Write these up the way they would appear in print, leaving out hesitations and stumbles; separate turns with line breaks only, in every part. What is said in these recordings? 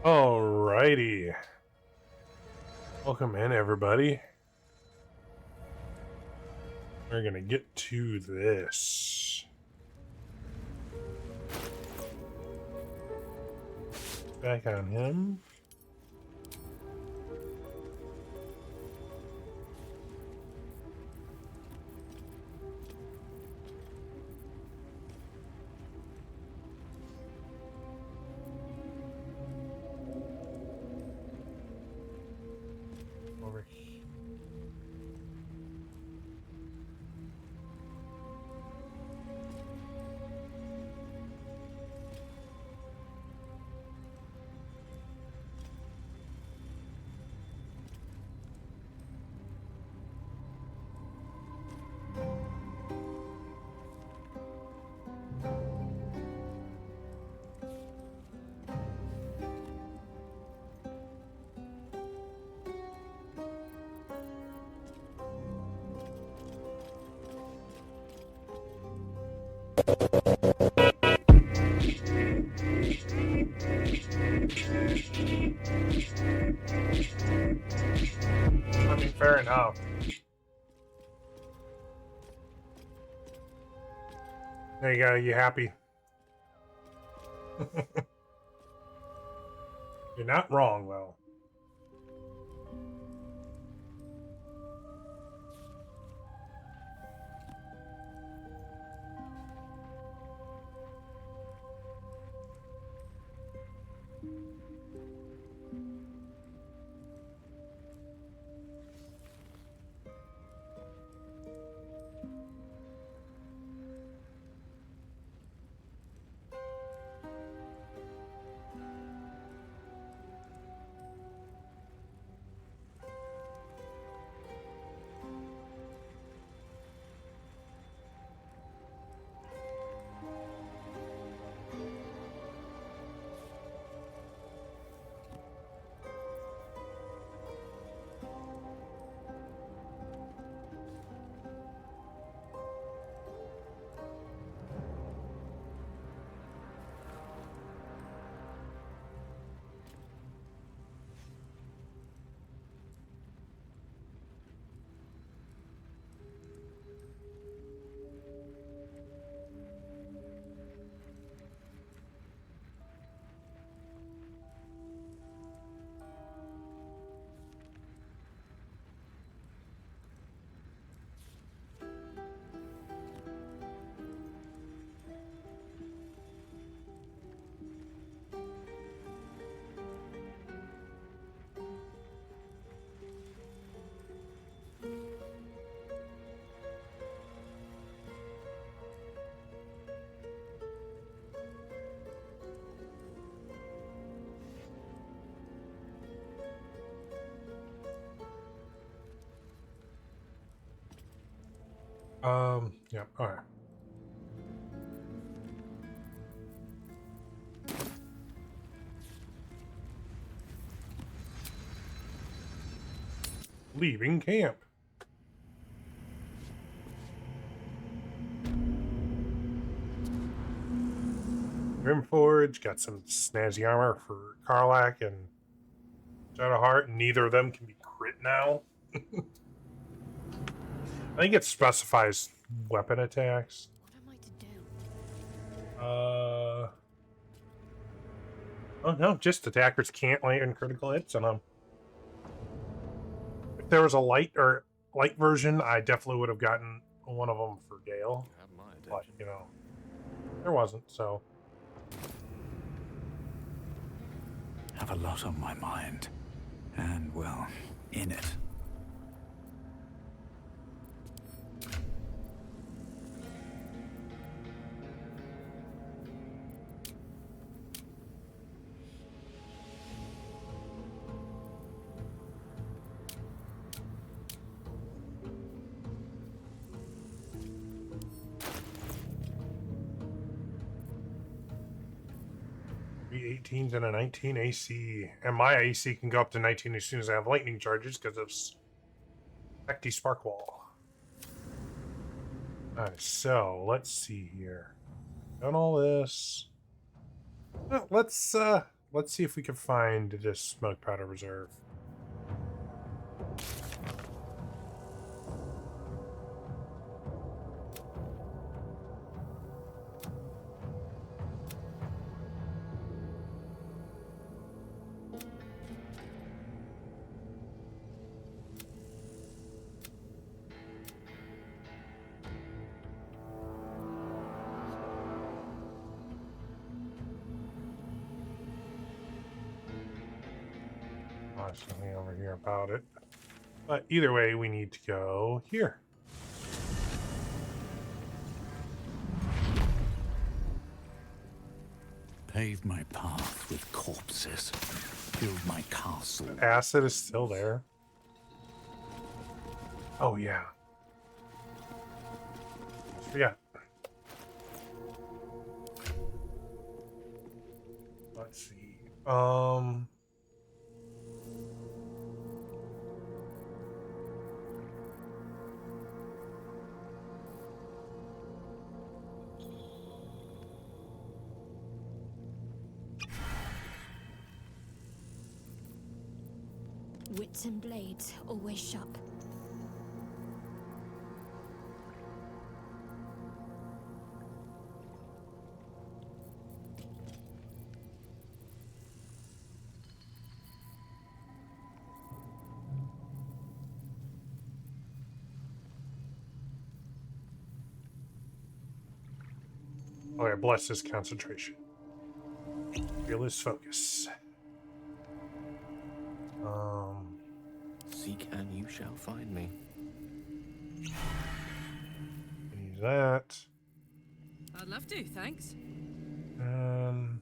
Alrighty. Welcome in, everybody. We're gonna get to this. Back on him. Over here. I mean, fair enough. There you go. You happy? You're not wrong, though. Yeah. All right. Leaving camp. Grimforge got some snazzy armor for Karlach and Shadowheart, and neither of them can be crit now. I think it specifies weapon attacks.
What am I to do?
Oh no, just attackers can't land critical hits on them. If there was a light version, I definitely would have gotten one of them for Gale.
You have my
But
attention.
you know, there wasn't. So
Have a lot on my mind. And, well, in it.
three 18s and a 19 AC, and my AC can go up to 19 as soon as I have lightning charges because of Specty Spark Wall. Alright, so let's see here. Done all this. Let's let's see if we can find this smoke powder reserve. There's something over here about it. But either way, we need to go here.
Pave my path with corpses. Build my castle.
Acid is still there. Oh, yeah. Yeah. Let's see.
Wits and blades always sharp.
Oh, yeah, bless his concentration. Feel his focus.
Seek and you shall find me.
Use that.
I'd love to, thanks.
Then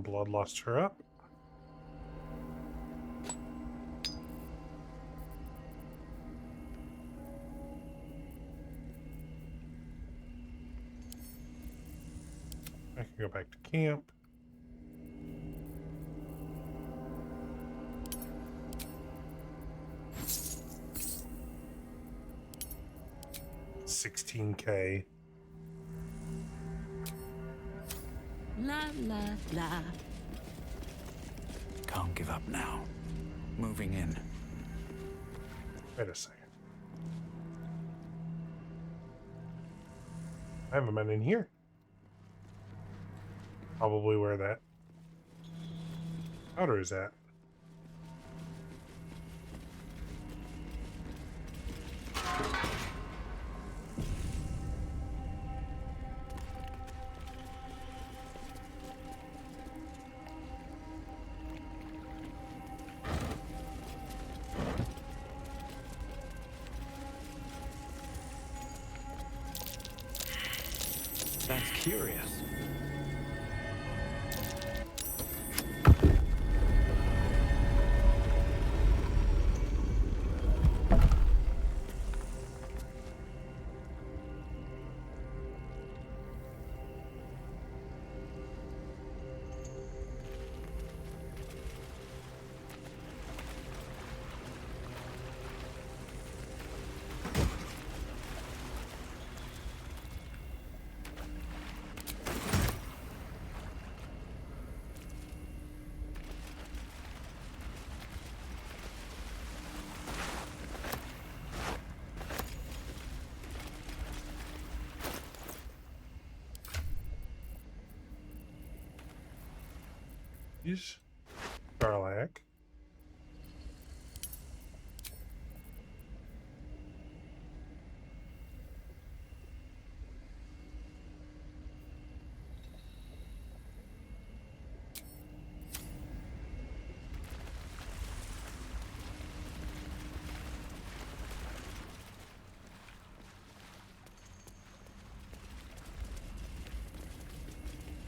bloodlust her up. I can go back to camp. $16K.
La la la.
Can't give up now. Moving in.
Wait a second. I haven't been in here. Probably where that powder is at.
That's curious.
Use Garlac.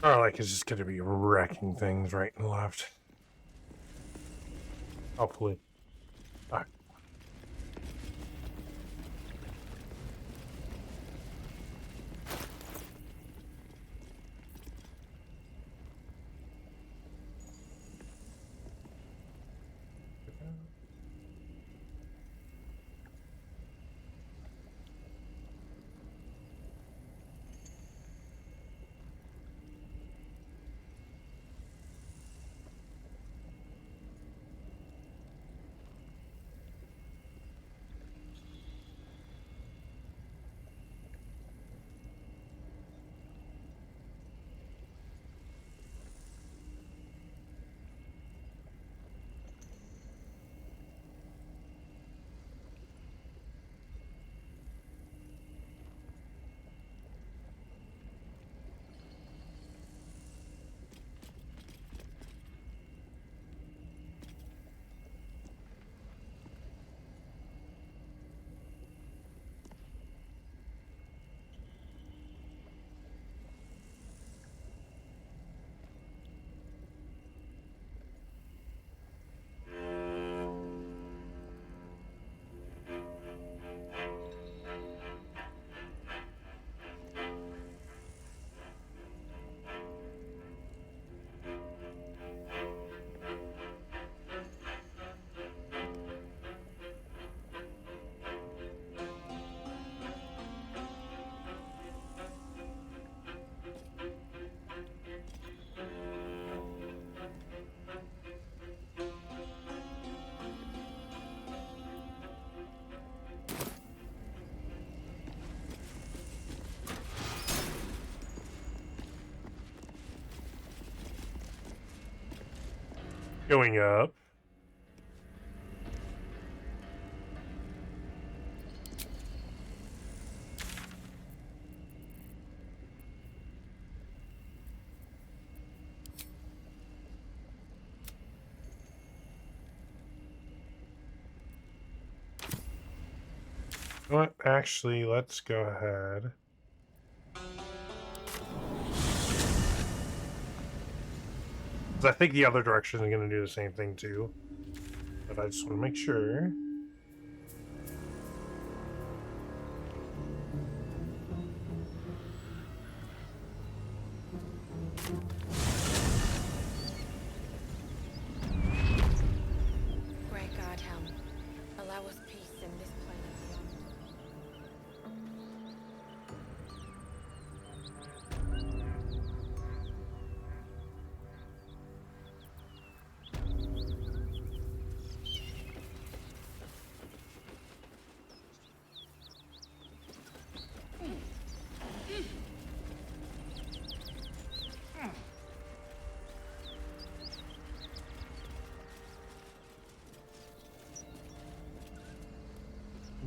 Garlac is just going to be wrecking things right and left. Hopefully. Alright. Going up. You know what? Actually, let's go ahead. I think the other direction is going to do the same thing too. But I just want to make sure.
Great God, Helm, allow us peace in this planet beyond.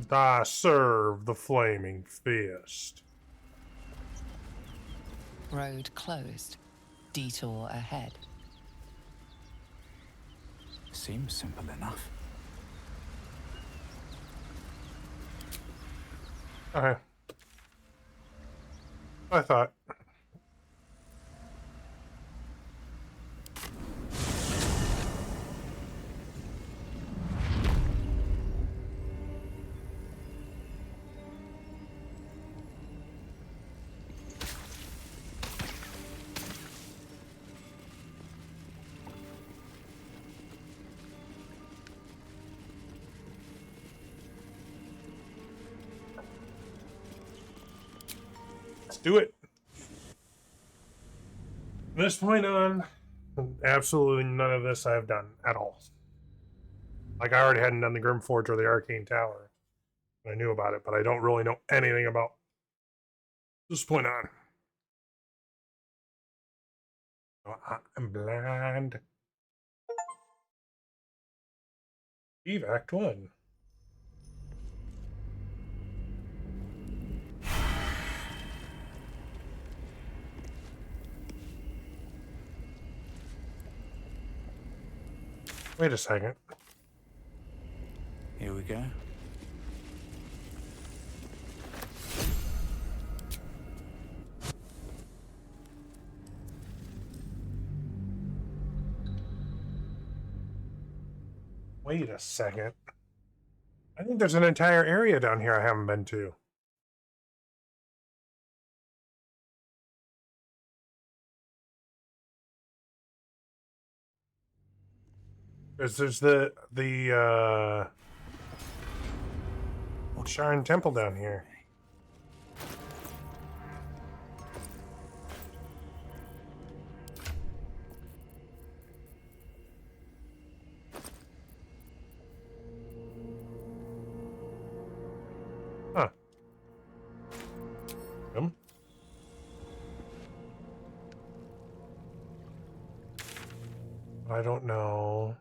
I serve the flaming fist.
Road closed. Detour ahead.
Seems simple enough.
Okay. I thought. Let's do it. From this point on, absolutely none of this I have done at all. Like, I already hadn't done the Grim Forge or the Arcane Tower. I knew about it, but I don't really know anything about this point on. I'm blind. Eve, Act 1. Wait a second.
Here we go.
Wait a second. I think there's an entire area down here I haven't been to. There's the Shrine Temple down here. Huh. I don't know.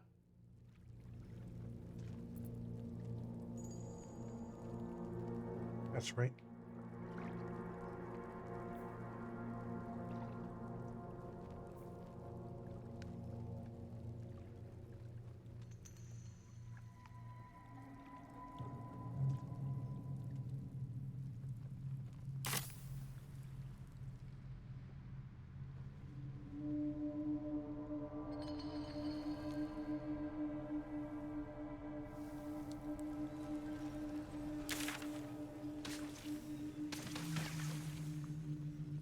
That's right.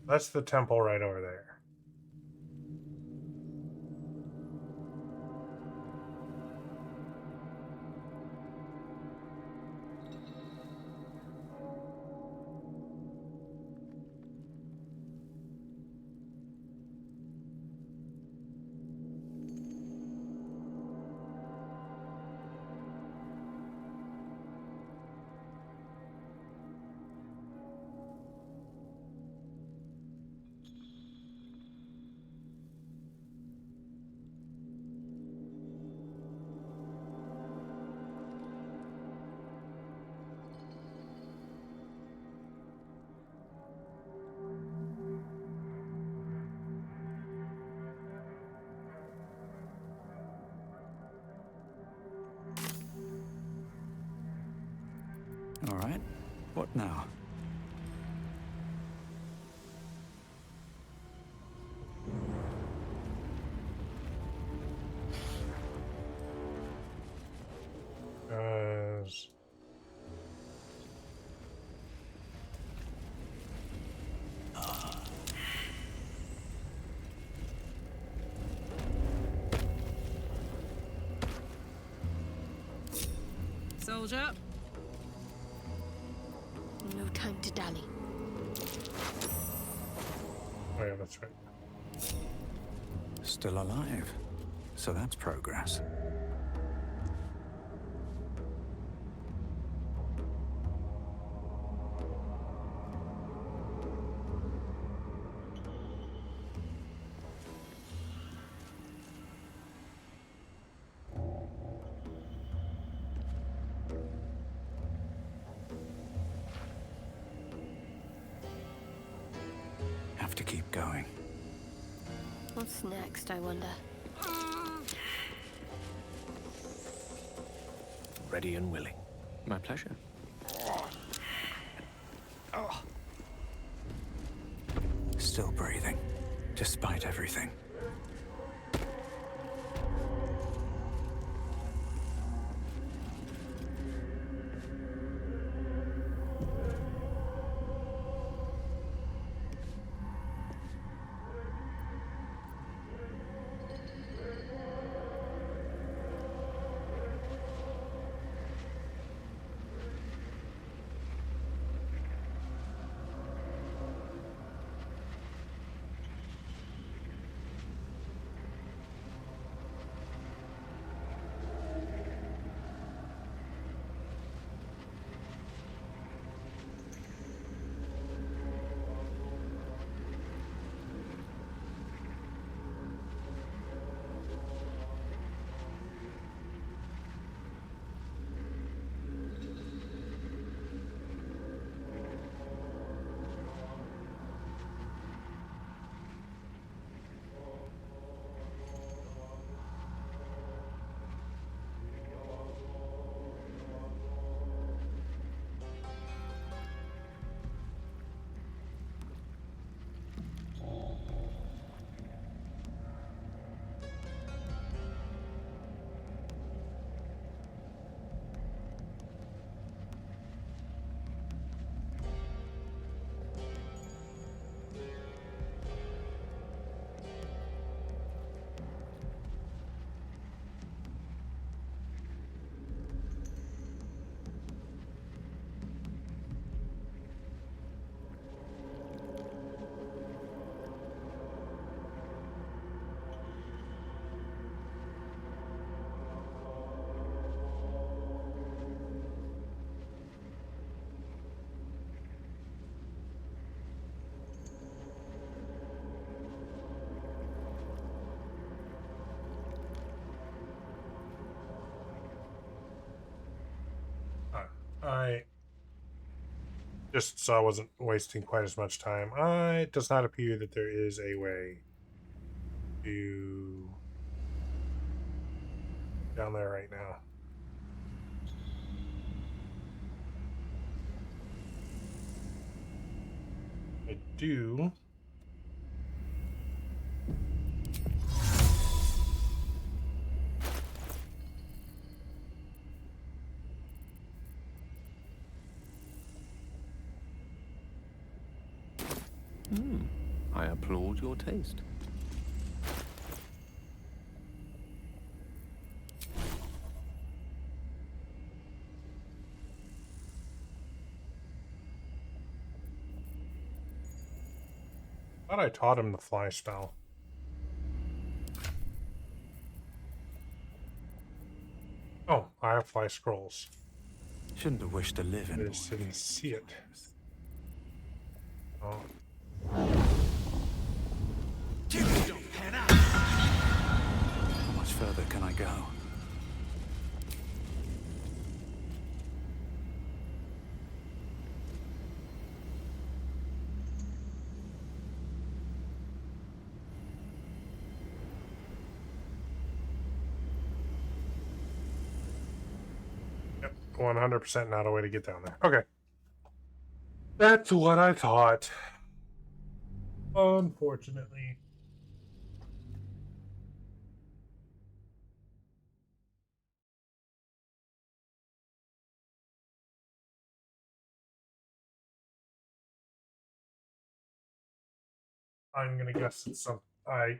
That's the temple right over there.
right. What now?
Guys.
Soldier.
No time to dally.
Oh yeah, that's right.
Still alive. So that's progress. Have to keep going.
What's next, I wonder?
Ready and willing. My pleasure.
Still breathing, despite everything.
I just so I wasn't wasting quite as much time. It does not appear that there is a way to down there right now. I do.
I applaud your taste.
Thought I taught him the fly spell. Oh, I have fly scrolls.
Shouldn't have wished to live in.
I just didn't see it. Oh.
How much further can I go?
Yep, 100% not a way to get down there. Okay. That's what I thought. Unfortunately. I'm gonna guess it's some. I'm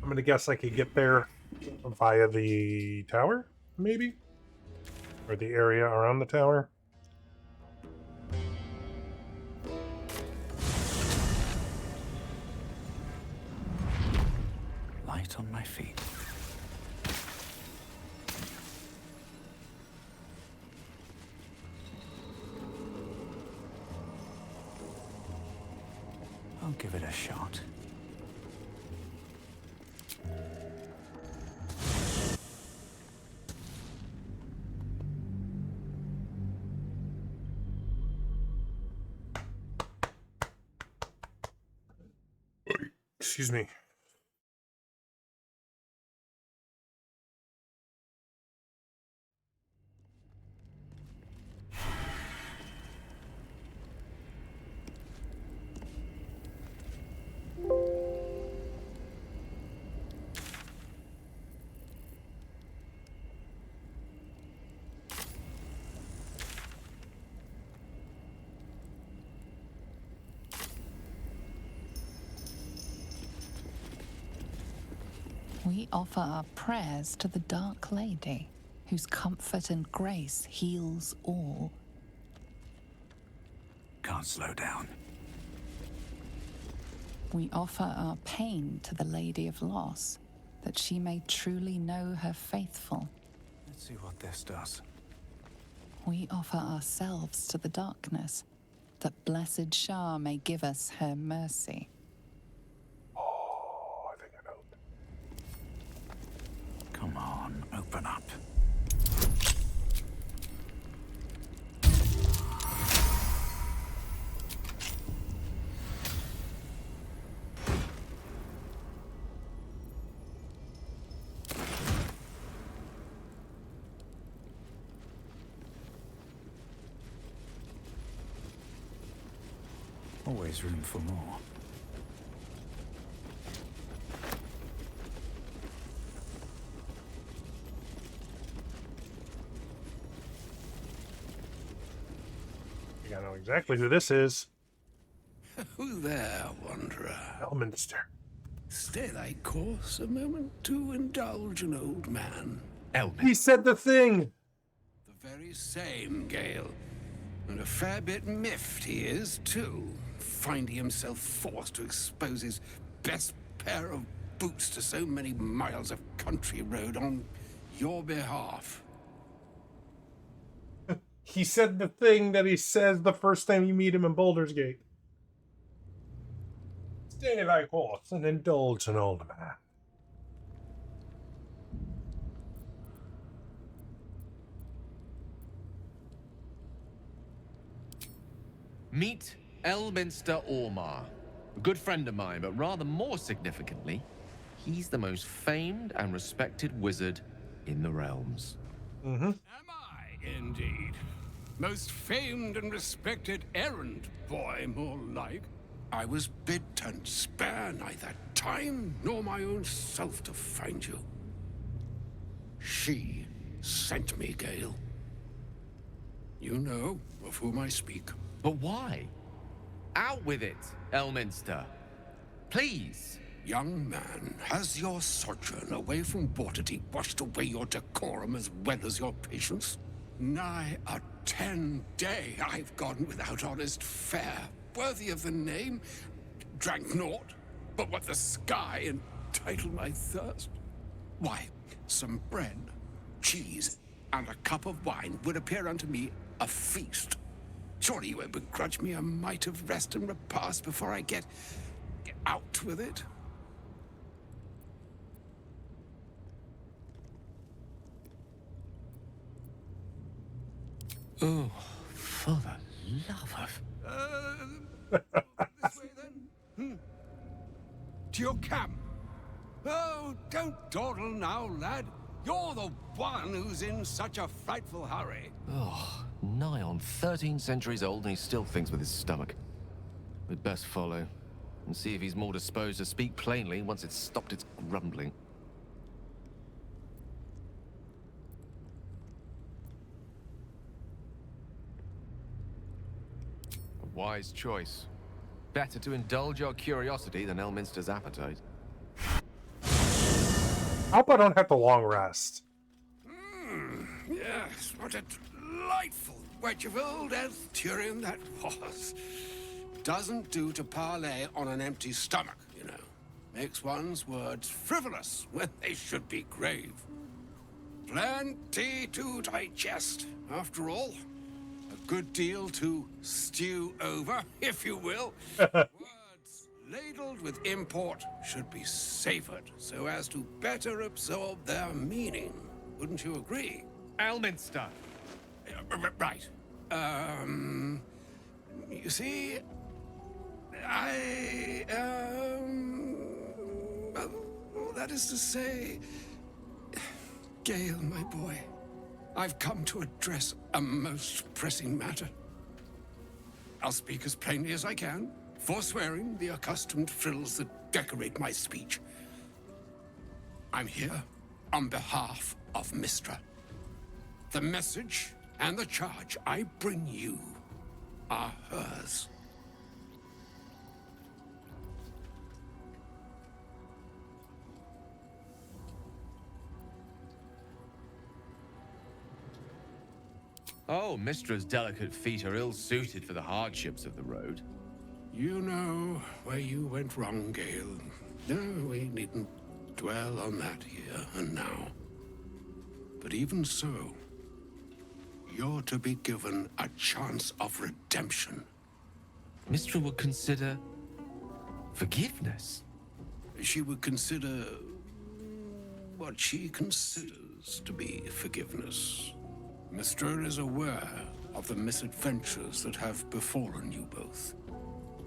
gonna guess I could get there via the tower, maybe, or the area around the tower.
Light on my feet. I'll give it a shot.
Excuse me.
We offer our prayers to the Dark Lady, whose comfort and grace heals all.
Can't slow down.
We offer our pain to the Lady of Loss, that she may truly know her faithful.
Let's see what this does.
We offer ourselves to the darkness, that Blessed Shah may give us her mercy.
Oh, I think I know.
Come on, open up. Always room for more.
I think I know exactly who this is.
Who there, wanderer?
Elminster.
Stay thy course a moment to indulge an old man.
He said the thing.
The very same, Gale. And a fair bit miffed he is, too, finding himself forced to expose his best pair of boots to so many miles of country road on your behalf.
He said the thing that he says the first time you meet him in Baldur's Gate. Stay thy course and indulge an old man.
Meet Elminster Ormar, a good friend of mine, but rather more significantly, he's the most famed and respected wizard in the realms.
Mm-hmm.
Am I, indeed? Most famed and respected errand boy, more like. I was bid to spare neither time nor my own self to find you. She sent me, Gale. You know of whom I speak.
But why? Out with it, Elminster. Please.
Young man, has your sojourn away from Waterdeep washed away your decorum as well as your patience? Nigh a 10-day I've gone without honest fare, worthy of the name. Drank naught, but what the sky entitled my thirst. Why, some bread, cheese, and a cup of wine would appear unto me a feast. Surely you won't begrudge me a mite of rest and repast before I get out with it?
Oh, for the love of...
This way then? To your camp. Oh, don't dawdle now, lad. You're the one who's in such a frightful hurry.
Oh, nigh on 13 centuries old, and he still thinks with his stomach. We'd best follow and see if he's more disposed to speak plainly once it's stopped its grumbling. A wise choice. Better to indulge your curiosity than Elminster's appetite.
I hope I don't have to long rest.
Yes, what a delightful wedge of old Elthurian that was. Doesn't do to parley on an empty stomach, you know. Makes one's words frivolous when they should be grave. Plenty to digest, after all. A good deal to stew over, if you will. Words ladled with import should be savored so as to better absorb their meaning. Wouldn't you agree?
Elminster!
Right. You see, well, that is to say, Gale, my boy, I've come to address a most pressing matter. I'll speak as plainly as I can, forswearing the accustomed frills that decorate my speech. I'm here on behalf of Mystra. The message and the charge I bring you are hers.
Oh, Mistra's delicate feet are ill-suited for the hardships of the road.
You know where you went wrong, Gale. No, we needn't dwell on that here and now. But even so, you're to be given a chance of redemption.
Mistra would consider forgiveness.
She would consider what she considers to be forgiveness. Mistra is aware of the misadventures that have befallen you both.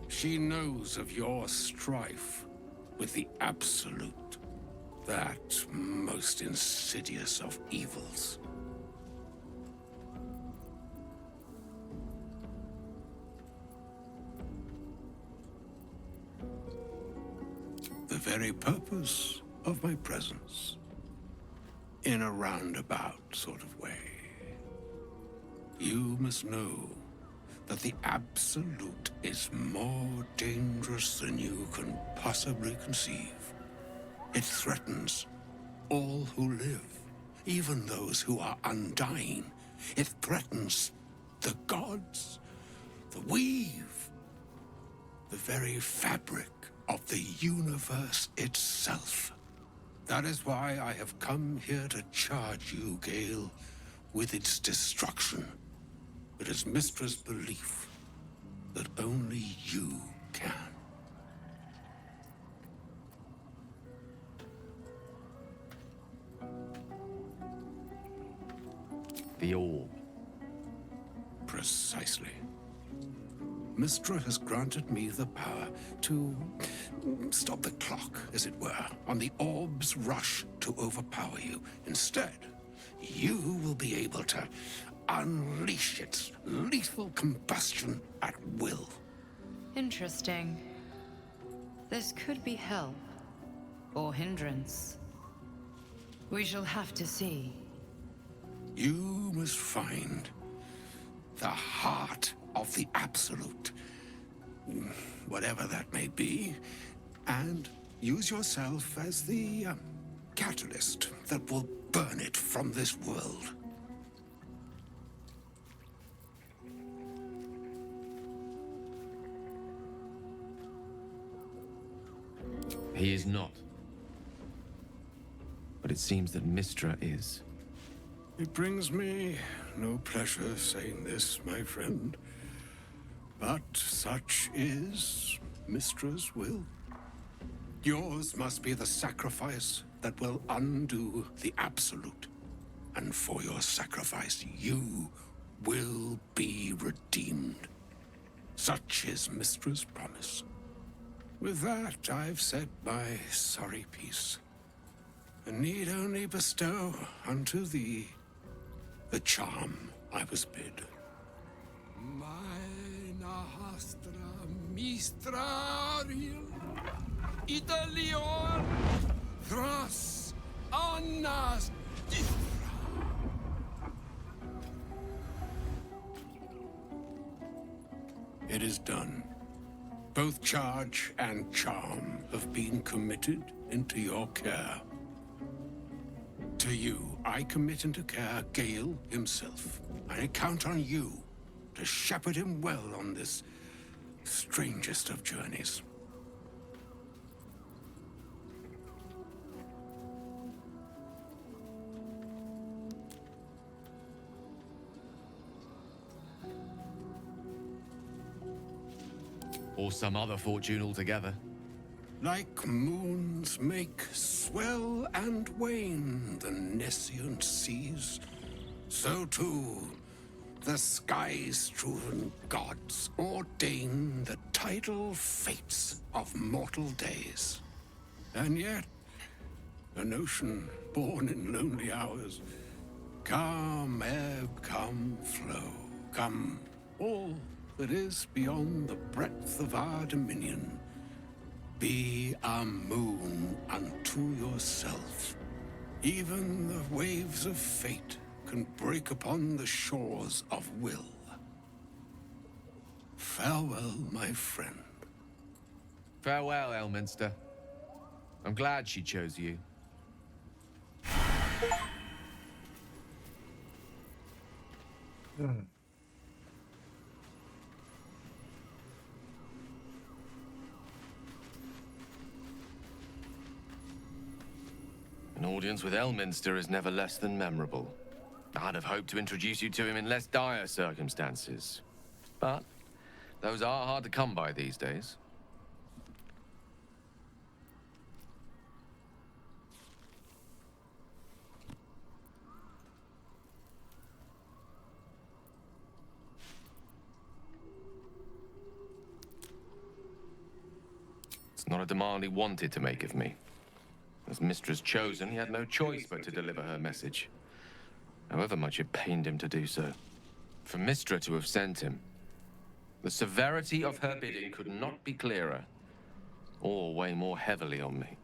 She knows of your strife with the Absolute, that most insidious of evils. The very purpose of my presence, in a roundabout sort of way. You must know that the Absolute is more dangerous than you can possibly conceive. It threatens all who live, even those who are undying. It threatens the gods, the weave, the very fabric of the universe itself. That is why I have come here to charge you, Gale, with its destruction. It is Mistra's belief that only you can.
The orb.
Precisely. Mistra has granted me the power to stop the clock, as it were, on the orb's rush to overpower you. Instead, you will be able to unleash its lethal combustion at will.
Interesting. This could be help or hindrance. We shall have to see.
You must find the heart of the Absolute, whatever that may be, and use yourself as the catalyst that will burn it from this world.
He is not. But it seems that Mistra is.
It brings me no pleasure saying this, my friend. But such is Mistra's will. Yours must be the sacrifice that will undo the Absolute. And for your sacrifice, you will be redeemed. Such is Mistra's promise. With that, I've said my sorry piece, and need only bestow unto thee the charm I was bid. Mina hastra mistrariel Italior thras annas difra. It is done. Both charge and charm have been committed into your care. To you, I commit into care Gale himself. I count on you to shepherd him well on this strangest of journeys.
Or some other fortune altogether.
Like moons make swell and wane the nescient seas, so too the sky-strewn gods ordain the tidal fates of mortal days. And yet, an ocean born in lonely hours, come ebb, come flow, come all that is beyond the breadth of our dominion. Be a moon unto yourself. Even the waves of fate can break upon the shores of will. Farewell, my friend.
Farewell, Elminster. I'm glad she chose you. An audience with Elminster is never less than memorable. I'd have hoped to introduce you to him in less dire circumstances. But those are hard to come by these days. It's not a demand he wanted to make of me. As Mistress chosen, he had no choice but to deliver her message. However much it pained him to do so. For Mistra to have sent him, the severity of her bidding could not be clearer, or weigh more heavily on me.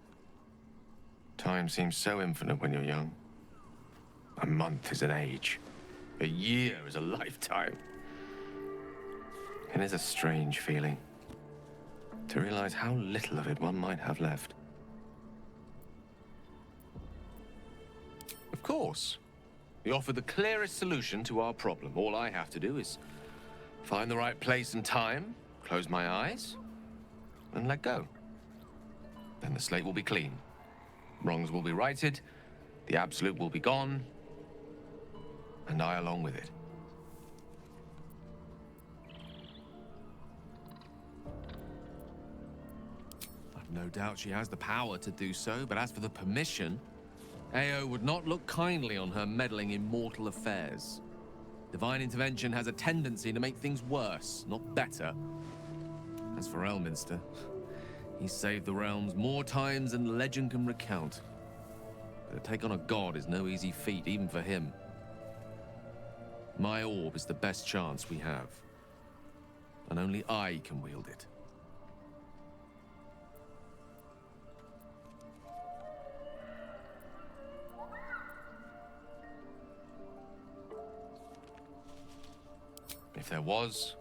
Time seems so infinite when you're young. A month is an age. A year is a lifetime. It is a strange feeling, to realize how little of it one might have left. Of course. We offer the clearest solution to our problem. All I have to do is find the right place and time, close my eyes, and let go. Then the slate will be clean. Wrongs will be righted, the absolute will be gone, and I along with it. I've no doubt she has the power to do so, but as for the permission, Ao would not look kindly on her meddling in mortal affairs. Divine intervention has a tendency to make things worse, not better. As for Elminster, he's saved the realms more times than legend can recount. But to take on a god is no easy feat, even for him. My orb is the best chance we have, and only I can wield it. If there was,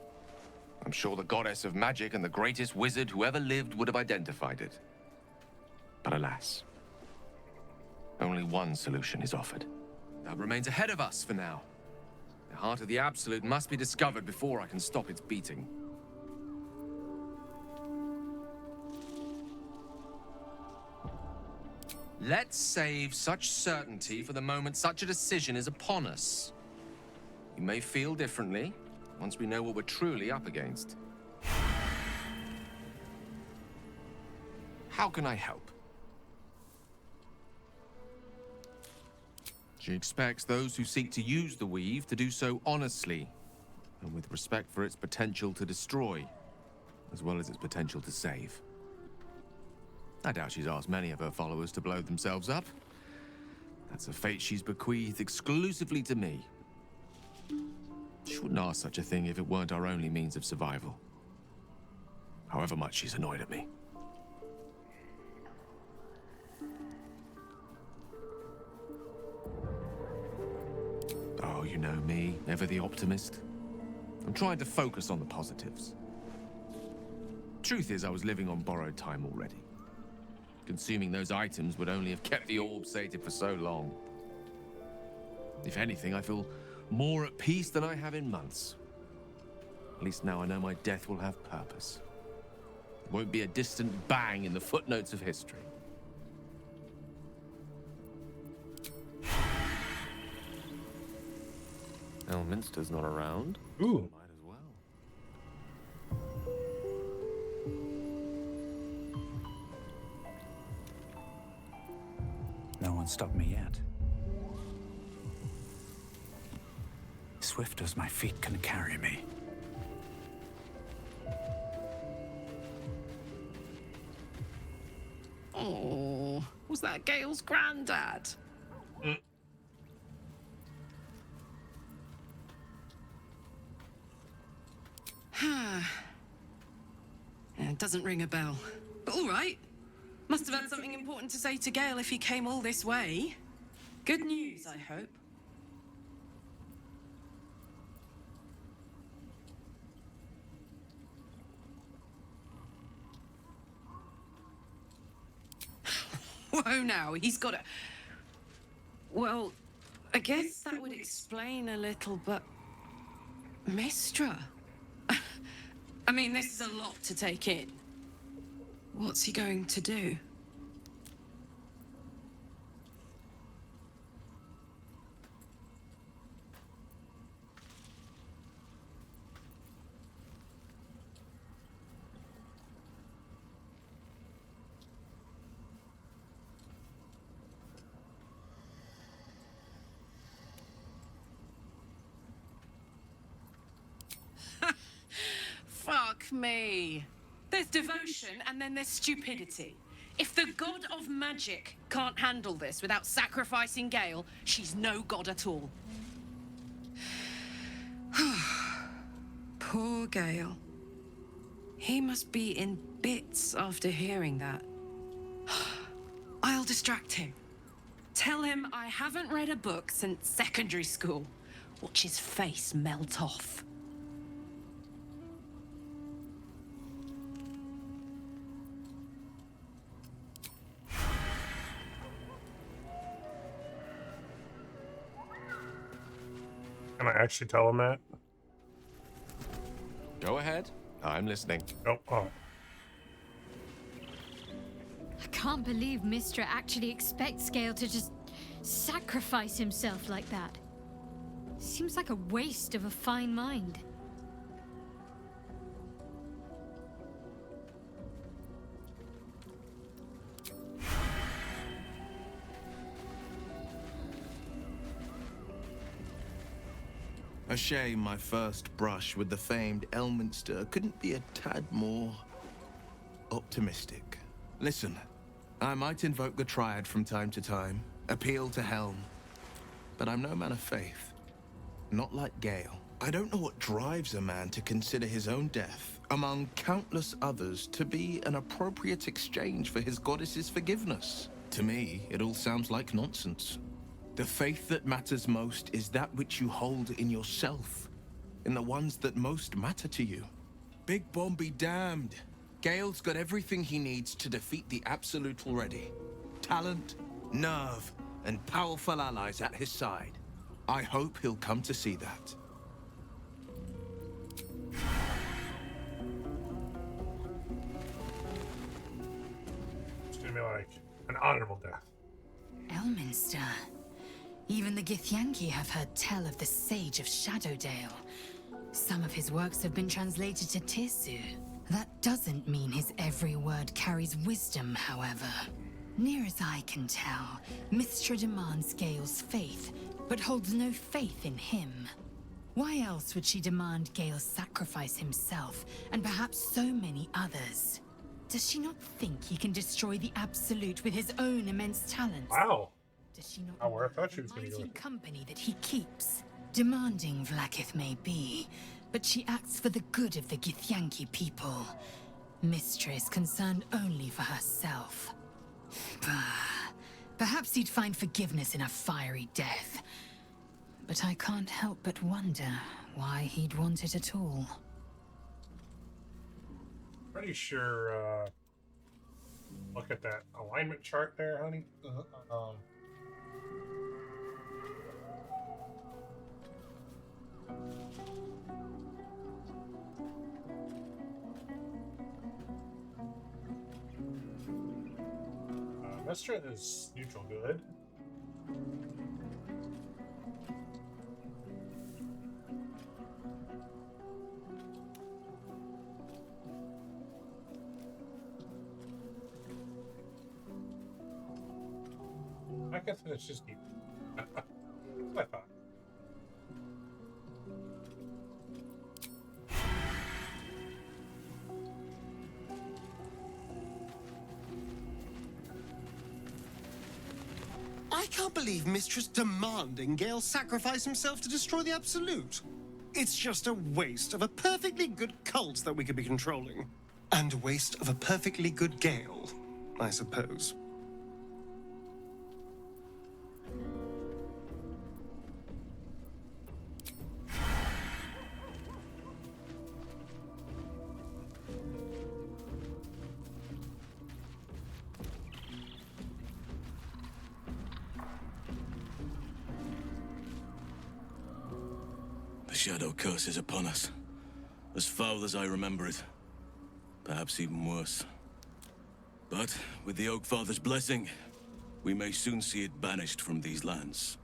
I'm sure the goddess of magic and the greatest wizard who ever lived would have identified it. But alas, only one solution is offered. That remains ahead of us for now. The heart of the Absolute must be discovered before I can stop its beating. Let's save such certainty for the moment such a decision is upon us. We may feel differently once we know what we're truly up against. How can I help? She expects those who seek to use the weave to do so honestly, and with respect for its potential to destroy, as well as its potential to save. I doubt she's asked many of her followers to blow themselves up. That's a fate she's bequeathed exclusively to me. She wouldn't ask such a thing if it weren't our only means of survival. However much she's annoyed at me. Oh, you know me, ever the optimist. I'm trying to focus on the positives. Truth is, I was living on borrowed time already. Consuming those items would only have kept the orb sated for so long. If anything, I feel more at peace than I have in months. At least now I know my death will have purpose. It won't be a distant bang in the footnotes of history. Elminster's not around.
Ooh.
Might as well.
No one stopped me yet. Swift as my feet can carry me.
Oh, was that Gale's granddad? It doesn't ring a bell. But all right. Must have had something important to say to Gale if he came all this way. Good news, I hope. Whoa, now, he's got a... Well, I guess that would explain a little, but... Mistra? I mean, this is a lot to take in. What's he going to do? Fuck me. There's devotion and then there's stupidity. If the god of magic can't handle this without sacrificing Gale, she's no god at all. Poor Gale. He must be in bits after hearing that. I'll distract him. Tell him I haven't read a book since secondary school. Watch his face melt off.
Can I actually tell him that?
Go ahead. I'm listening.
Oh.
I can't believe Mistra actually expects Gale to just sacrifice himself like that. Seems like a waste of a fine mind.
A shame my first brush with the famed Elminster couldn't be a tad more optimistic. Listen, I might invoke the Triad from time to time, appeal to Helm, but I'm no man of faith. Not like Gale. I don't know what drives a man to consider his own death, among countless others, to be an appropriate exchange for his goddess's forgiveness. To me, it all sounds like nonsense. The faith that matters most is that which you hold in yourself, in the ones that most matter to you. Big Bomb be damned. Gale's got everything he needs to defeat the Absolute already. Talent, nerve, and powerful allies at his side. I hope he'll come to see that.
It's gonna be like an honorable death.
Elminster. Even the Githyanki have heard tell of the Sage of Shadowdale. Some of his works have been translated to Tirsu. That doesn't mean his every word carries wisdom, however. Near as I can tell, Mistra demands Gale's faith, but holds no faith in him. Why else would she demand Gale sacrifice himself, and perhaps so many others? Does she not think he can destroy the Absolute with his own immense talents?
Wow.
Does she not
Oh, where I thought she
know
was
the
gonna go
mighty
with it.
company that he keeps? Demanding Vlaakith may be, but she acts for the good of the Githyanki people. Mystra is concerned only for herself. Perhaps he'd find forgiveness in a fiery death. But I can't help but wonder why he'd want it at all.
Pretty sure, look at that alignment chart there, honey. Mystra is neutral good. I guess it's just deep. That's what I thought.
I can't believe Mistress demanding Gale sacrifice himself to destroy the Absolute. It's just a waste of a perfectly good cult that we could be controlling. And a waste of a perfectly good Gale, I suppose.
The Shadow Curse is upon us. As foul as I remember it. Perhaps even worse. But with the Oak Father's blessing, we may soon see it banished from these lands.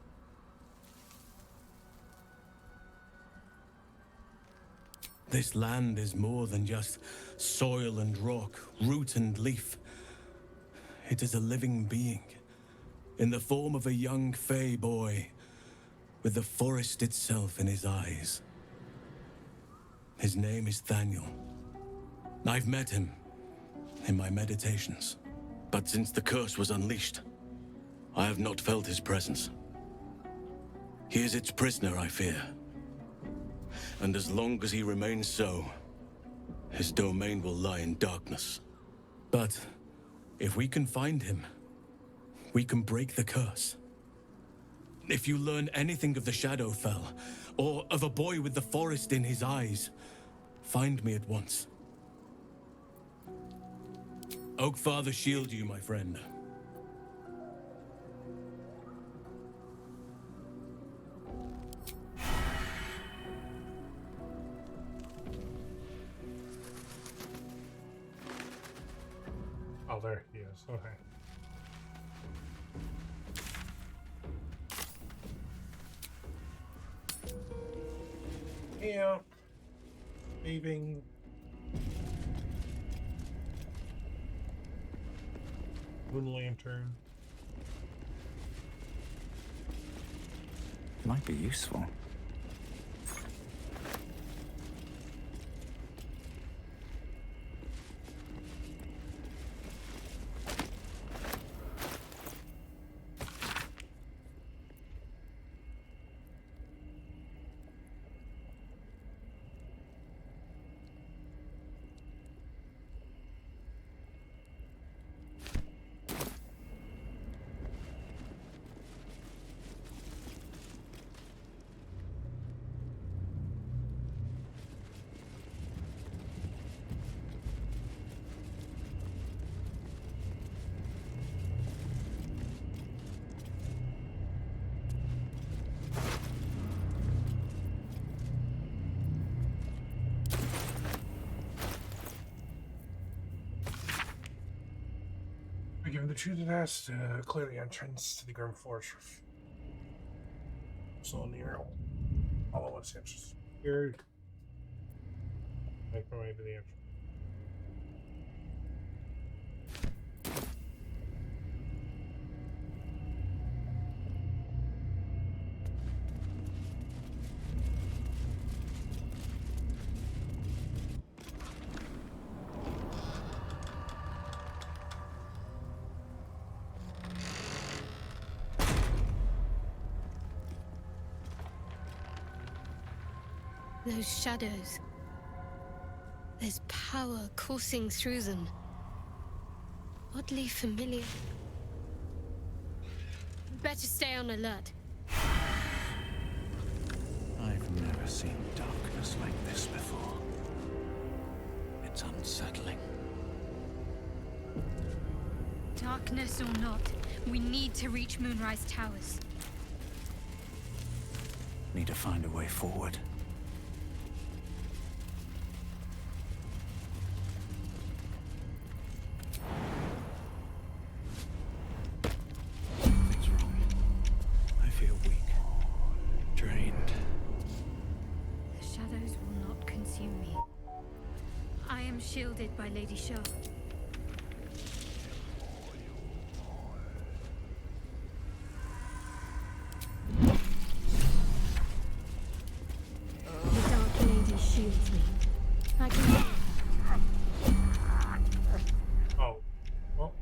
This land is more than just soil and rock, root and leaf. It is a living being, in the form of a young Fey boy, with the forest itself in his eyes. His name is Thaniel. I've met him in my meditations.
But since the curse was unleashed, I have not felt his presence. He is its prisoner, I fear. And as long as he remains so, his domain will lie in darkness.
But if we can find him, we can break the curse. If you learn anything of the Shadowfell, or of a boy with the forest in his eyes, find me at once. Oakfather shield you, my friend.
Oh, there he is. Okay. Yeah. Leaving. Moon lantern.
Might be useful.
Given the true task to clear the entrance to the Grim Forest. So near all of us entrance. Here. Make my way to the entrance.
Those shadows. There's power coursing through them. Oddly familiar. Better stay on alert.
I've never seen darkness like this before. It's unsettling.
Darkness or not, we need to reach Moonrise Towers.
Need to find a way forward. Something's wrong. I feel weak. Drained.
The shadows will not consume me. I am shielded by Lady Shah.
The Dark Lady shields me. I can...
Oh. Well.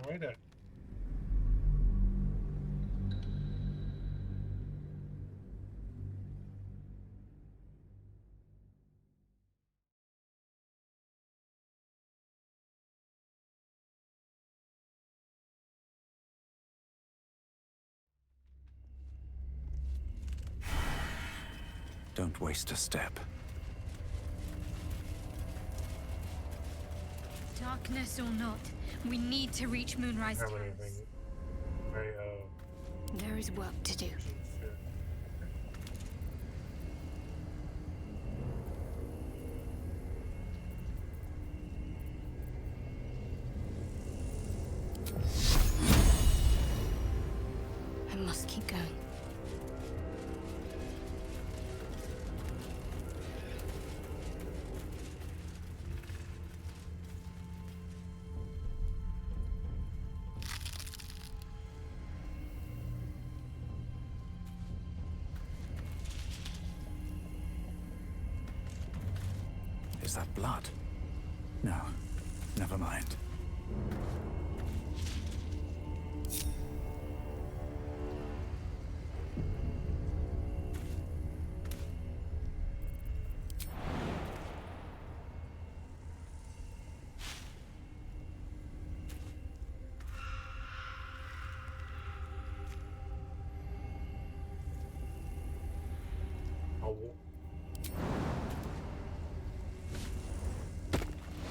Wait a...
Don't waste a step.
Darkness or not, we need to reach Moonrise
Have
Towers.
anything. Right,
There is work to do. I must keep going.
Is that blood? No, never mind.
Oh.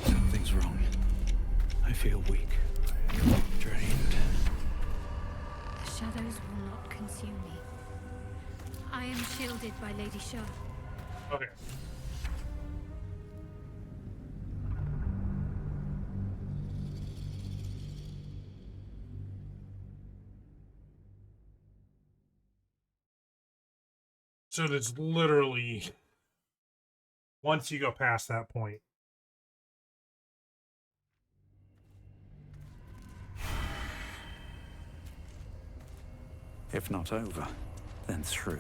Something's wrong. I feel weak. Drained.
The shadows will not consume me. I am shielded by Lady Shah.
Okay. So it's literally once you go past that point.
If not over, then through.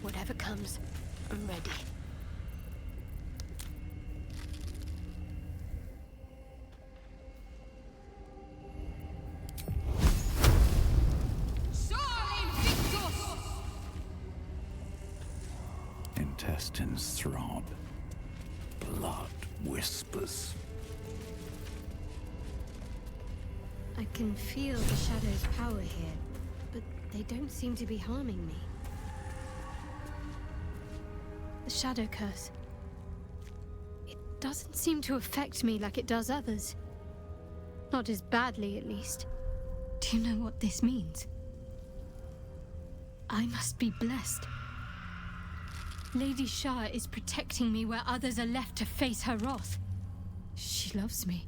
Whatever comes, I'm ready.
Intestines throb. Blood whispers.
I can feel the shadow's power here, but they don't seem to be harming me. The shadow curse. It doesn't seem to affect me like it does others. Not as badly, at least. Do you know what this means? I must be blessed. Lady Shah is protecting me where others are left to face her wrath. She loves me.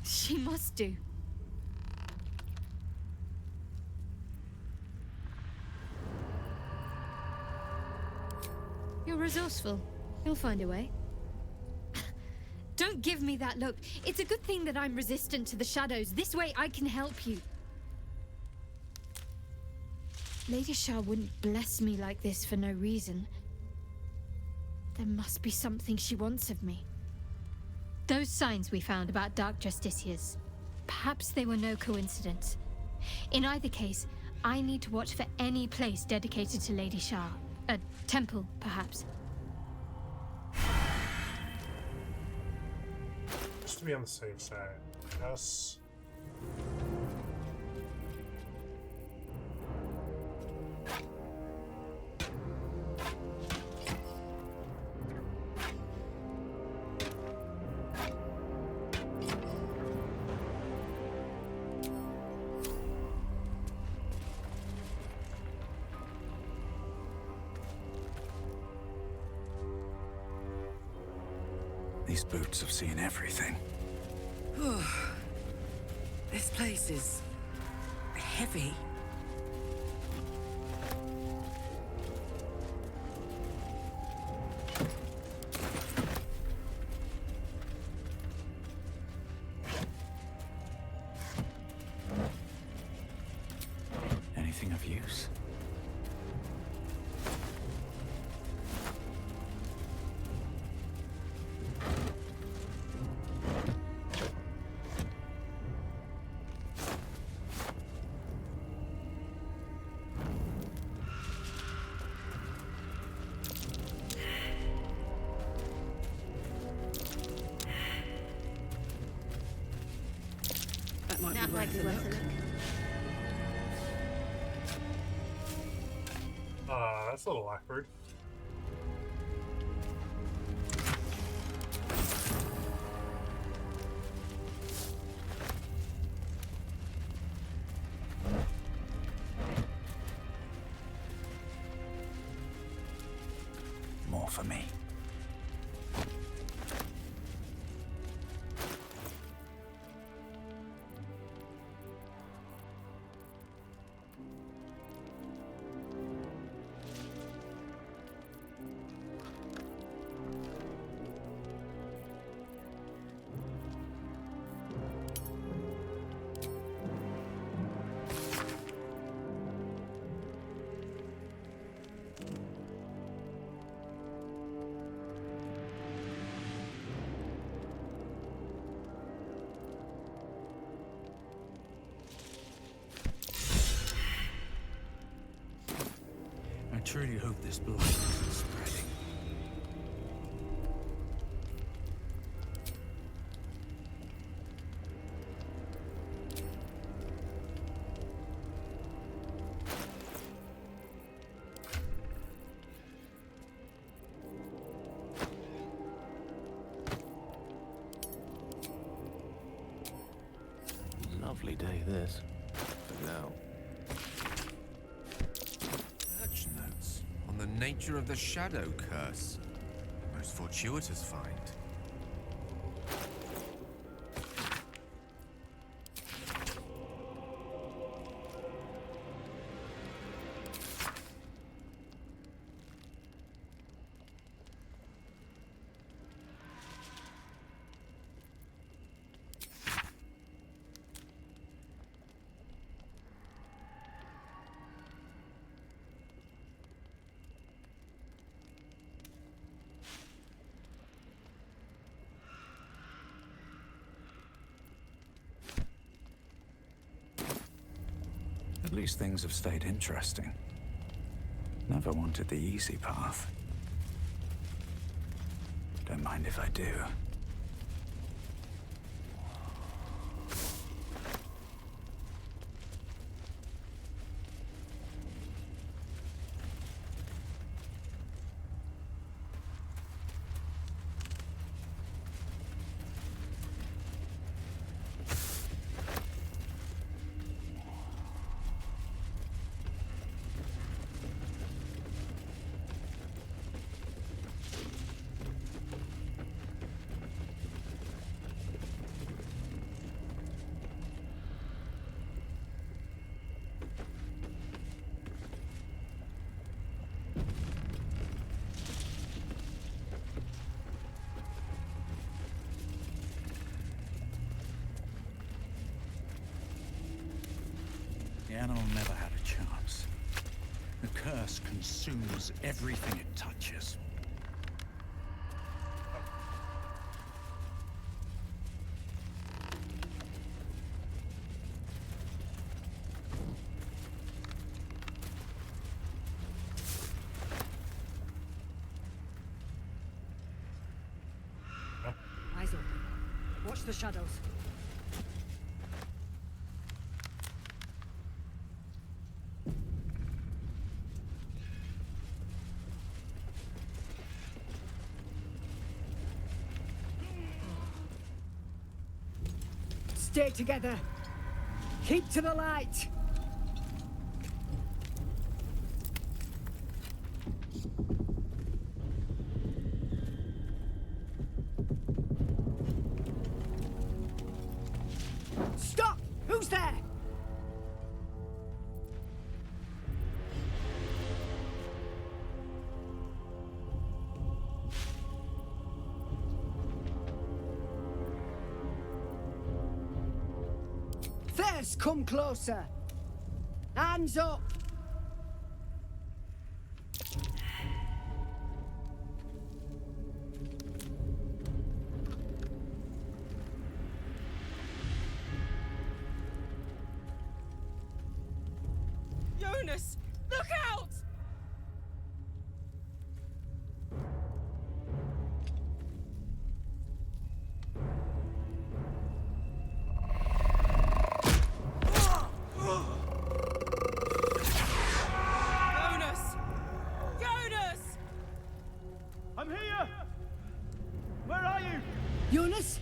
She must do. You're resourceful. You'll find a way. Don't give me that look. It's a good thing that I'm resistant to the shadows. This way I can help you. Lady Shah wouldn't bless me like this for no reason. There must be something she wants of me. Those signs we found about Dark Justiciars, perhaps they were no coincidence. In either case, I need to watch for any place dedicated to Lady Shah. A temple, perhaps.
Just to be on the safe side. Yes.
These boots have seen everything.
This place is heavy.
Anything of use?
That might be worth a look.
That's a little awkward.
More for me. I truly hope this blight isn't spreading.
Lovely day, this. But now,
Church notes on the nature of the shadow curse. Most fortuitous find.
At least things have stayed interesting. Never wanted the easy path. Don't mind if I do. Brianna will never have a chance. The curse consumes everything it touches.
Eyes open. Watch the shadows. Stay together. Keep to the light. Stop! Who's there? There's come closer. Hands up.
Jonas, look out! Jonas! Jonas!
I'm here! Where are you?
Jonas?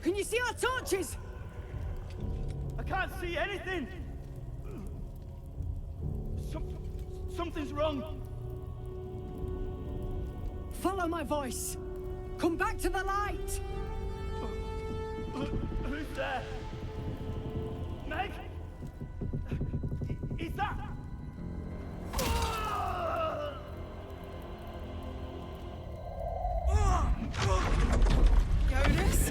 Can you see our torches?
I can't see anything! Something's wrong.
Follow my voice. Come back to the light.
Who's there? Meg? Is that?
Jonas?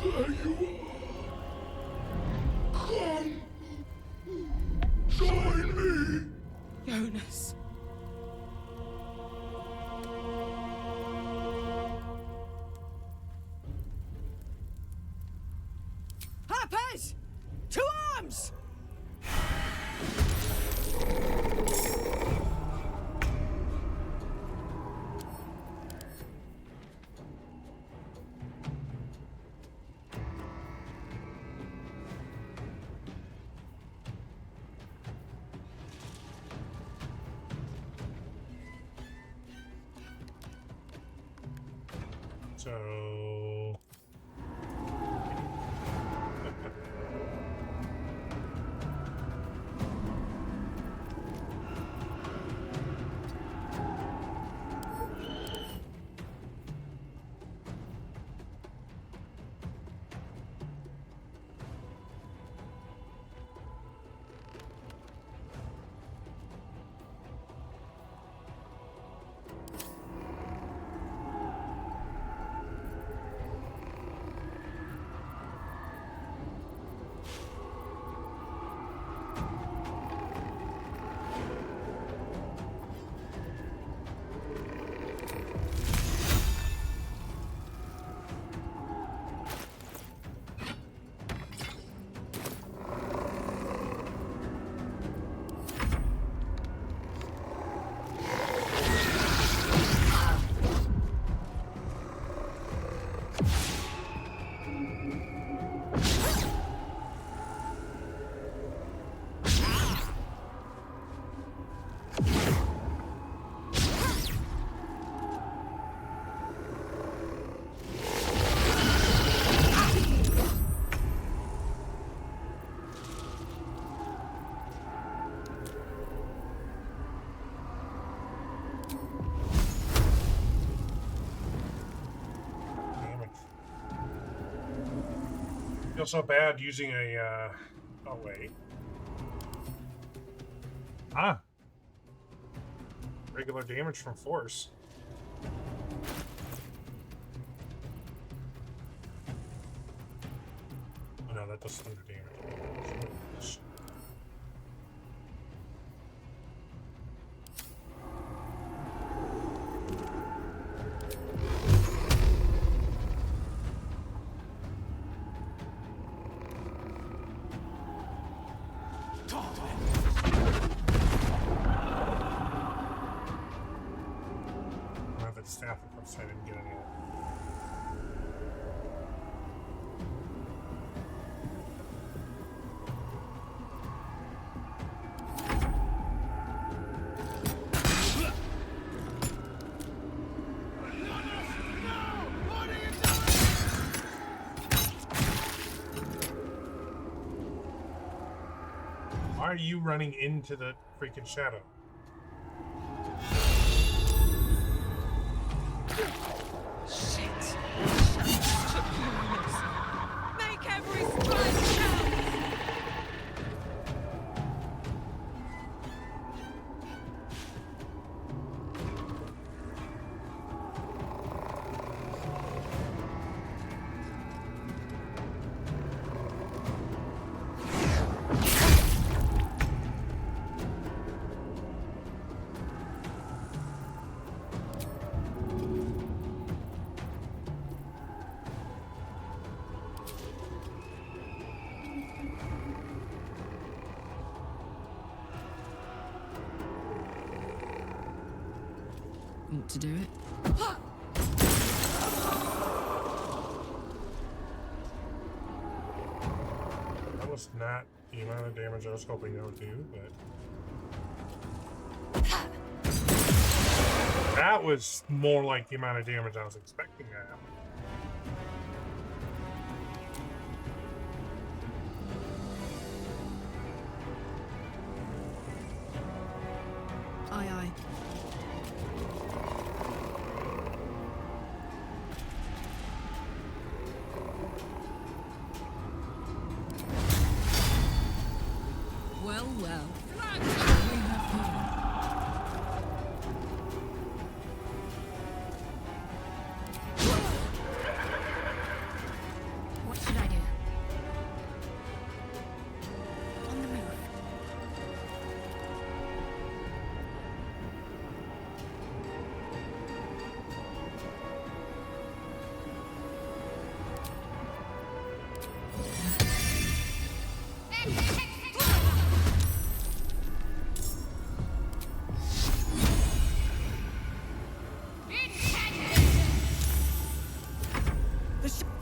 There you are. Come. Join me.
Jonas.
Harpers! To arms!
So feel so bad using a oh wait. Regular damage from force. the thunder damage. I have its staff equipped, so I didn't get any of it. Why are you running into the freaking shadow?
Shit! Shut up, make every strike count!
Want to do it?
That was not the amount of damage I was hoping it would do, but that was more like the amount of damage I was expecting to have.
Aye, aye. Well, well. We have whom?
What should I do? On the move.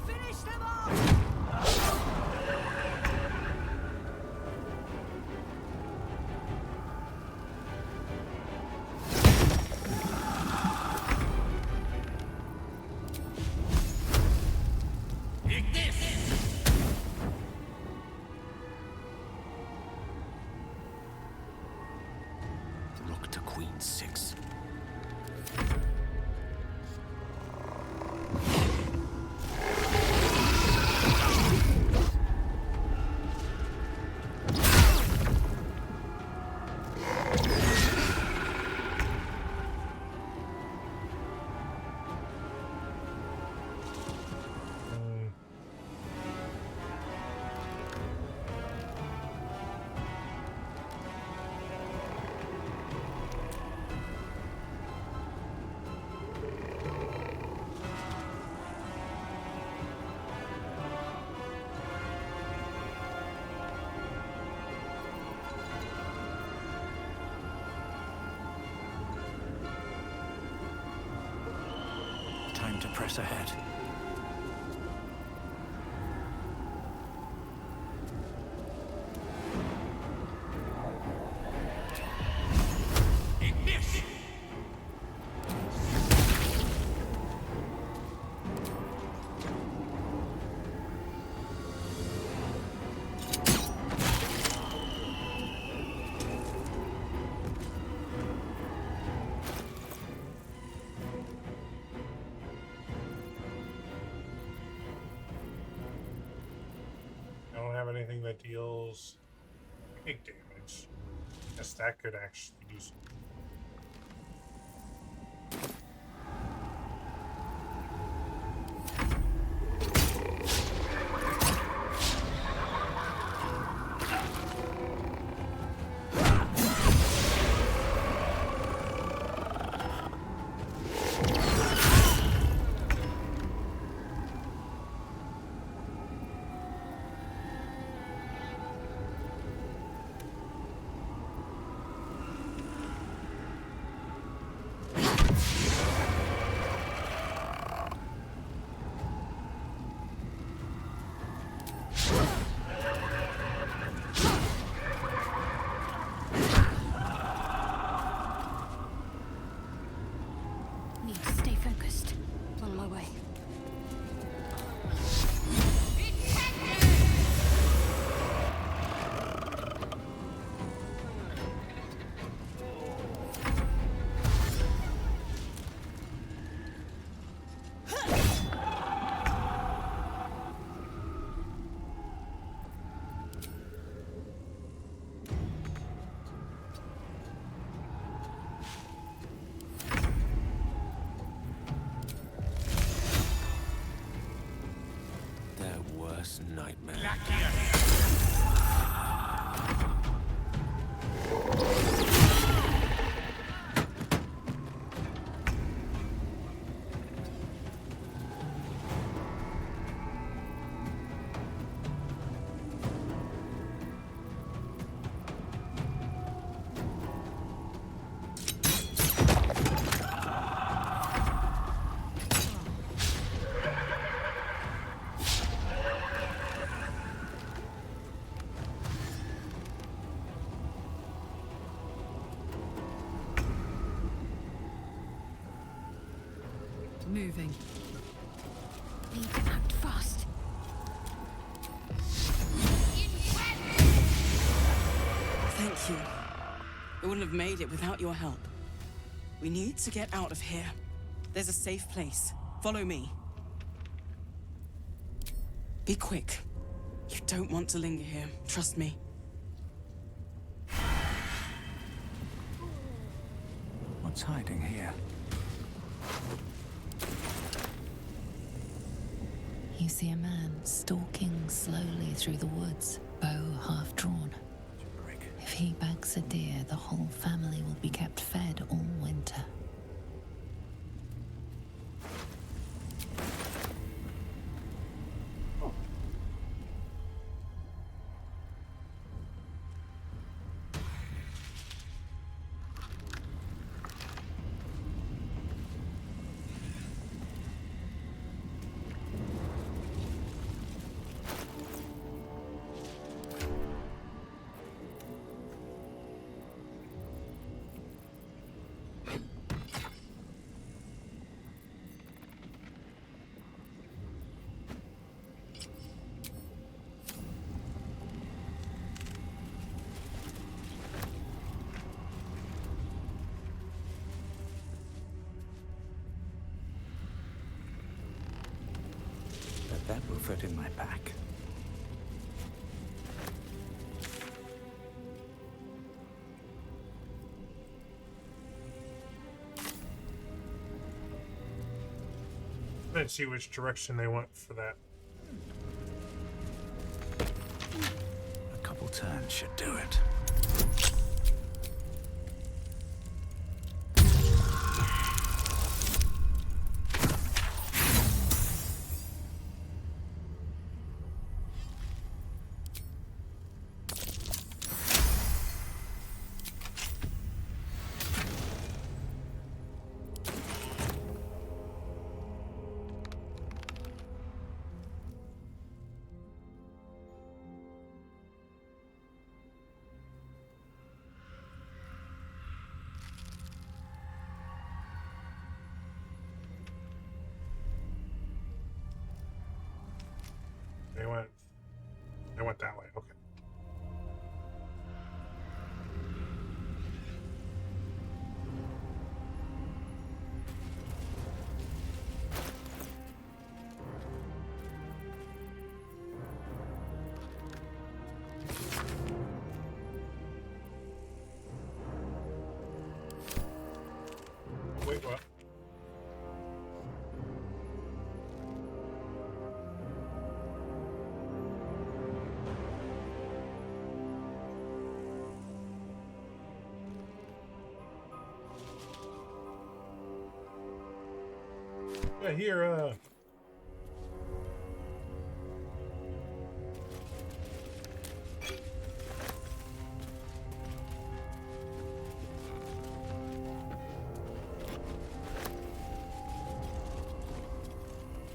Finish them off!
Rook to Queen 6.
Time to press ahead.
I don't have anything that deals big damage. Guess that could actually do something.
worst nightmare.
Moving.
Need to act fast.
Thank you. We wouldn't have made it without your help. We need to get out of here. There's a safe place. Follow me. Be quick. You don't want to linger here. Trust me.
What's hiding here?
You see a man stalking slowly through the woods, bow half drawn. If he bags a deer, the whole family will be kept fed all winter.
That will fit in my pack.
Let's see which direction they went for that.
A couple turns should do it.
They went that way. Okay. Wait, what? Yeah, here, I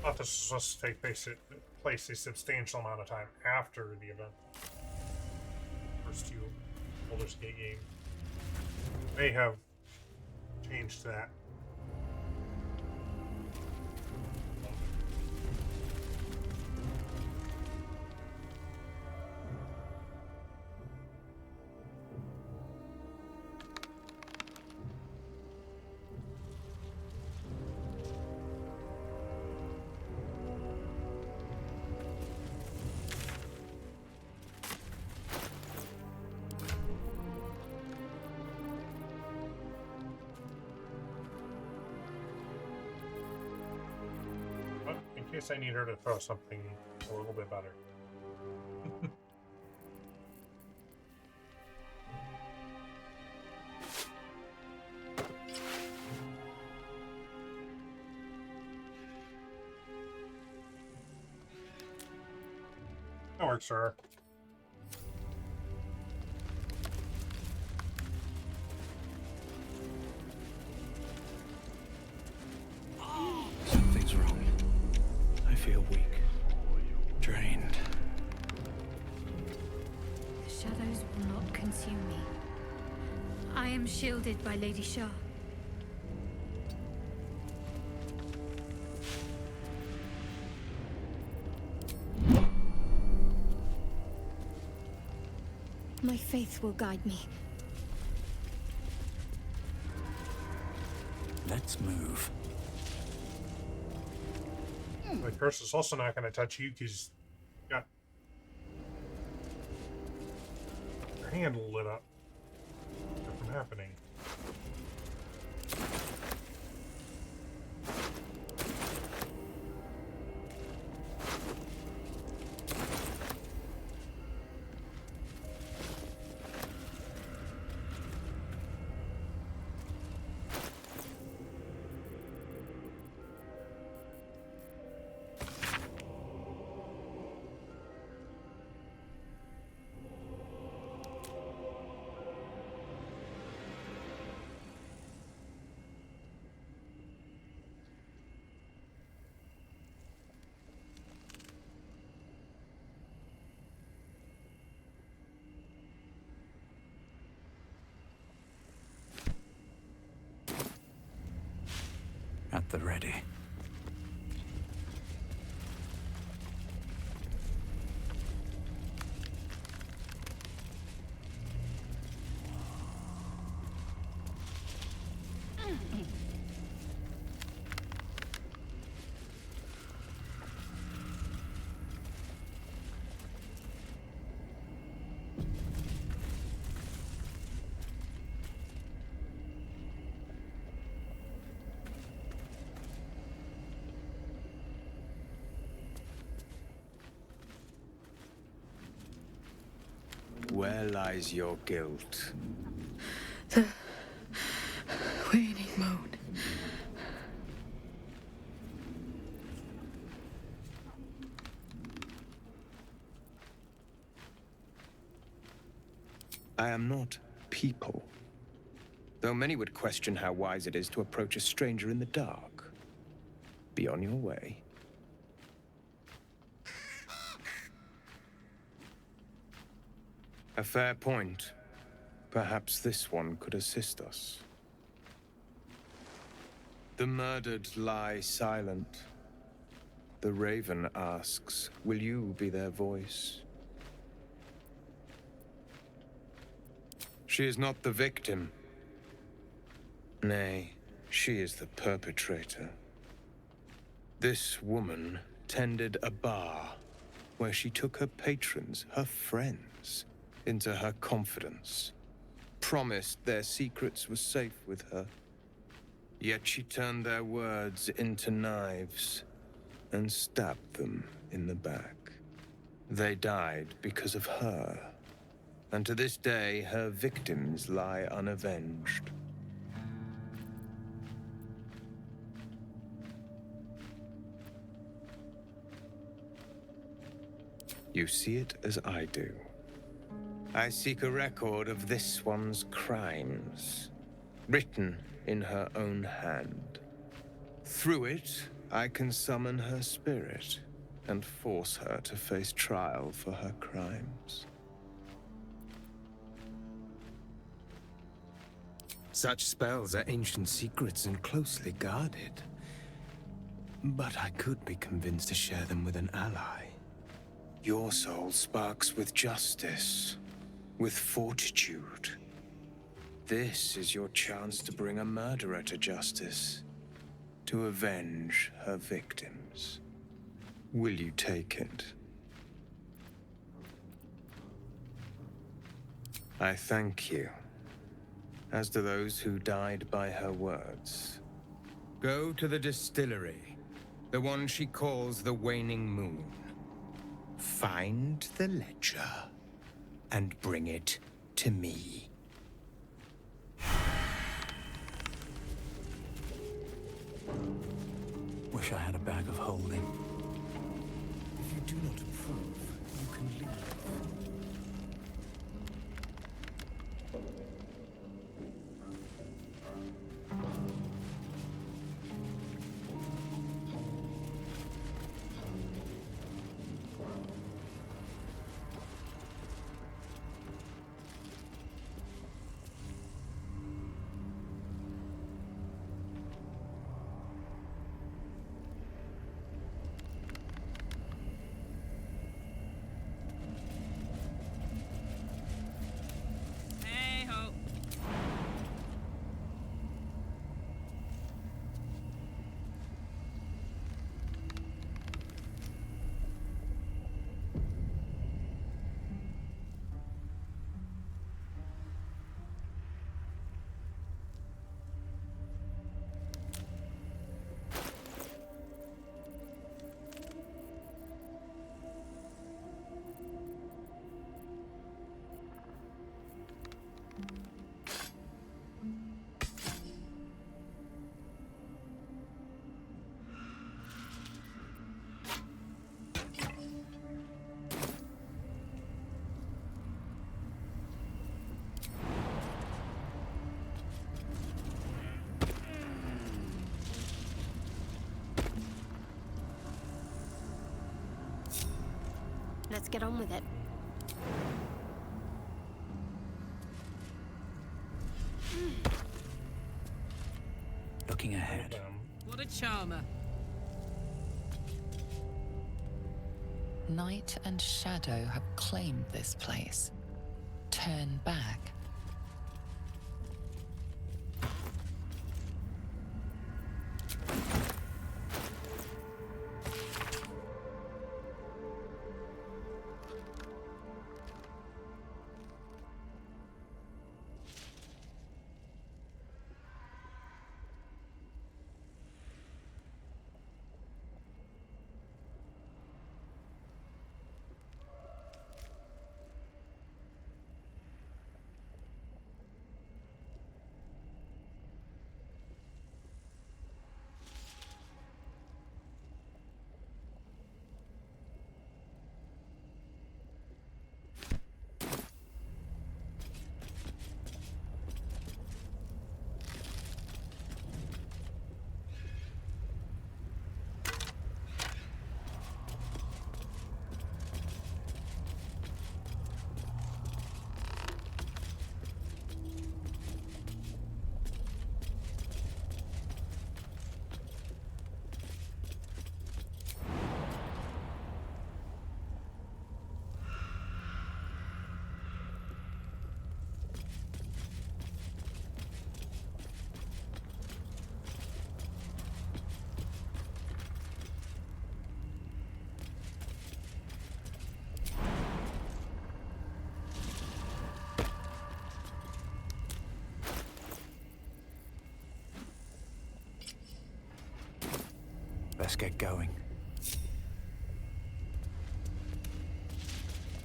thought this was supposed to take place a substantial amount of time after the event. First two Baldur's Gate games may have changed that. In case I need her to throw something A little bit better. That works, sir.
Something's wrong. I feel weak. Drained.
The shadows will not consume me. I am shielded by Lady Shah. My faith will guide me.
Let's move.
My curse is also not going to touch you because you got your hand lit up. Keep it from happening.
At the ready.
Where lies your guilt?
The waning moon.
I am not people. Though many would question how wise it is to approach a stranger in the dark. Be on your way. A fair point. Perhaps this one could assist us. The murdered lie silent. The raven asks, will you be their voice? She is not the victim. Nay, she is the perpetrator. This woman tended a bar where she took her patrons, her friends, into her confidence, promised their secrets were safe with her. Yet she turned their words into knives and stabbed them in the back. They died because of her, and to this day her victims lie unavenged. You see it as I do. I seek a record of this one's crimes, written in her own hand. Through it, I can summon her spirit and force her to face trial for her crimes. Such spells are ancient secrets and closely guarded. But I could be convinced to share them with an ally. Your soul sparks with justice, with fortitude. This is your chance to bring a murderer to justice, to avenge her victims. Will you take it? I thank you, as do those who died by her words. Go to the distillery, the one she calls the Waning Moon.
Find the ledger and bring it to me.
Wish I had a bag of holding.
If you do not approve, you can leave.
Hey ho.
Let's get on with it.
Looking ahead.
What a charmer.
Night and shadow have claimed this place. Turn back.
Let's get going.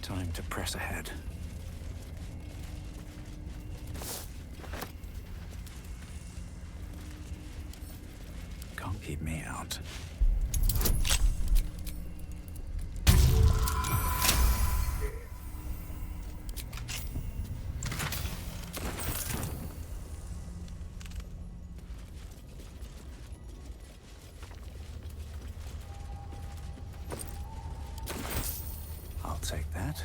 Time to press ahead. Can't keep me out. I'll take that.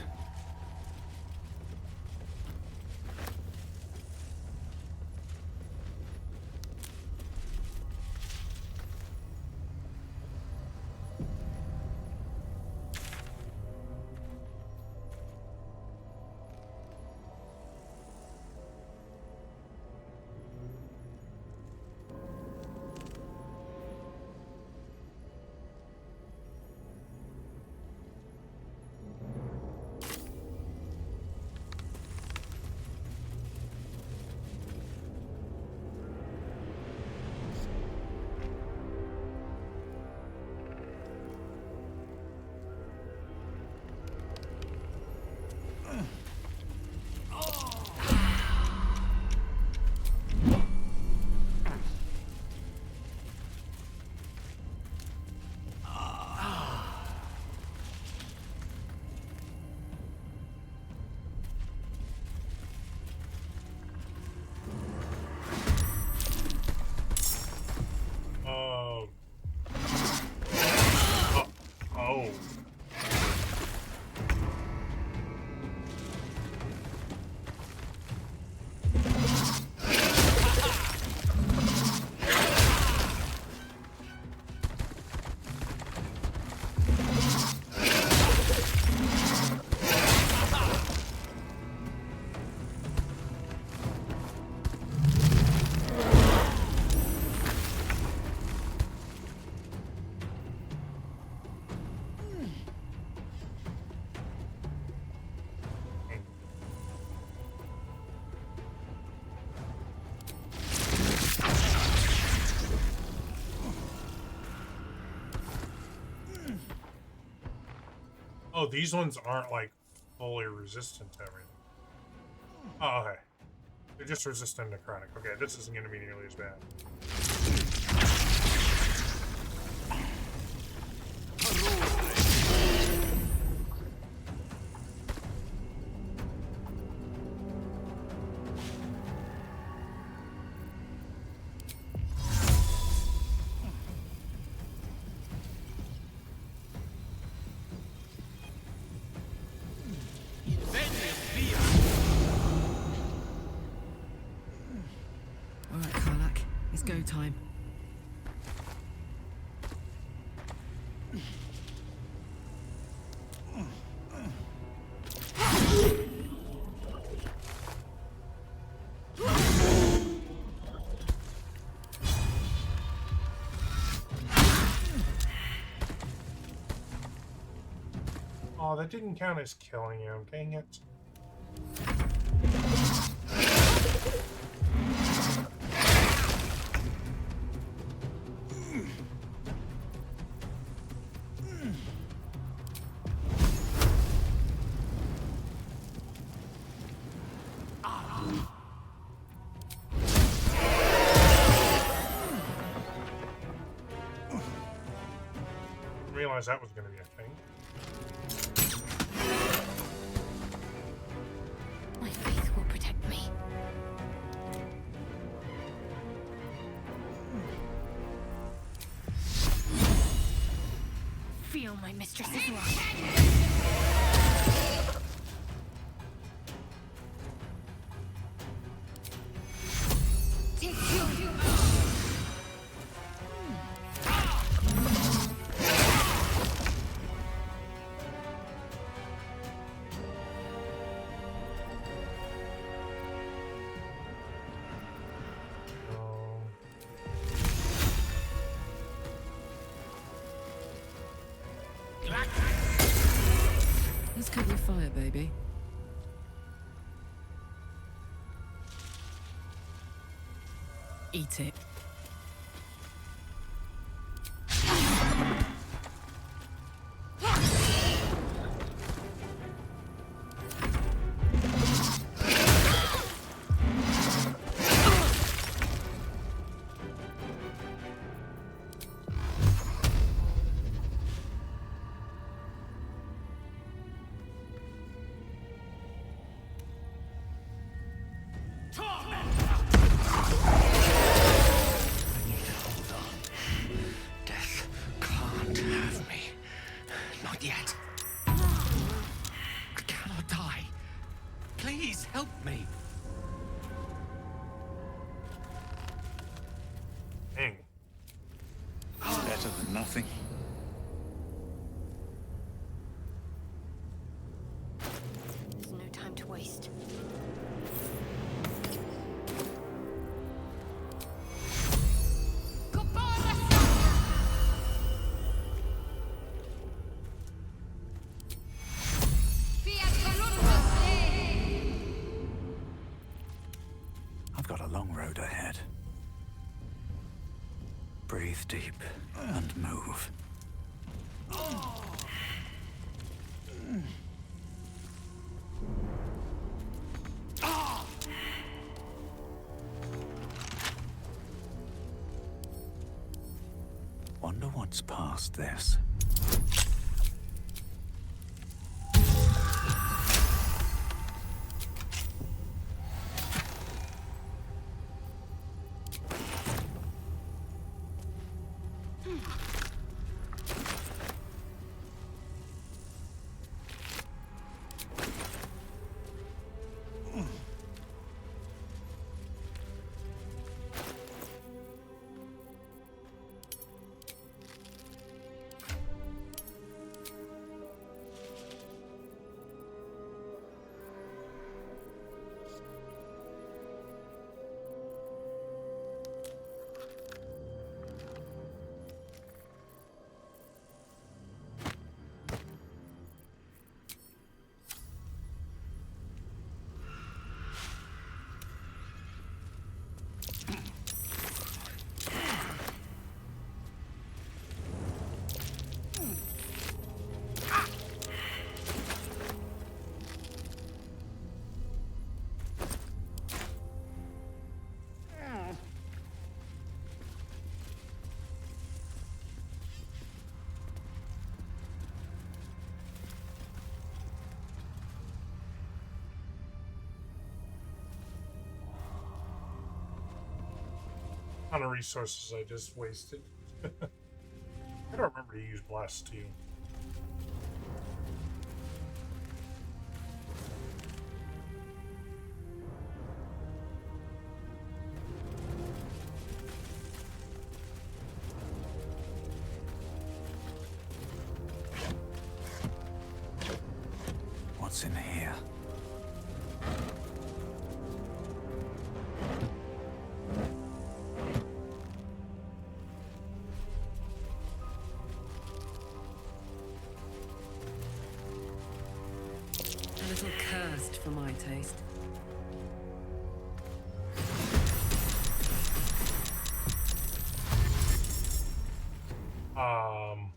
Oh, these ones aren't like fully resistant to everything. Oh, okay. They're just resistant to necrotic. Okay, this isn't going to be nearly as bad.
All right, Karlak, it's go time.
Oh, that didn't count as killing you. Dang it. Didn't realize that was going to be a thing.
My faith will protect me. Feel my mistress's wrath.
Let's cut your fire, baby. Eat it.
Death can't have me. Not yet. I cannot die. Please help me.
Dang.
Better than nothing.
There's no time to waste.
I've got a long road ahead. Breathe deep and move. Wonder what's past this.
ton of resources I just wasted. I don't remember to use Bless too.
What's in here?
A little cursed for my taste.
Um.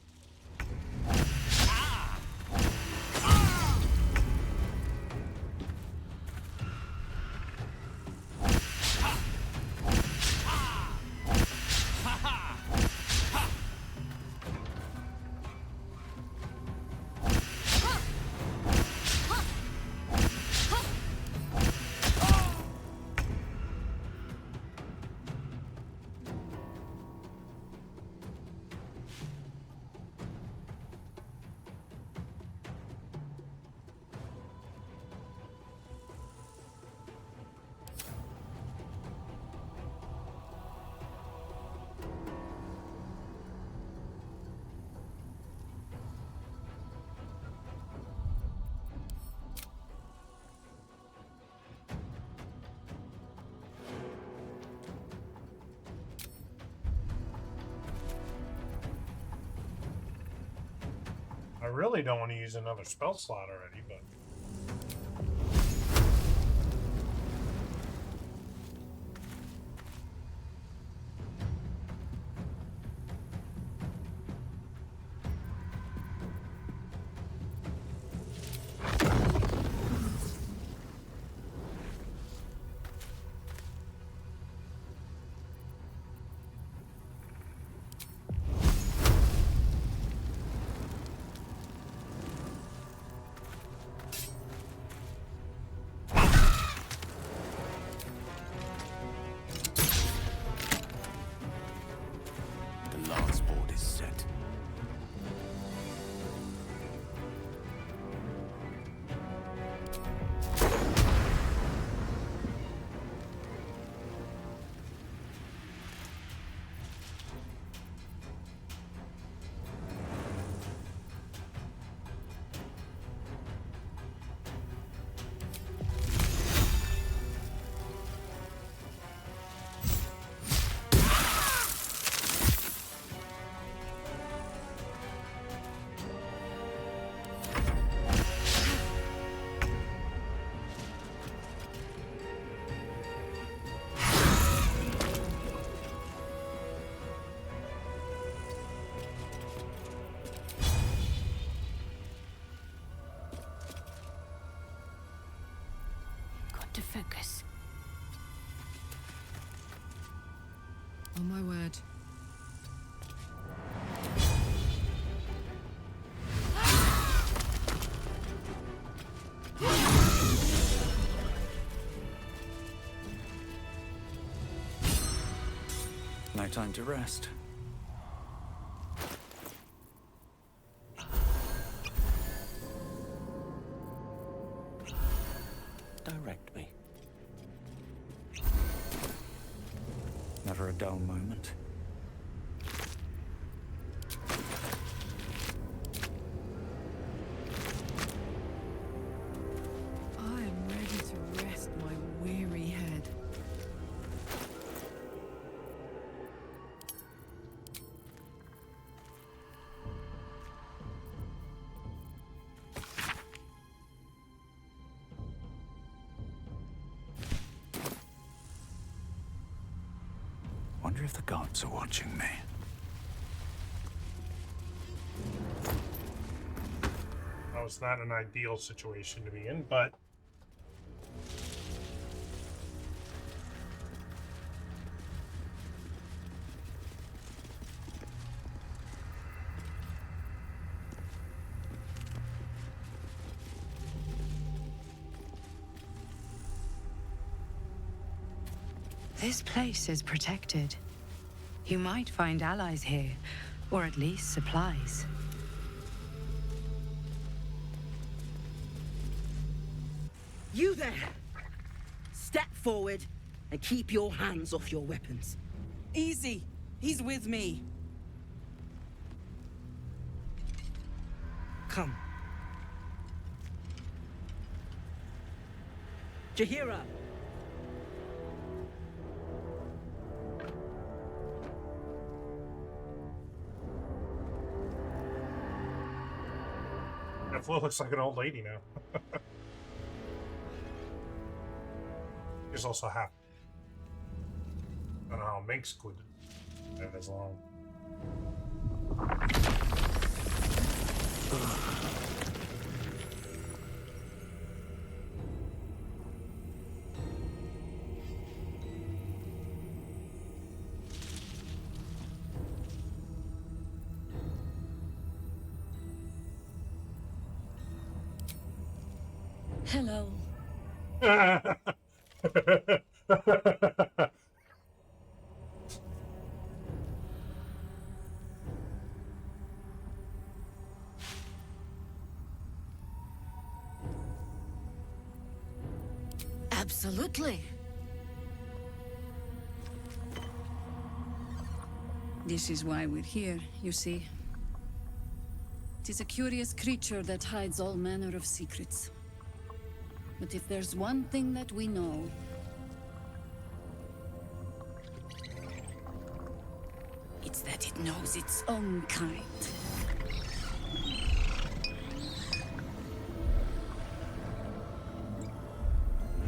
I really don't want to use another spell slot already, but...
The last board is set.
Got to focus.
On my word.
No time to rest.
Direct me.
Never a dull moment.
I'm ready to rest my weary head.
Wonder if the gods are watching me.
That was not an ideal situation to be in, but...
This place is protected. You might find allies here, or at least supplies.
You there! Step forward and keep your hands off your weapons.
Easy. He's with me.
Come. Jahira!
That Flo looks like an old lady now. He's also happy. I don't know how minks could live as long.
Hello.
Absolutely.
This is why we're here, you see. It is a curious creature that hides all manner of secrets. But if there's one thing that we know, it's that it knows its own kind.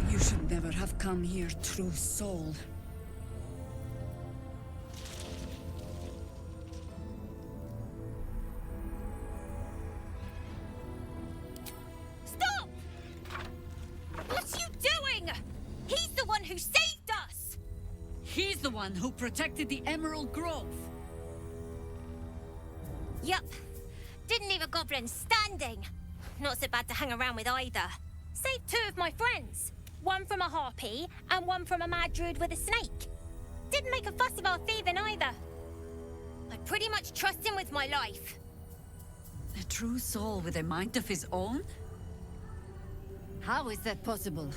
You should never have come here, true soul.
Stop! What are you doing? He's the one who saved us!
He's the one who protected the Emerald Grove.
Yup. Didn't leave a goblin standing. Not so bad to hang around with either. Saved two of my friends. One from a harpy, and one from a mad druid with a snake. Didn't make a fuss of our thieving either. I pretty much trust him with my life.
A true soul with a mind of his own? How is that possible?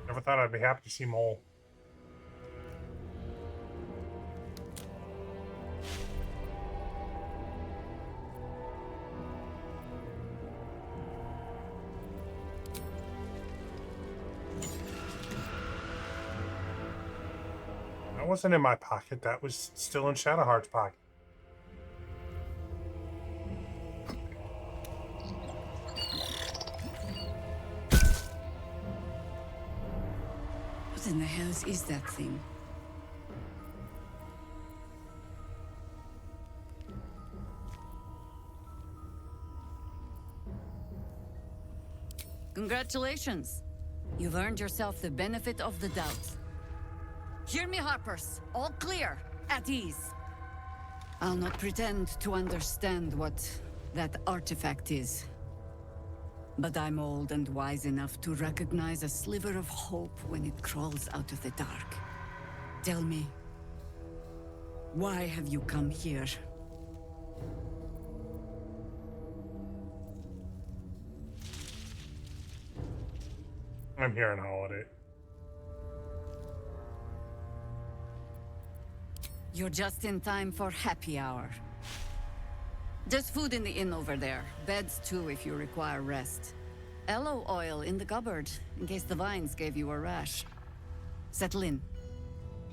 Never thought I'd be happy to see Mole. That wasn't in my pocket. That was still in Shadowheart's pocket.
What in the hells is that thing? Congratulations. You've earned yourself the benefit of the doubt. Hear me, Harpers. All clear. At ease. I'll not pretend to understand what that artifact is. But I'm old and wise enough to recognize a sliver of hope when it crawls out of the dark. Tell me, why have you come here?
I'm here on holiday.
You're just in time for happy hour. There's food in the inn over there. Beds too if you require rest. Aloe oil in the cupboard, in case the vines gave you a rash. Settle in.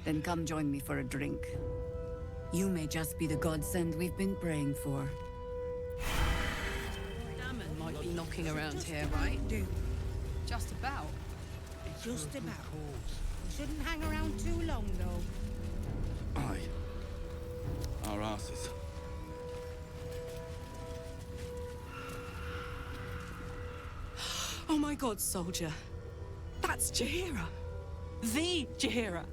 Then come join me for a drink. You may just be the godsend we've been praying for.
Damon might be knocking around here, right? Just about.
Just about. We shouldn't hang around too long, though.
Aye. Our asses.
Oh my god, soldier. That's Jahira. The Jahira.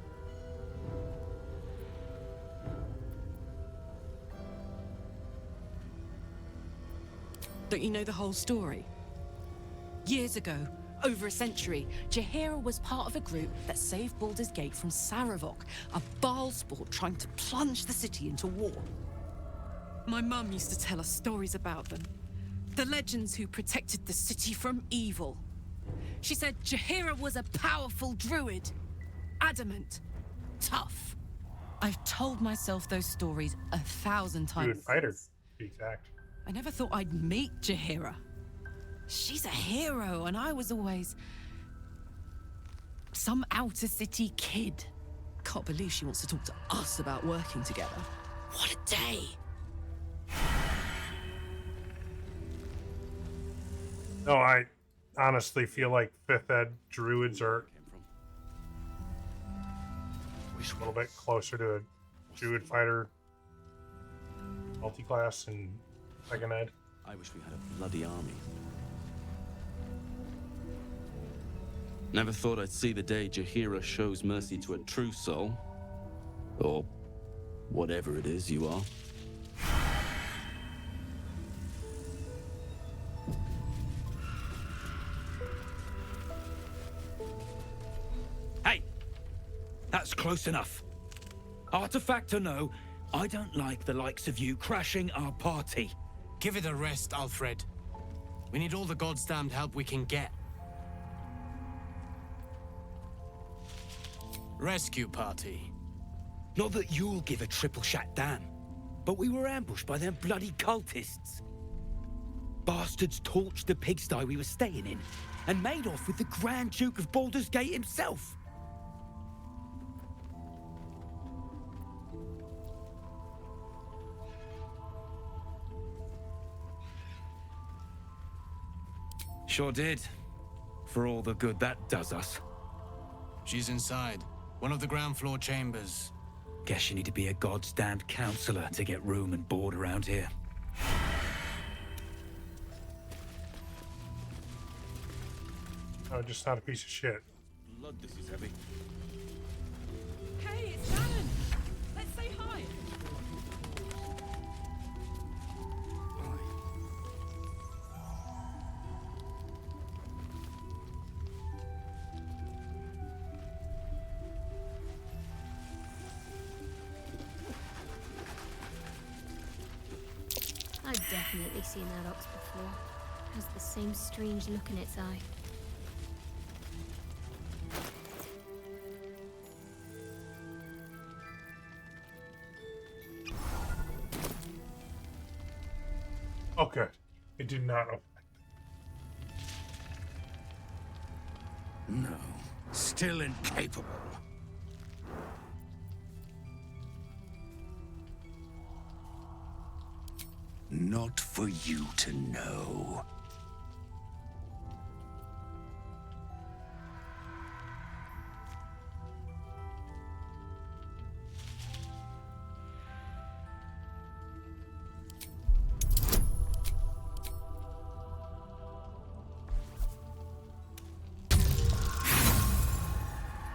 Don't you know the whole story? Years ago, over a century, Jaheira was part of a group that saved Baldur's Gate from Saravok, a Baalsport trying to plunge the city into war. My mum used to tell us stories about them. The legends who protected the city from evil. She said Jaheira was a powerful druid. Adamant. Tough. I've told myself those stories 1,000 times.
Druid fighter, to be exact.
I never thought I'd meet Jaheira. She's a hero, and I was always some outer city kid. Can't believe she wants to talk to us about working together. What a day!
No, I honestly feel like 5th Ed druids are a little bit closer to a druid fighter multi-class in 2nd Ed.
I wish we had a bloody army. Never thought I'd see the day Jaheira shows mercy to a true soul. Or whatever it is you are.
Hey! That's close enough. Artifact or no, I don't like the likes of you crashing our party.
Give it a rest, Alfred. We need all the god's damned help we can get. Rescue party.
Not that you'll give a triple shot damn, but we were ambushed by them bloody cultists. Bastards torched the pigsty we were staying in and made off with the Grand Duke of Baldur's Gate himself. Sure did. For all the good that does us.
She's inside. One of the ground floor chambers.
Guess you need to be a god's damned counselor to get room and board around here.
Oh, just not a piece of shit.
Blood, this is heavy.
Hey, it's Shannon! Let's say hi!
I've definitely seen that ox before. Has the same strange look in its eye.
Oh, good. It did not affect.
No, still incapable. Not for you to know.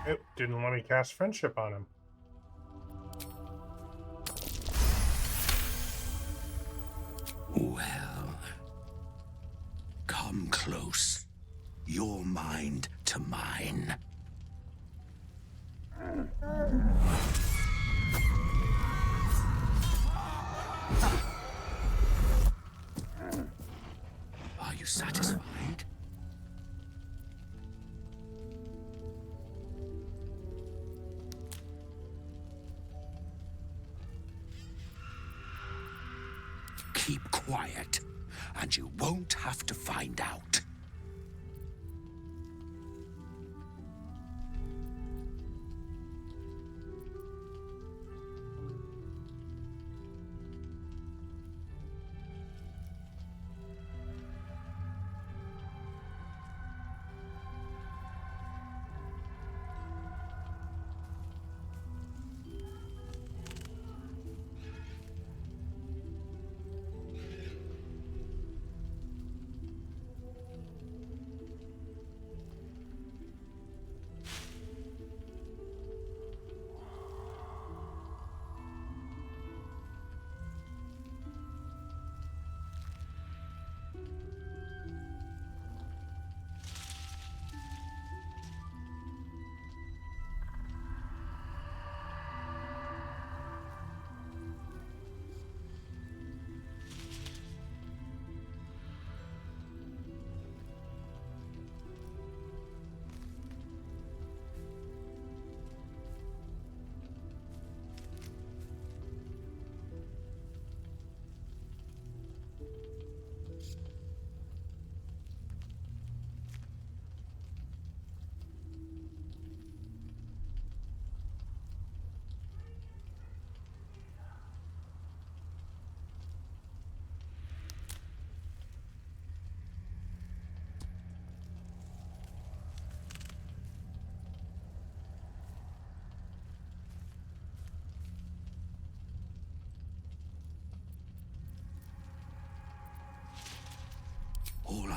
It didn't let me cast friendship on him.
Well, come close. Your mind to mine. Are you satisfied? Keep quiet, and you won't have to find out.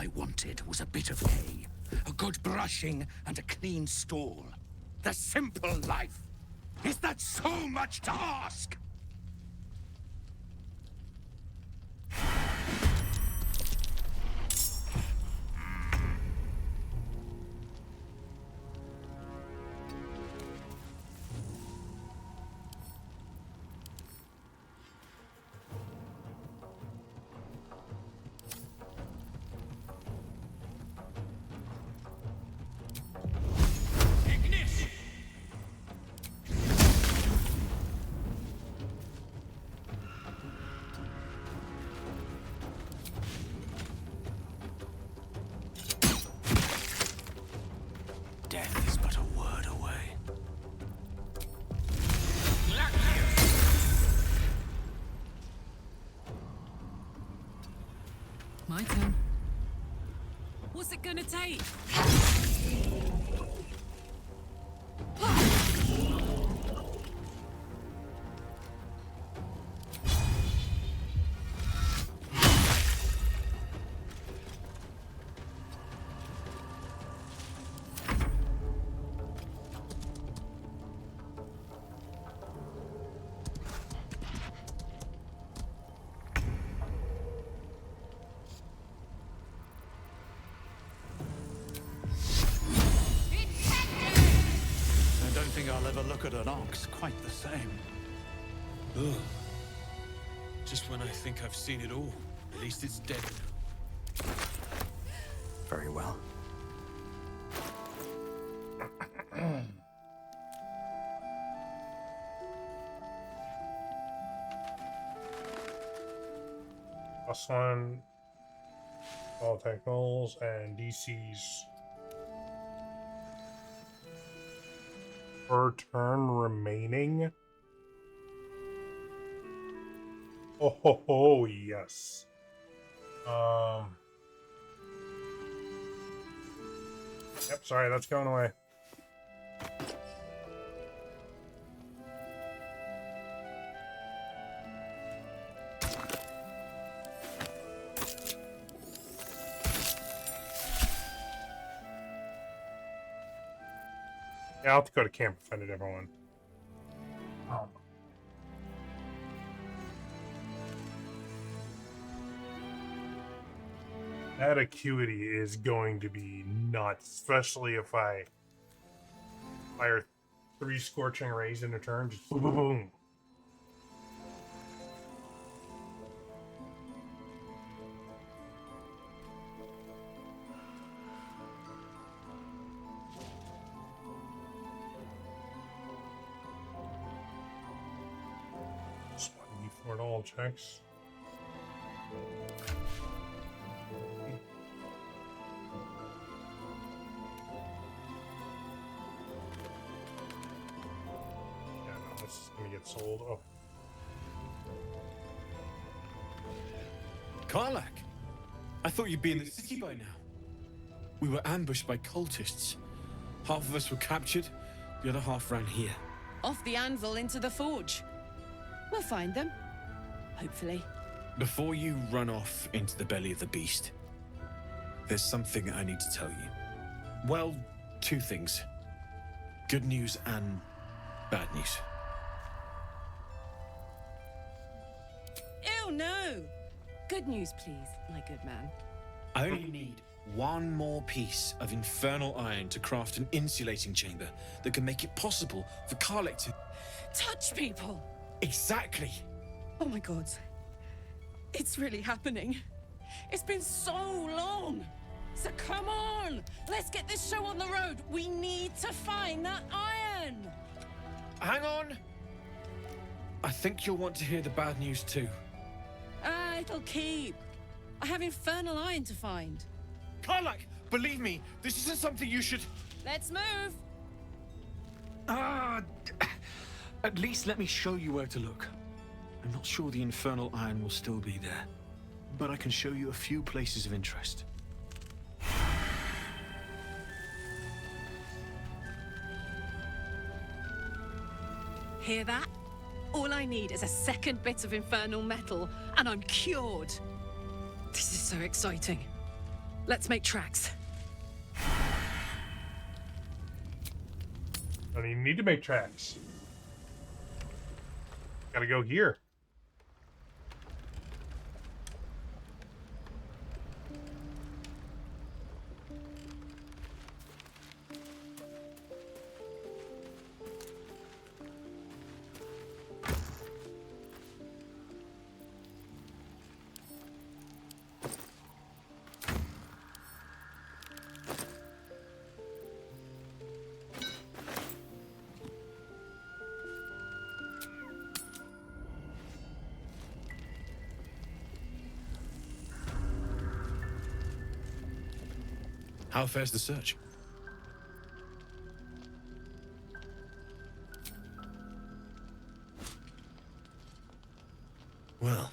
I wanted was a bit of hay, a good brushing, and a clean stall. The simple life. Is that so much to ask?
Death is but a word away.
My turn. What's it gonna take?
I don't think I'll ever look at an ox quite the same.
Ugh. Just when I think I've seen it all. At least it's dead now.
Very well.
+1, all technicals, and DC's per turn remaining. Oh ho ho, yes. Yep, sorry, that's going away. Yeah, I'll have to go to camp and find a different one. That acuity is going to be nuts, especially if I fire 3 scorching rays in a turn. Just boom, boom, boom. Just 1d4 to all checks. This is gonna get sold. Oh.
Karlak! I thought you'd be in the city by now. We were ambushed by cultists. Half of us were captured, the other half ran here.
Off the anvil into the forge. We'll find them. Hopefully.
Before you run off into the belly of the beast, there's something I need to tell you. Well, 2 things. Good news and bad news.
Ew, no! Good news, please, my good man.
I only need 1 more piece of infernal iron to craft an insulating chamber that can make it possible for Karlak to...
Touch people!
Exactly!
Oh my god. It's really happening. It's been so long! So come on! Let's get this show on the road! We need to find that iron!
Hang on! I think you'll want to hear the bad news too.
It'll keep. I have infernal iron to find.
Karlak, believe me, this isn't something you should...
Let's move!
At least let me show you where to look. I'm not sure the infernal iron will still be there, but I can show you a few places of interest.
Hear that? All I need is a second bit of infernal metal, and I'm cured. This is so exciting. Let's make tracks.
Don't even need to make tracks. Gotta go here.
How fares the search? Well,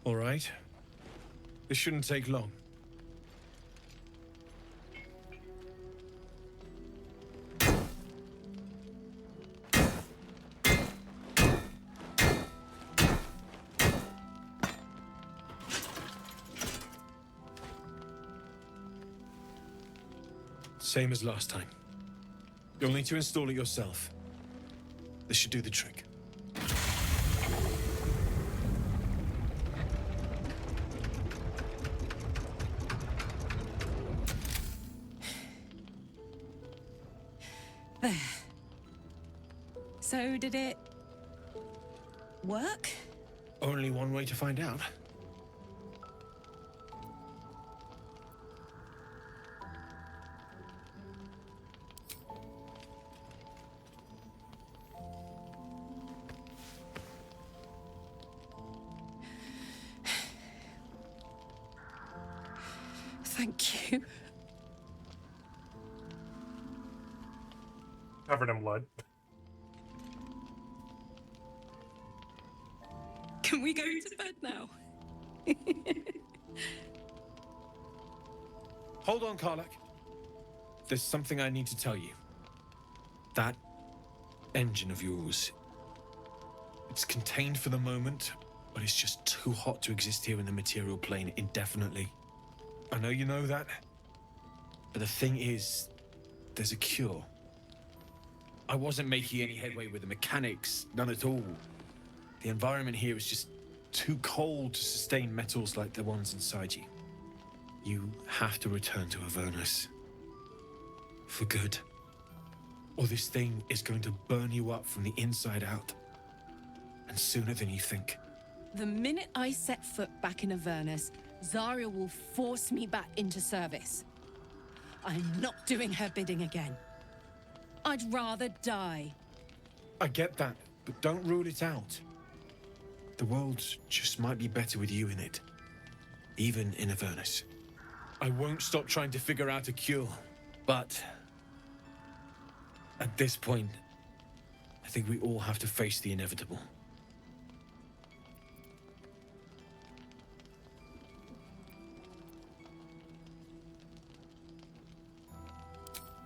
all right. This shouldn't take long. Same as last time. You'll need to install it yourself. This should do the trick.
There. So did it work?
Only one way to find out.
Thank you.
Covered in blood.
Can we go to bed now?
Hold on, Karlak. There's something I need to tell you. That engine of yours, it's contained for the moment, but it's just too hot to exist here in the material plane indefinitely. I know you know that, but the thing is, there's a cure. I wasn't making any headway with the mechanics, none at all. The environment here is just too cold to sustain metals like the ones inside you. You have to return to Avernus. For good. Or this thing is going to burn you up from the inside out. And sooner than you think.
The minute I set foot back in Avernus, Zarya will force me back into service. I'm not doing her bidding again. I'd rather die.
I get that, but don't rule it out. The world just might be better with you in it. Even in Avernus. I won't stop trying to figure out a cure, but at this point, I think we all have to face the inevitable.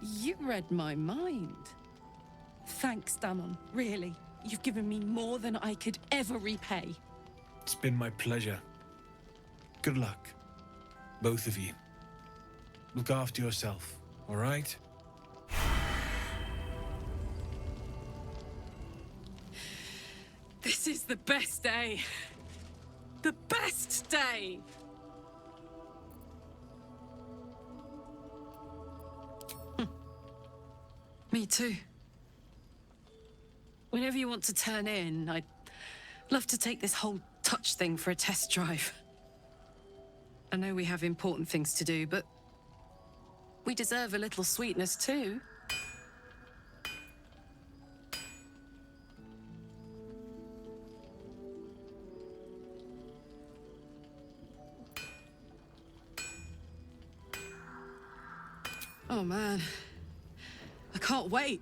You read my mind. Thanks, Damon. Really. You've given me more than I could ever repay.
It's been my pleasure. Good luck, both of you. Look after yourself, all right?
This is the best day. The best day! Me too. Whenever you want to turn in, I'd love to take this whole touch thing for a test drive. I know we have important things to do, but we deserve a little sweetness too. Oh man, I can't wait.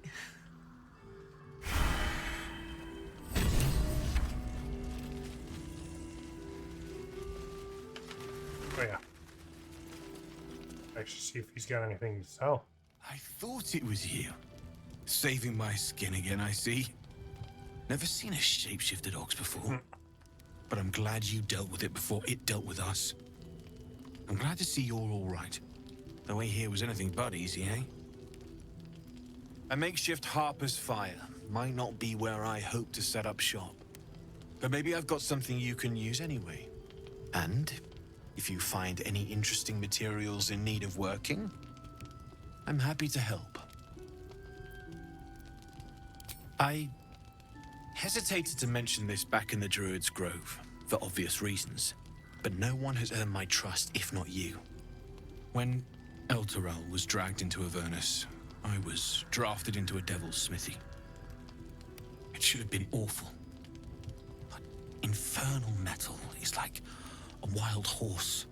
Oh yeah. Actually, see if he's got anything to sell.
I thought it was you. Saving my skin again, I see. Never seen a shapeshifted ox before. But I'm glad you dealt with it before it dealt with us. I'm glad to see you're all right. The way here was anything but easy, eh?
A makeshift Harper's Fire might not be where I hope to set up shop. But maybe I've got something you can use anyway. And if you find any interesting materials in need of working, I'm happy to help. I hesitated to mention this back in the Druid's Grove, for obvious reasons, but no one has earned my trust if not you. When Elturel was dragged into Avernus, I was drafted into a devil's smithy. It should have been awful. But infernal metal is like a wild horse.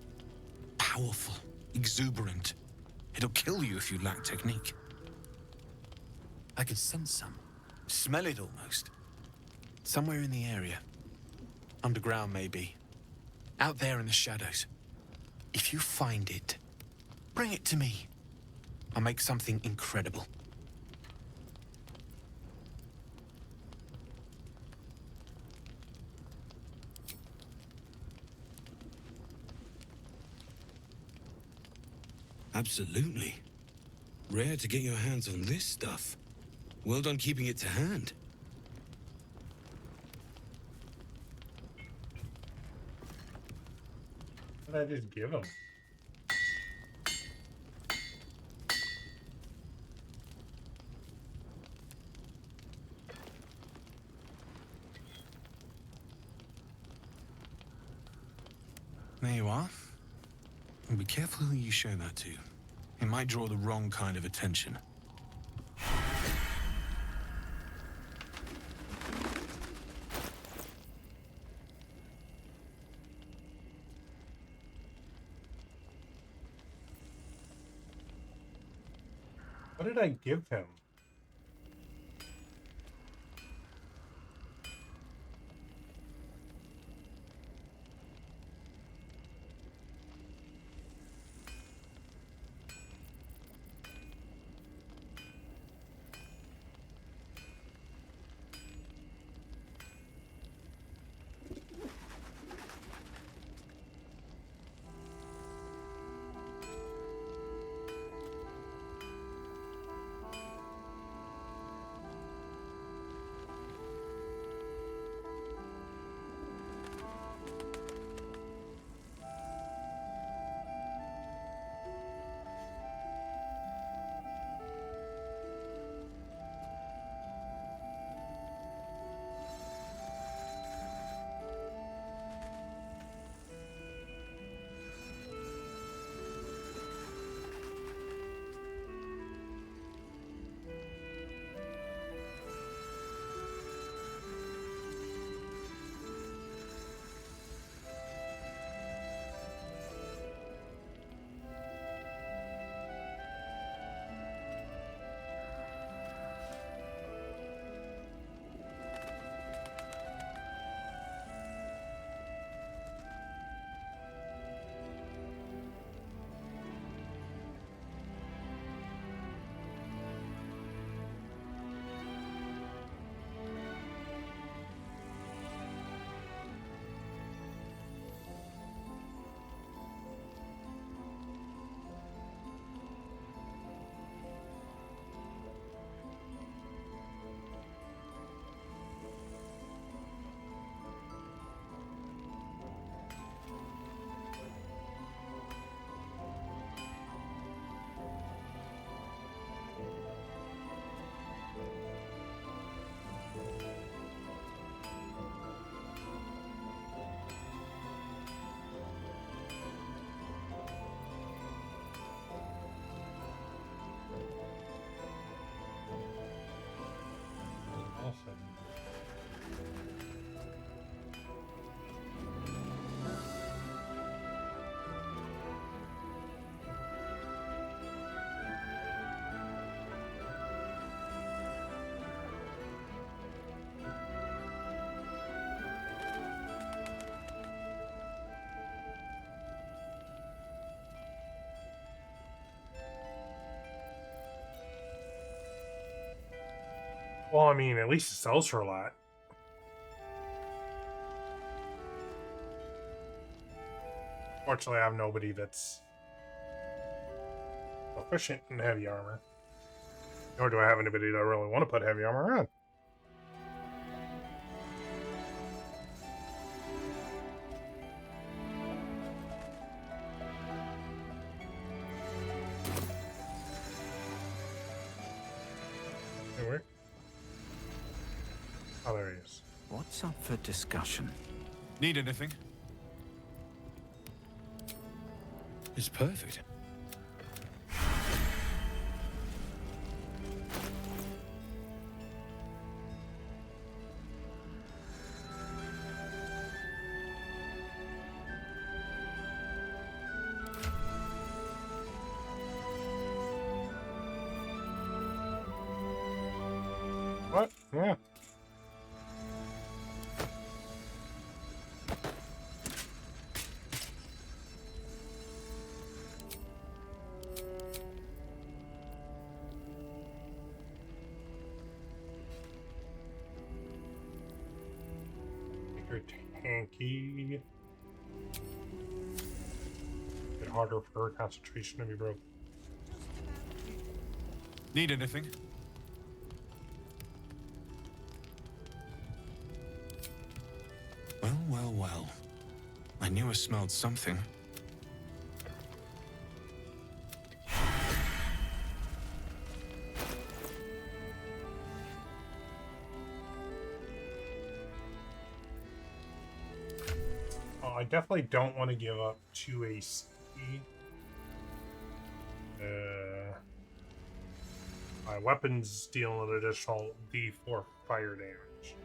Powerful, exuberant. It'll kill you if you lack technique. I could sense some. Smell it almost. Somewhere in the area. Underground, maybe. Out there in the shadows. If you find it, bring it to me. I'll make something incredible.
Absolutely. Rare to get your hands on this stuff. Well done keeping it to hand.
What did I just give him?
There you are. And be careful who you show that to. It might draw the wrong kind of attention.
What did I give him? Well, I mean, at least it sells for a lot. Fortunately, I have nobody that's proficient in heavy armor. Nor do I have anybody that really want to put heavy armor on. Anyway. Oh, there he is.
What's up for discussion?
Need anything? It's perfect.
What? Yeah. Make her tanky. Get harder for her concentration to be broken.
Need anything? Well, well, well. I knew I smelled something.
Oh, I definitely don't want to give up 2 AC. My weapons deal an additional D4 fire damage.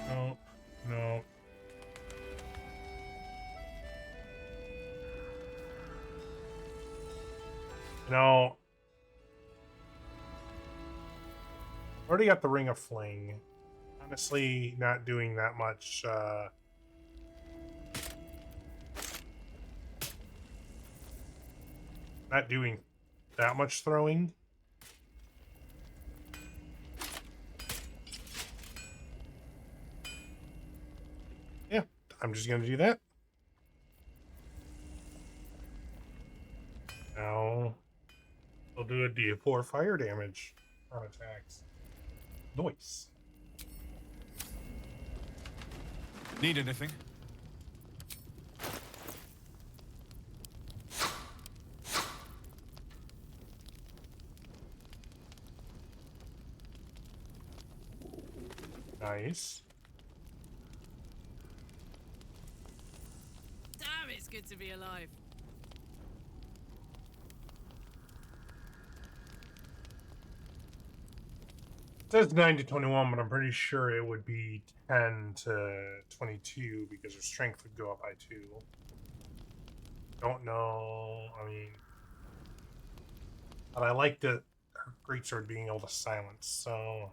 No, no. No. Already got the Ring of Fling. Honestly, not doing that much, not doing that much throwing. Yeah, I'm just gonna do that. Now, I'll do a D4 fire damage on attacks. Nice.
Need anything?
Nice.
Damn, it's good to be alive.
It says 9 to 21, but I'm pretty sure it would be 10 to 22 because her strength would go up by 2. Don't know. I mean, but I like her greatsword being able to silence, so.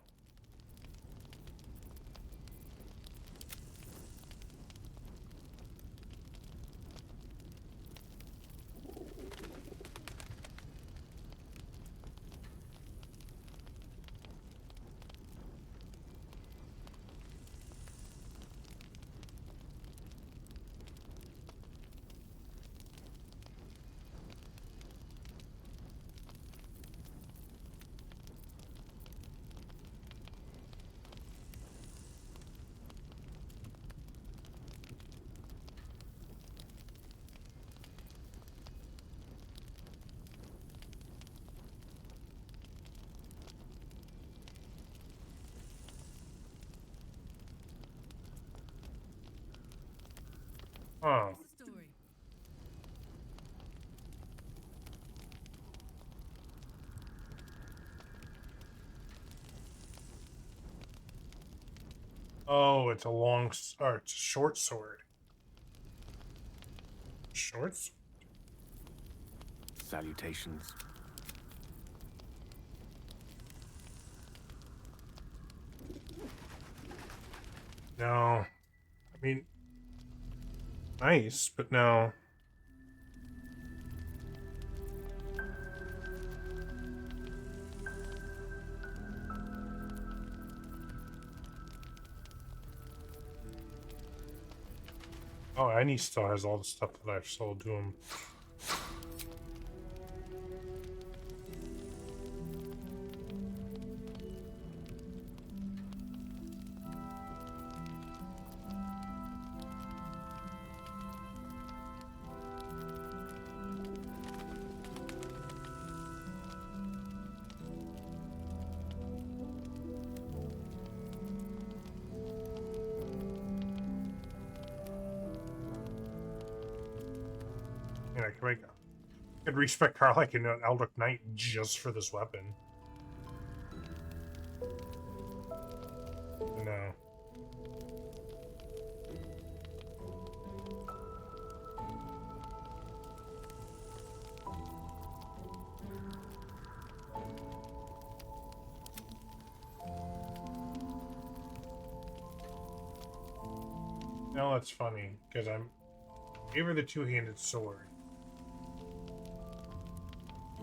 Oh. Oh, it's a or it's a short sword. Short sword.
Salutations.
No. I mean, nice, but no. Oh, and he still has all the stuff that I've sold to him. Yeah, I could respec Karlach in an Eldritch Knight just for this weapon. No. No, that's funny, because I gave her the two-handed sword.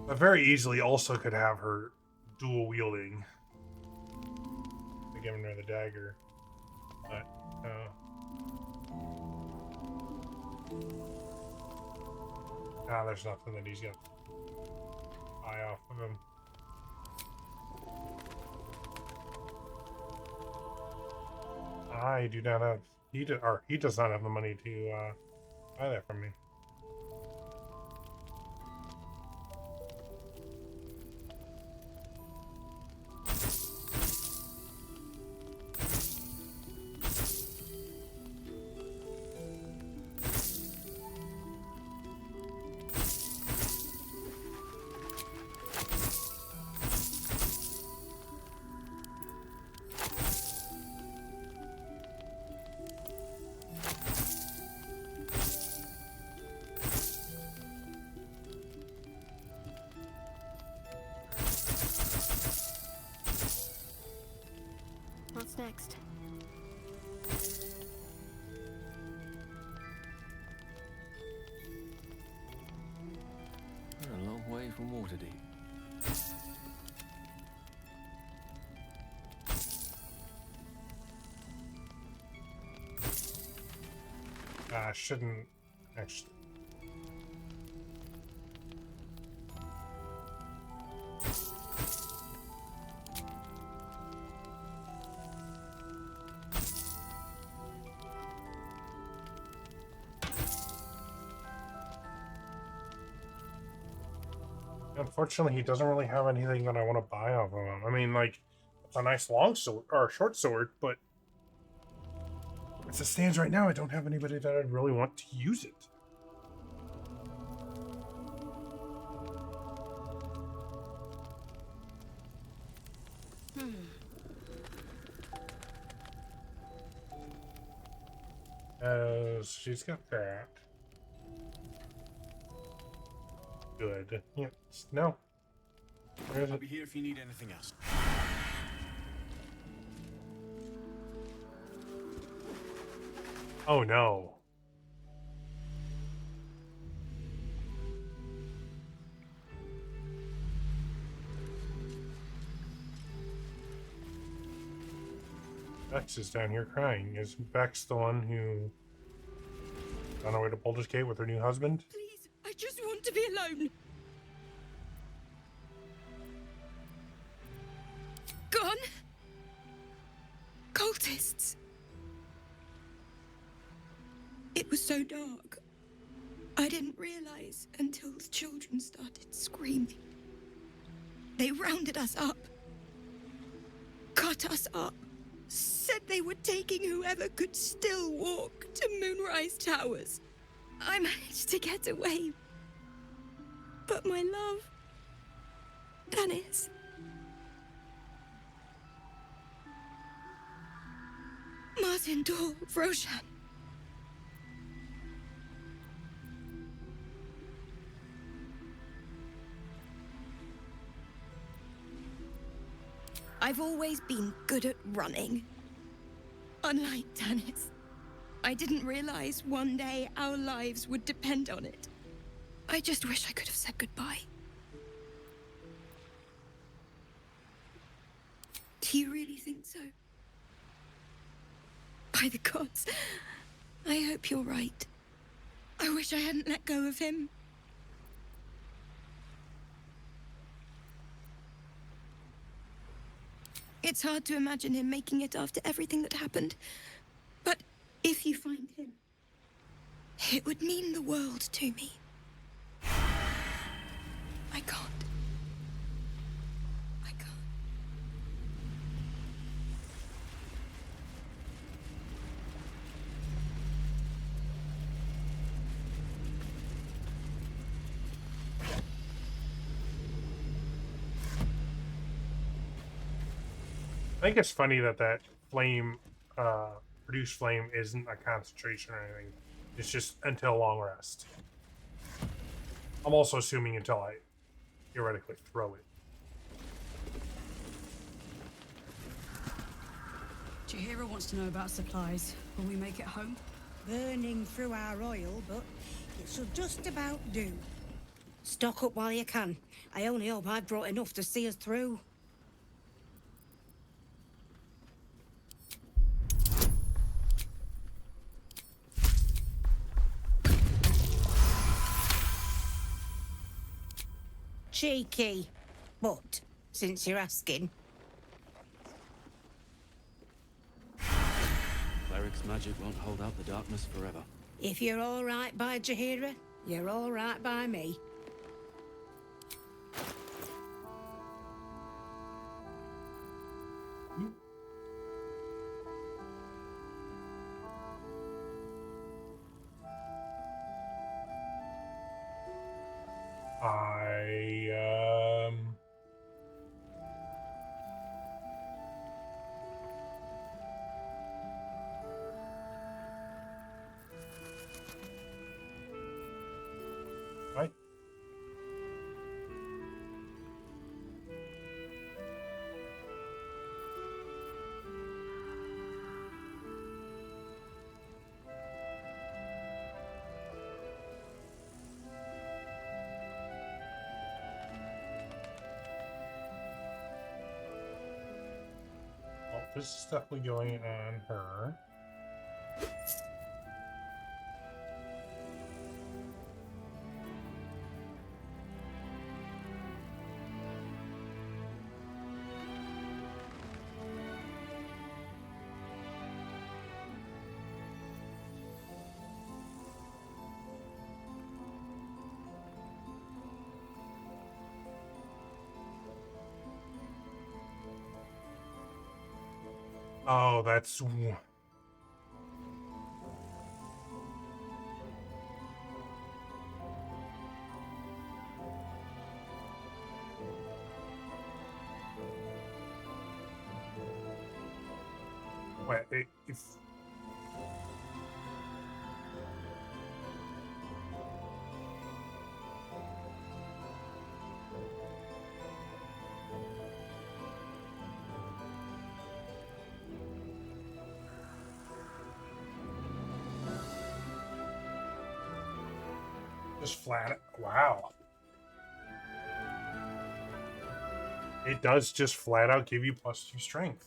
I very easily also could have her dual wielding. Giving her the dagger. But, there's nothing that he's got to buy off of him. I do not have... He does not have the money to buy that from me.
What's next?
A long way from Waterdeep.
I shouldn't actually. Unfortunately, he doesn't really have anything that I want to buy off of him. I mean, like, it's a nice long sword, or short sword, but as it stands right now, I don't have anybody that I'd really want to use it. She's got that. Good. Yes. No.
I'll be here if you need anything else.
Oh no. Bex is down here crying. Is Bex the one who on her way to Baldur's Gate with her new husband?
Please, I just want to be alone. Gone? Cultists. It was so dark. I didn't realize until the children started screaming. They rounded us up. Cut us up. Said they were taking whoever could still walk to Moonrise Towers. I managed to get away. But my love, Dennis. Martin Dor, Roshan. I've always been good at running. Unlike Dennis, I didn't realize one day our lives would depend on it. I just wish I could have said goodbye. Do you really think so? By the gods,
I hope you're right. I wish I hadn't let go of him. It's hard to imagine him making it after everything that happened. But if you find him, it would mean the world to me. I can't. I can't.
I think it's funny that that flame, produced flame isn't a concentration or anything. It's just until long rest. I'm also assuming until I theoretically throw it.
Chihiro wants to know about supplies. Will we make it home?
Burning through our oil, but it should just about do. Stock up while you can. I only hope I've brought enough to see us through. Cheeky. But, since you're asking...
Cleric's magic won't hold out the darkness forever.
If you're all right by Jahira, you're all right by me.
Right. Well, this is definitely going on her. Oh, that's... Wait, if... Just flat. Wow. It does just flat out give you +2 strength.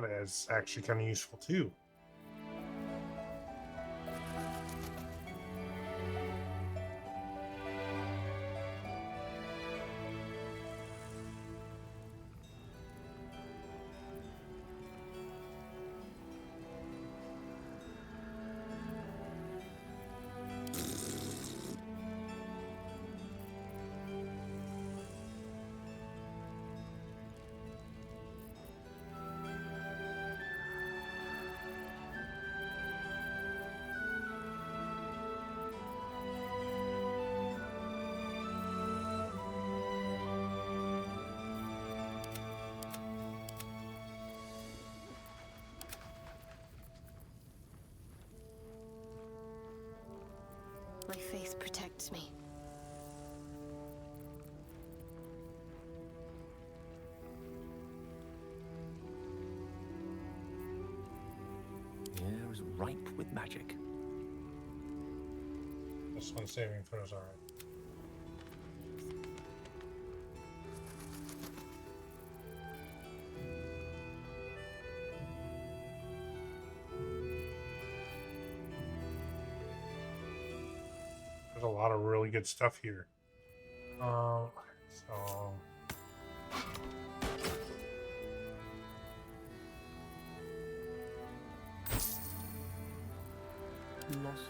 That is actually kind of useful too.
My faith protects me.
The air is ripe with magic.
This one saving throws alright. There's a lot of really good stuff here. So
Lost.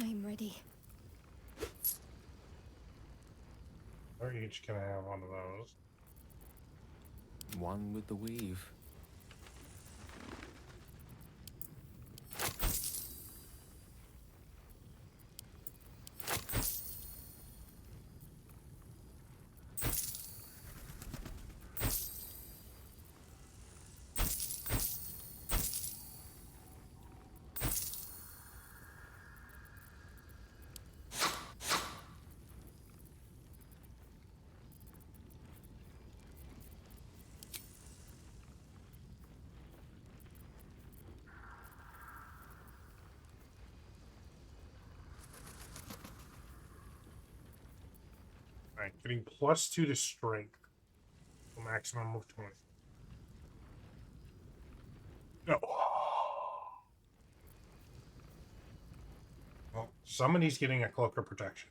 I'm ready.
we're each gonna have one of those.
One with the weave.
Alright, getting +2 to strength. A maximum of 20. No. Well, somebody's getting a cloak of protection.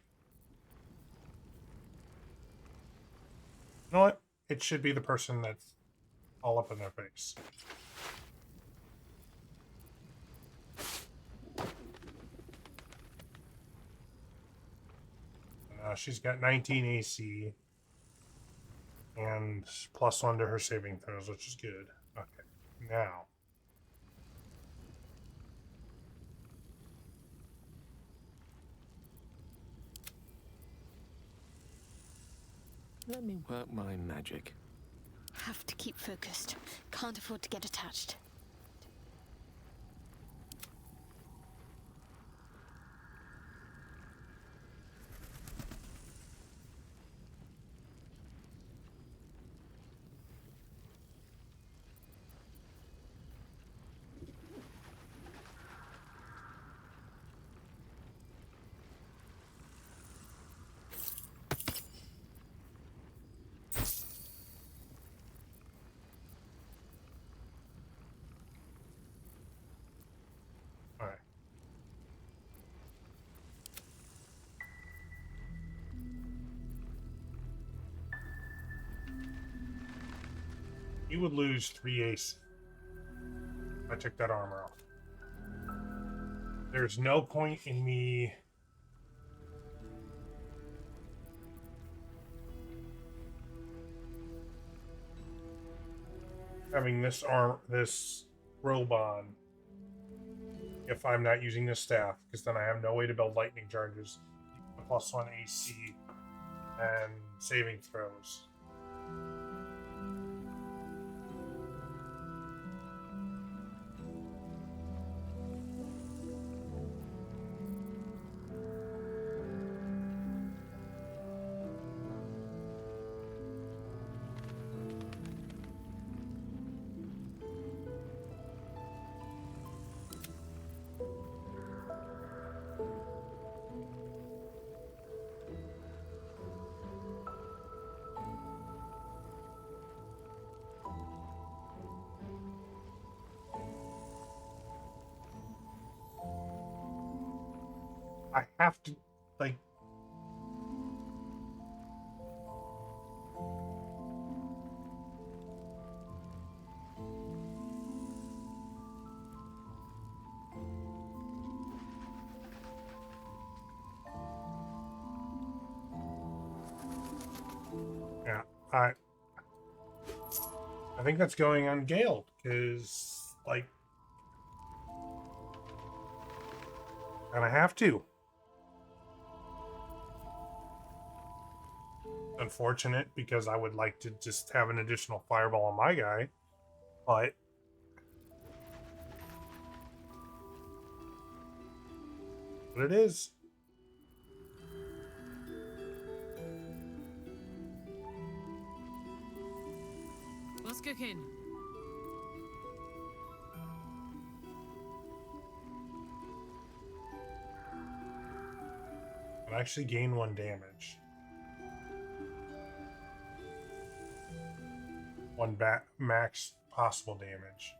You know what? It should be the person that's all up in their face. She's got 19 AC and +1 to her saving throws, which is good. Okay, now.
Let me work my magic.
Have to keep focused. Can't afford to get attached.
Alright. You would lose 3 AC if I took that armor off. There's no point in me having this robe on if I'm not using this staff, because then I have no way to build lightning charges, +1 AC, and saving throws. I have to, like... Yeah, I think that's going on Gale, because, like... And I have to. Unfortunate, because I would like to just have an additional fireball on my guy, but it is.
What's cooking?
I actually gain 1 damage. 1 max possible damage.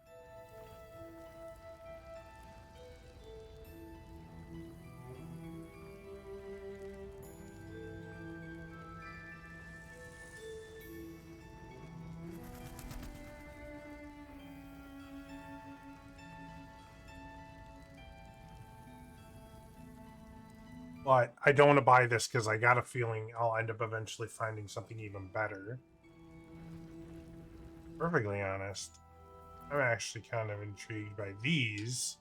But I don't want to buy this because I got a feeling I'll end up eventually finding something even better. Perfectly honest, I'm actually kind of intrigued by these.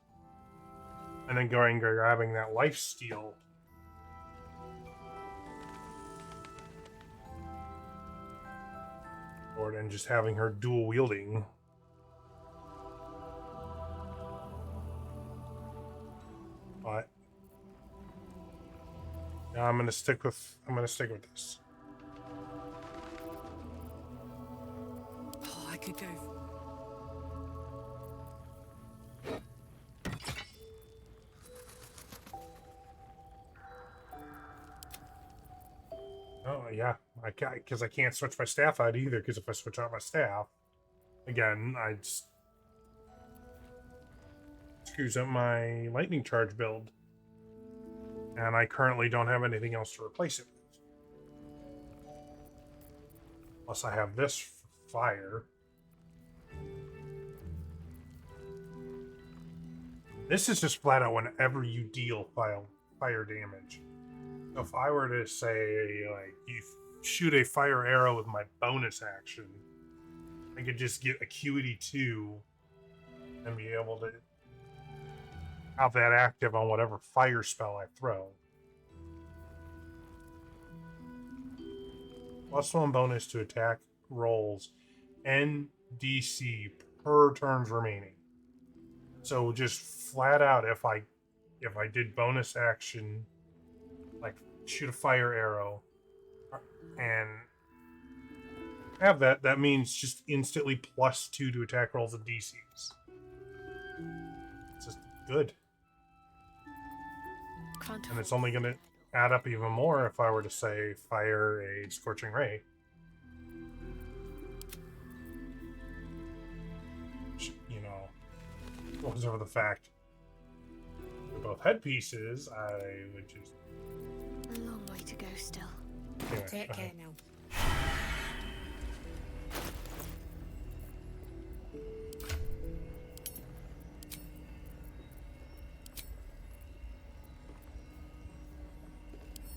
And then going and grabbing that lifesteal. Or and just having her dual wielding. But no, I'm gonna stick with this.
Oh, I could go.
Oh yeah, I can't, because I can't switch my staff out either. Because if I switch out my staff, again, I just screws up my lightning charge build, and I currently don't have anything else to replace it with. Plus, I have this for fire. This is just flat out whenever you deal fire damage. So if I were to say, like, you shoot a fire arrow with my bonus action, I could just get Acuity 2 and be able to have that active on whatever fire spell I throw. +1 bonus to attack rolls and DC per turns remaining. So just flat out, if I did bonus action, like shoot a fire arrow and have that means just instantly +2 to attack rolls and DCs. It's just good. And it's only going to add up even more if I were to say fire a Scorching Ray. You know, goes over the fact for both headpieces, I would just...
A long way to go still.
Anyway,
Take care now.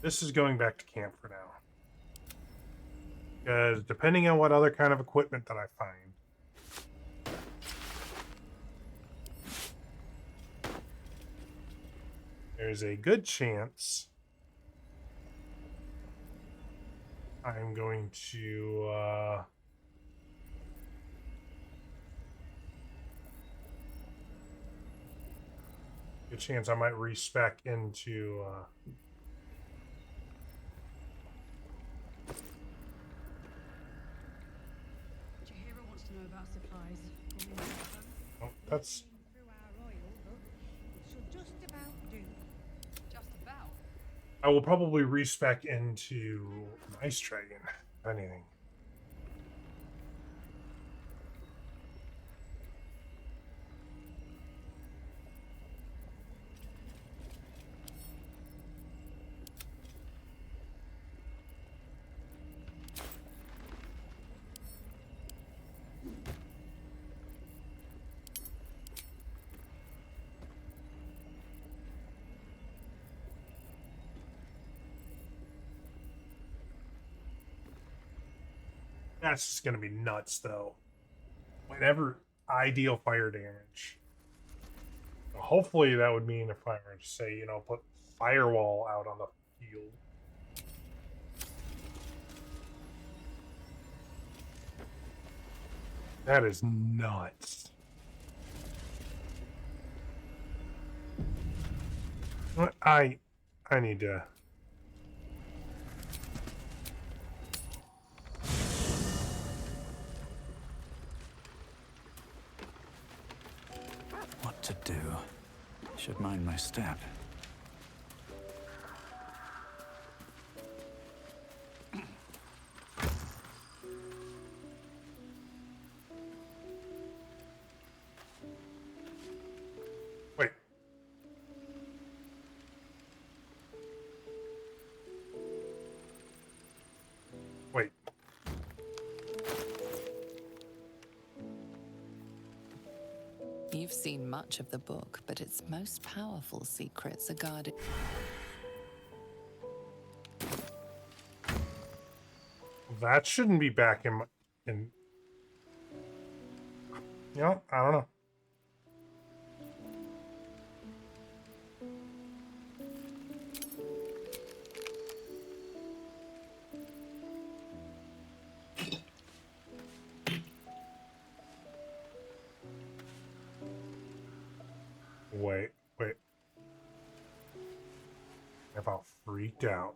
This is going back to camp for now. Because depending on what other kind of equipment that I find, there's a good chance I'm going to good chance I might respec into
Jahira wants to know about supplies.
oh, that's
Through our oil, but it should just about do.
Just about.
I will probably respec into an ice dragon, if anything. That's just gonna be nuts, though. Whenever I deal fire damage. Hopefully that would mean if I were to say, you know, put firewall out on the field. That is nuts. I need to.
What to do? Should mind my step.
Wait. Wait.
You've seen much of the book, but its most powerful secrets are guarded.
That shouldn't be back in my, in. You know, I don't know. Wait. I about freaked out.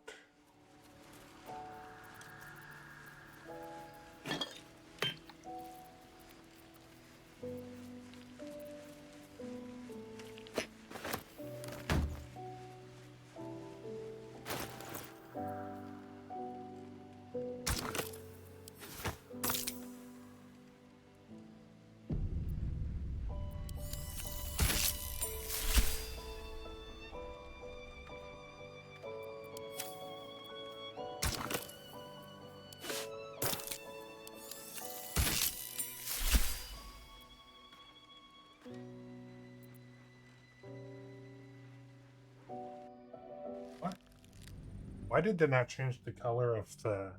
Why did they not change the color of the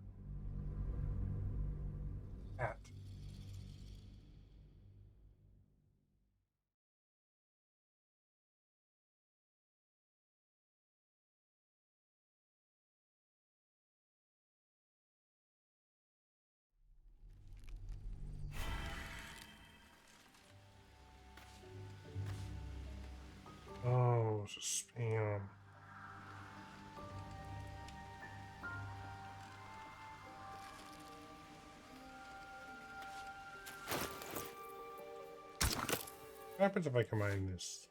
hat? Oh, it's a spam. What happens if I combine this?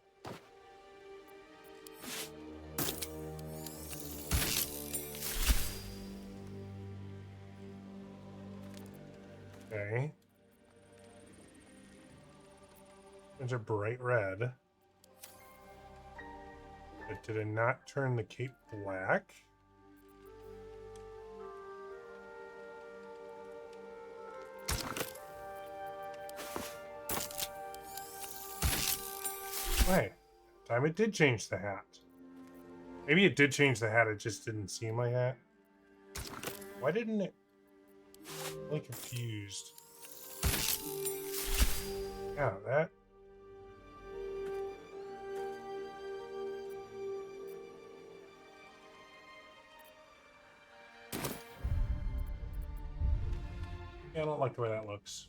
Okay. It's a bright red. But did it not turn the cape black? Wait, time it did change the hat. Maybe it did change the hat, it just didn't seem like that. Why didn't it? I'm really confused. Yeah, that. Yeah, I don't like the way that looks.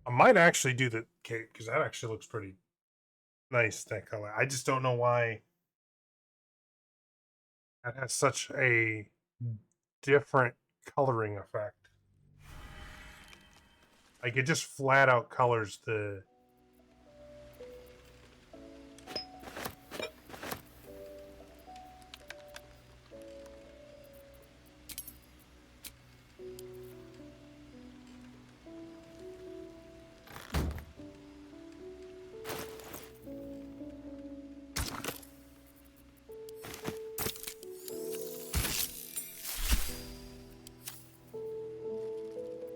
I might actually do the cape because that actually looks pretty nice, that color. I just don't know why that has such a different coloring effect. Like it just flat out colors the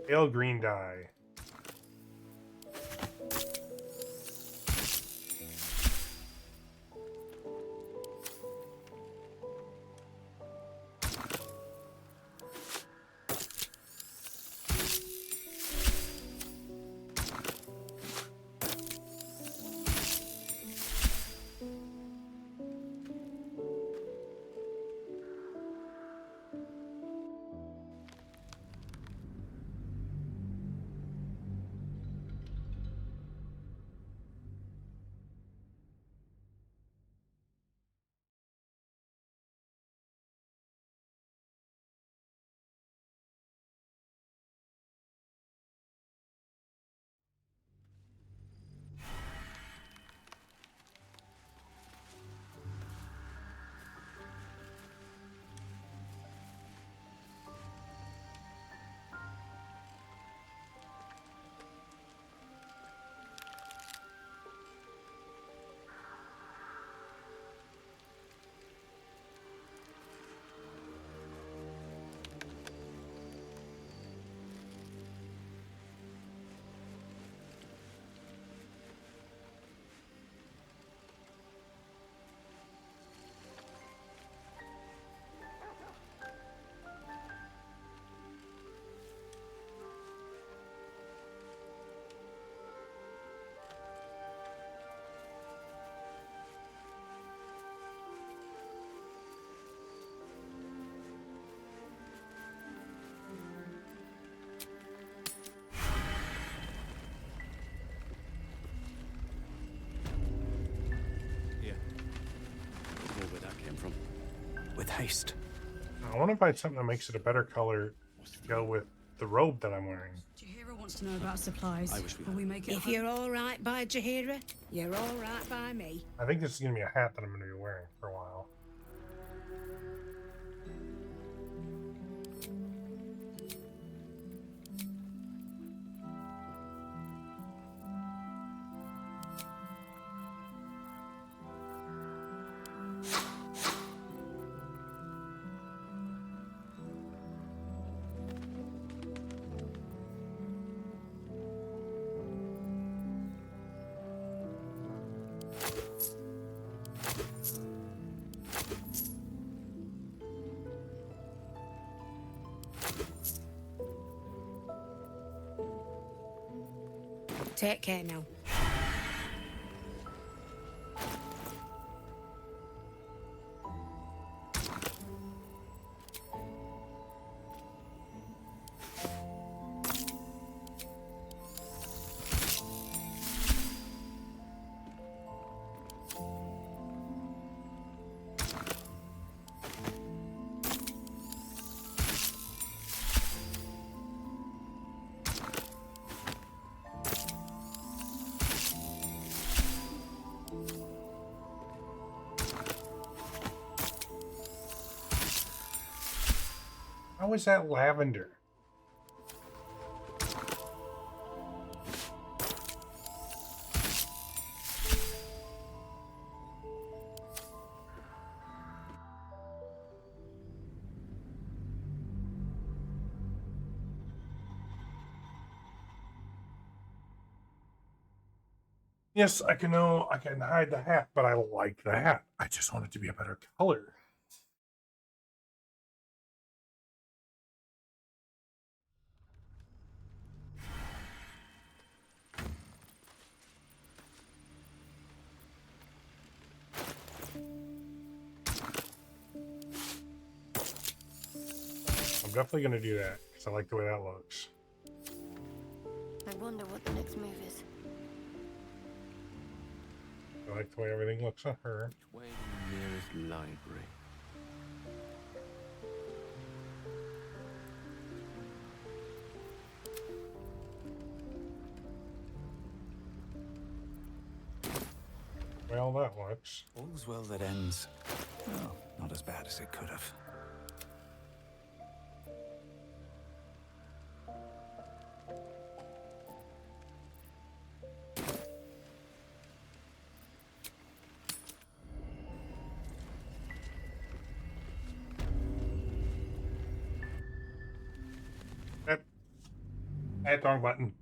pale green dye.
taste.
I want to find something that makes it a better color to go with the robe that I'm wearing.
Jahira wants to know about supplies.
I wish we
Will we make it? If you're all right by Jahira, you're all right by me.
I think this is going to be a hat that I'm going to be wearing for a while.
Take care now.
How is that lavender? Yes, I can know I can hide the hat, but I like the hat. I just want it to be a better color. I'm definitely going to do that because I like the way that looks.
I wonder what the next move is.
I like the way everything looks on her.
Which way to the nearest library?
Well, that looks.
All's well that ends. Well, not as bad as it could have.
I hit the wrong button.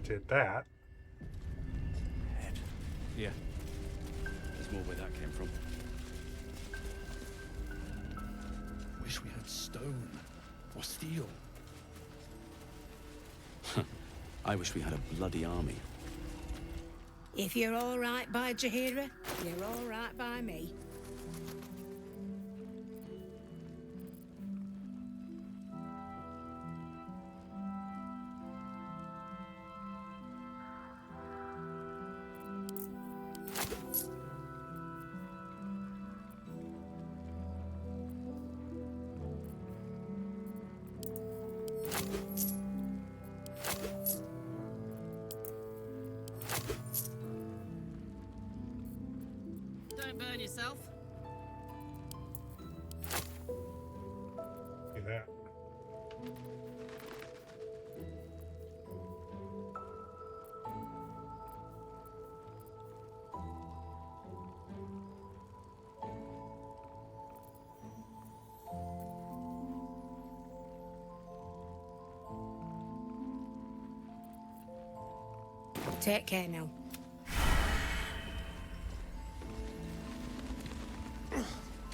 Did that.
Yeah. There's more where that came from.
Wish we had stone or steel.
I wish we had a bloody army.
If you're all right by Jahira, you're all right by me.
Don't burn yourself.
Do that.
Take care now.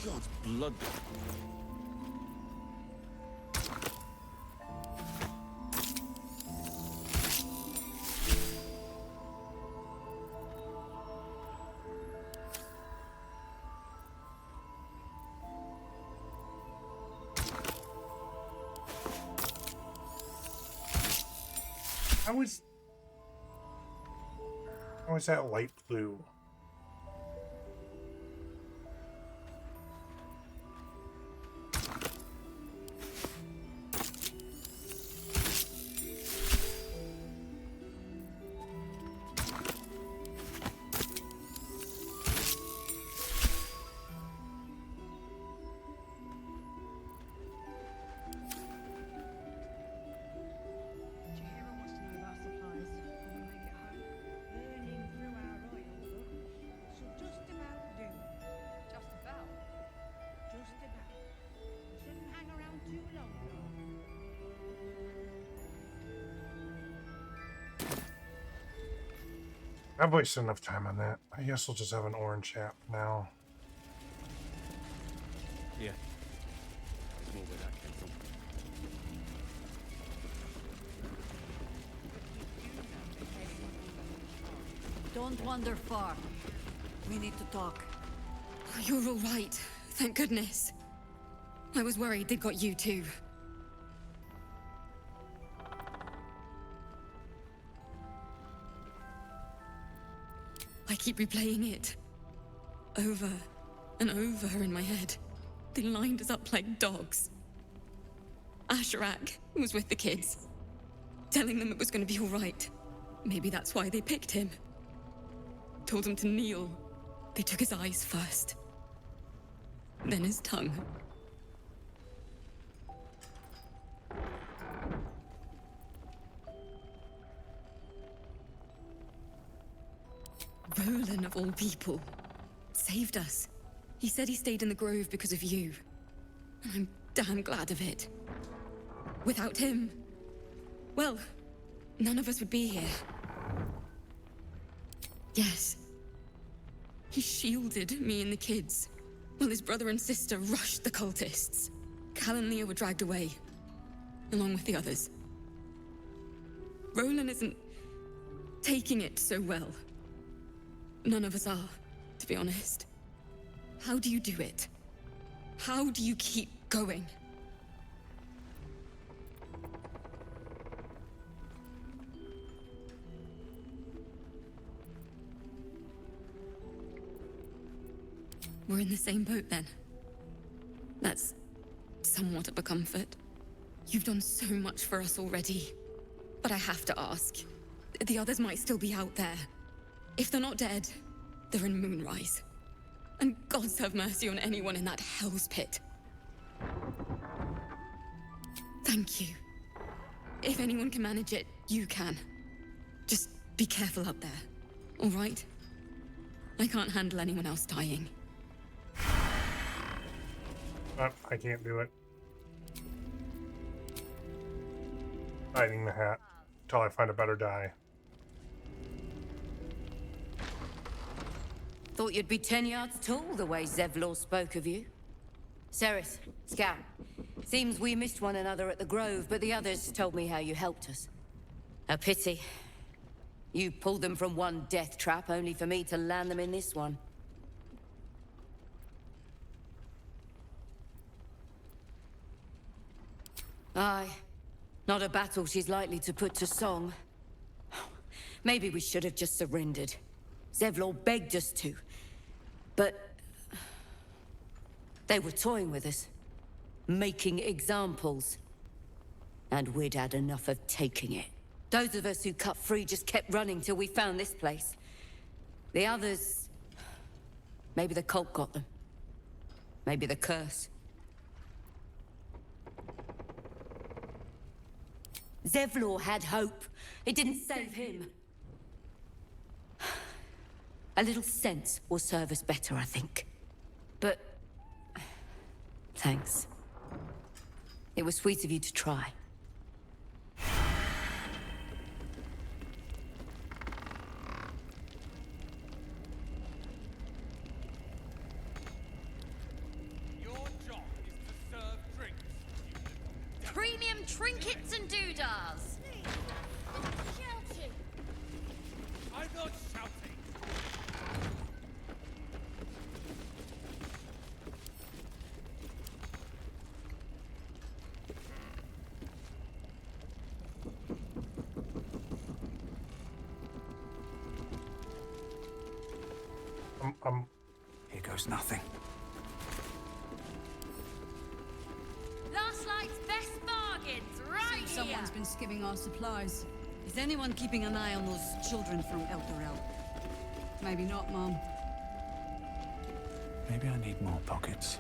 God's blood.
How is that light blue? I've wasted enough time on that. I guess we'll just have an orange hat now.
Yeah. There's more where that came from.
Don't wander far. We need to talk.
Oh, you're all right. Thank goodness. I was worried they'd got you too. I keep replaying it. Over and over in my head. They lined us up like dogs. Asherak was with the kids, telling them it was going to be all right. Maybe that's why they picked him. Told him to kneel. They took his eyes first. Then his tongue. Roland, of all people, saved us. He said he stayed in the grove because of you. And I'm damn glad of it. Without him, well, none of us would be here. Yes. He shielded me and the kids, while his brother and sister rushed the cultists. Cal and Leah were dragged away, along with the others. Roland isn't taking it so well. None of us are, to be honest. How do you do it? How do you keep going? We're in the same boat then. That's somewhat of a comfort. You've done so much for us already. But I have to ask. The others might still be out there. If they're not dead, they're in Moonrise. And gods have mercy on anyone in that hell's pit. Thank you. If anyone can manage it, you can. Just be careful up there, all right? I can't handle anyone else dying.
I can't do it. Hiding the hat until I find a better dye.
Thought you'd be 10 yards tall the way Zevlor spoke of you. Ceres, Scout. Seems we missed one another at the Grove, but the others told me how you helped us. A pity. You pulled them from one death trap, only for me to land them in this one. Aye. Not a battle she's likely to put to song. Maybe we should have just surrendered. Zevlor begged us to. But they were toying with us. Making examples. And we'd had enough of taking it. Those of us who cut free just kept running till we found this place. The others... maybe the cult got them. Maybe the curse. Zevlor had hope. It didn't save him. A little sense will serve us better, I think. But... thanks. It was sweet of you to try. Premium trinkets and doodahs.
I'm not shouting.
Here goes nothing.
Last night's best bargains, right here. Someone's been skimming our supplies. Is anyone keeping an eye on those children from El Dorel? Maybe not, Mom.
Maybe I need more pockets.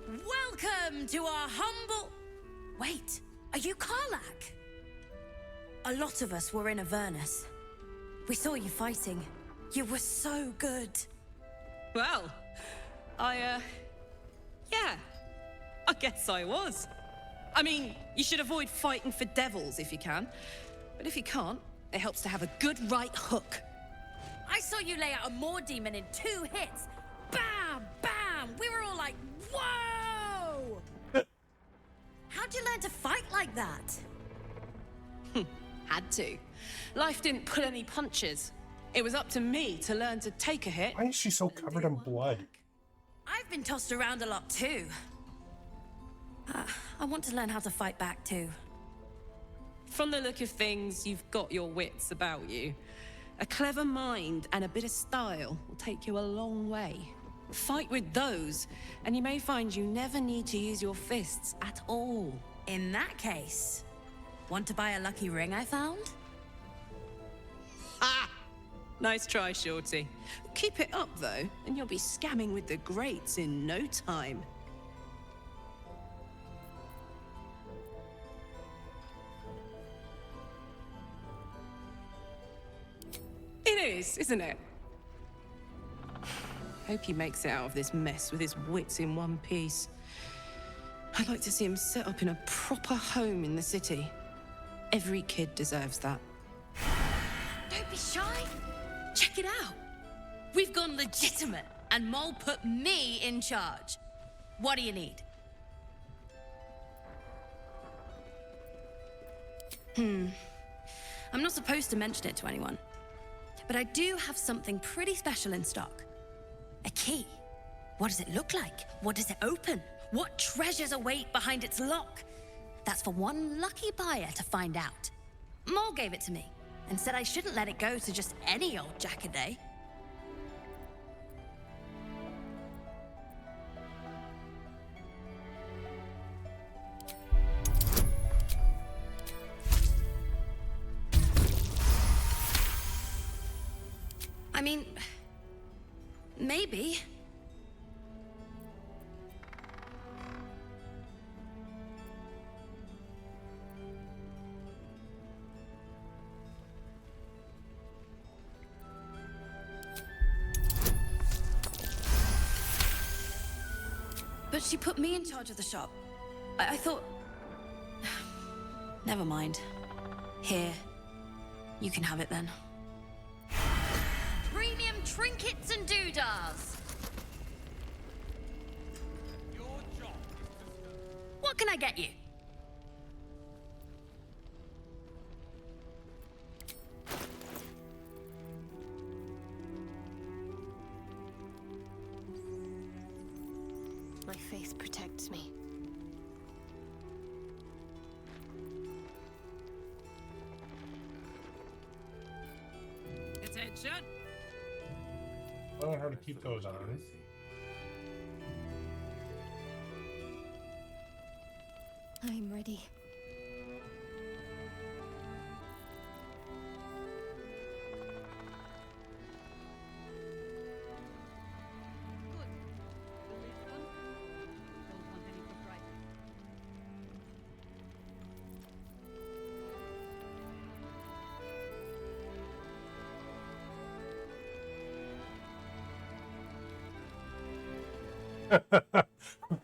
Welcome to our humble... Wait, are you Karlach? A lot of us were in Avernus. We saw you fighting. You were so good.
Well, yeah, I guess I was. I mean, you should avoid fighting for devils if you can. But if you can't, it helps to have a good right hook.
I saw you lay out a Moor demon in 2 hits. Bam! Bam! We were all like, whoa! How'd you learn to fight like that?
Had to. Life didn't pull any punches. It was up to me to learn to take a hit.
Why is she so covered in blood?
I've been tossed around a lot too. I want to learn how to fight back too.
From the look of things, you've got your wits about you. A clever mind and a bit of style will take you a long way. Fight with those, and you may find you never need to use your fists at all.
In that case, want to buy a lucky ring I found?
Ha! Nice try, Shorty. Keep it up, though, and you'll be scamming with the greats in no time. It is, isn't it? Hope he makes it out of this mess with his wits in one piece. I'd like to see him set up in a proper home in the city. Every kid deserves that.
Don't be shy. Check it out. We've gone legitimate, and Mole put me in charge. What do you need? I'm not supposed to mention it to anyone, but I do have something pretty special in stock. A key. What does it look like? What does it open? What treasures await behind its lock? That's for one lucky buyer to find out. Mole gave it to me and said I shouldn't let it go to just any old jackaday. I mean, maybe. But she put me in charge of the shop. I thought... Never mind. Here. You can have it then.
Premium trinkets and doodahs.
What can I get you?
My faith protects me.
Attention!
I don't know how to keep those on.
I'm ready.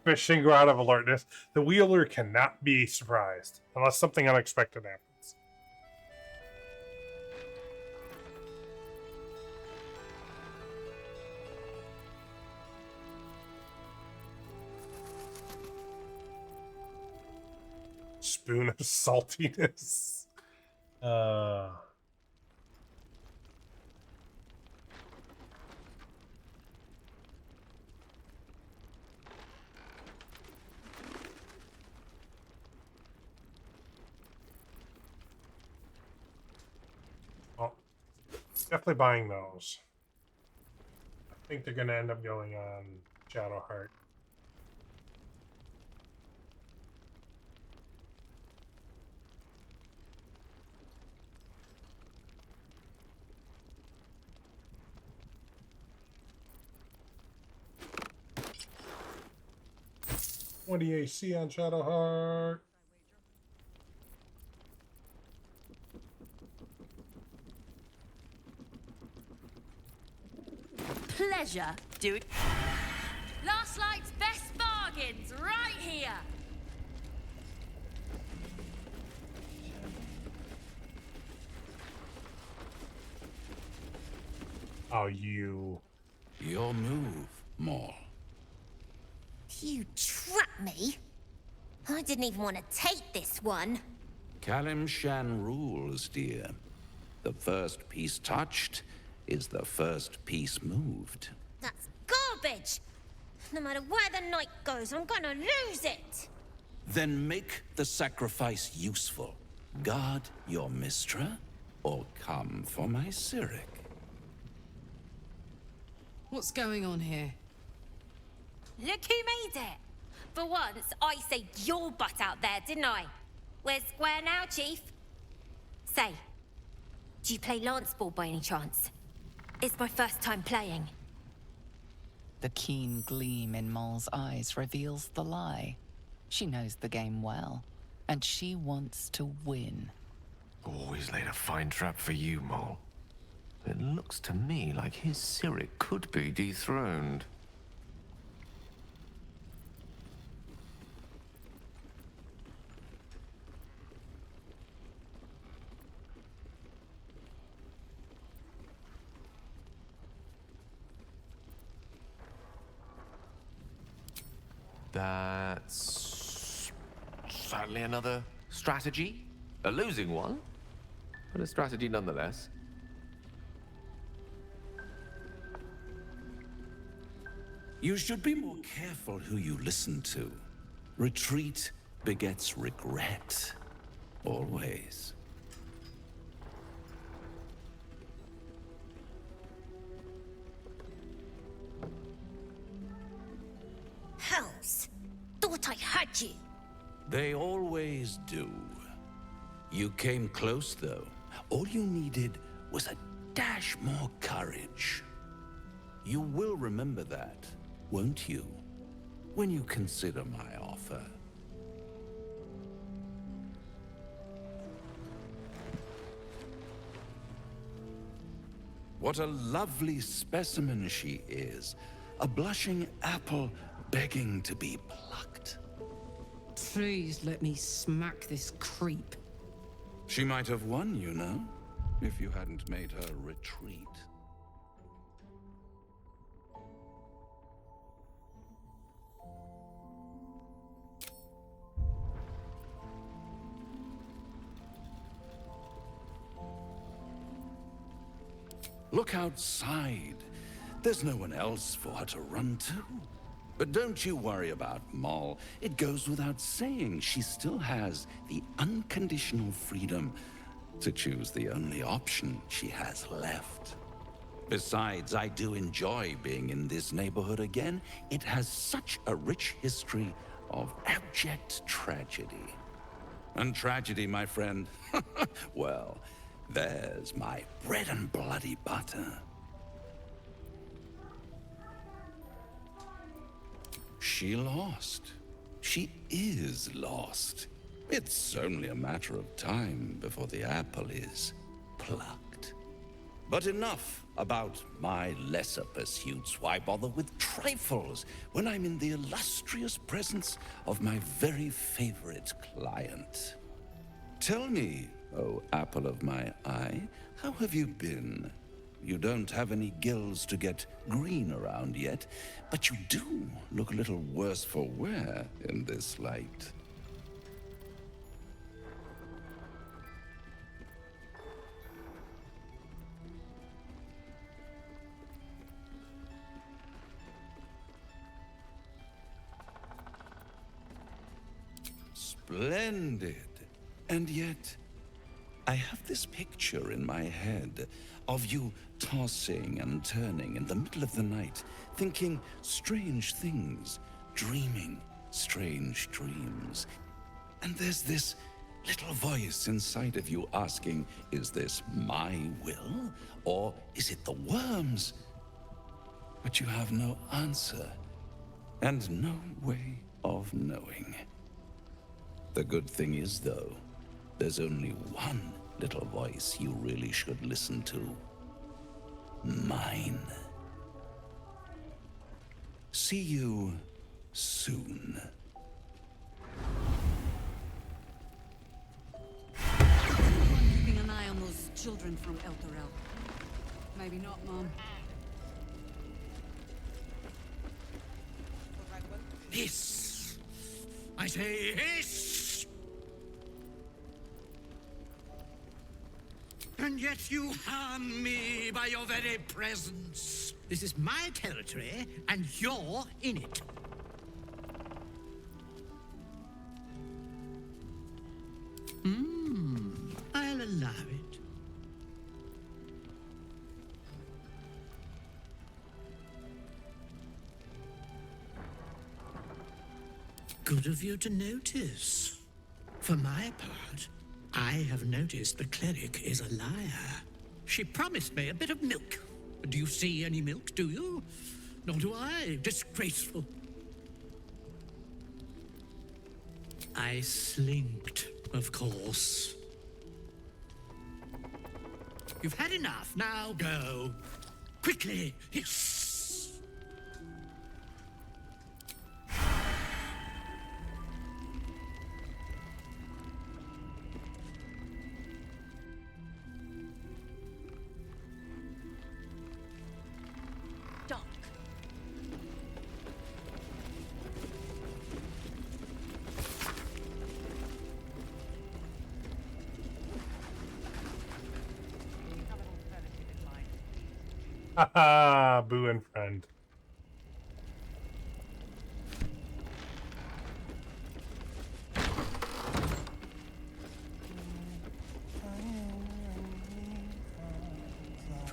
Fishing her out of alertness. The wheeler cannot be surprised unless something unexpected happens. spoon of saltiness. Well, definitely buying those. I think they're gonna end up going on Shadowheart. What do you see on Shadowheart?
Pleasure, dude. Last night's best bargains, right here.
Oh, you.
Your move, Maul.
You trapped me? I didn't even want to take this one.
Kalim Shan rules, dear. The first piece touched is the first piece moved.
That's garbage! No matter where the night goes, I'm gonna lose it!
Then make the sacrifice useful. Guard your Mistra, or come for my Cyric.
What's going on here?
Look who made it! For once, I saved your butt out there, didn't I? We're square now, Chief. Say, do you play lance ball by any chance? It's my first time playing.
The keen gleam in Moll's eyes reveals the lie. She knows the game well, and she wants to win.
Always laid a fine trap for you, Mole. It looks to me like his Cyric could be dethroned. That's sadly another strategy. A losing one, but a strategy nonetheless.
You should be more careful who you listen to. Retreat begets regret. Always.
Hells! Thought I had you!
They always do. You came close, though. All you needed was a dash more courage. You will remember that, won't you? When you consider my offer. What a lovely specimen she is. A blushing apple begging to be plucked.
Please let me smack this creep.
She might have won, you know, if you hadn't made her retreat. Look outside. There's no one else for her to run to. But don't you worry about Moll. It goes without saying she still has the unconditional freedom to choose the only option she has left. Besides, I do enjoy being in this neighborhood again. It has such a rich history of abject tragedy. And tragedy, my friend, well, there's my bread and bloody butter. She lost. She is lost. It's only a matter of time before the apple is plucked. But enough about my lesser pursuits. Why bother with trifles when I'm in the illustrious presence of my very favorite client? Tell me, oh apple of my eye, how have you been? You don't have any gills to get green around yet, but you do look a little worse for wear in this light.
Splendid. And yet, I have this picture in my head of you tossing and turning in the middle of the night, thinking strange things, dreaming strange dreams. And there's this little voice inside of you asking, is this my will, or is it the worms? But you have no answer, and no way of knowing. The good thing is, though, there's only one little voice you really should listen to. Mine. See you soon.
Keeping an eye on those children from El Dorel. Maybe not, Mom.
Hiss! I say hiss! And yet you harm me by your very presence. This is my territory, and you're in it. I'll allow it. Good of you to notice. For my part, I have noticed the cleric is a liar. She promised me a bit of milk. Do you see any milk, do you? Nor do I. Disgraceful. I slinked, of course. You've had enough. Now go. Quickly. Hiss.
Doc.
Haha, Boo and friend.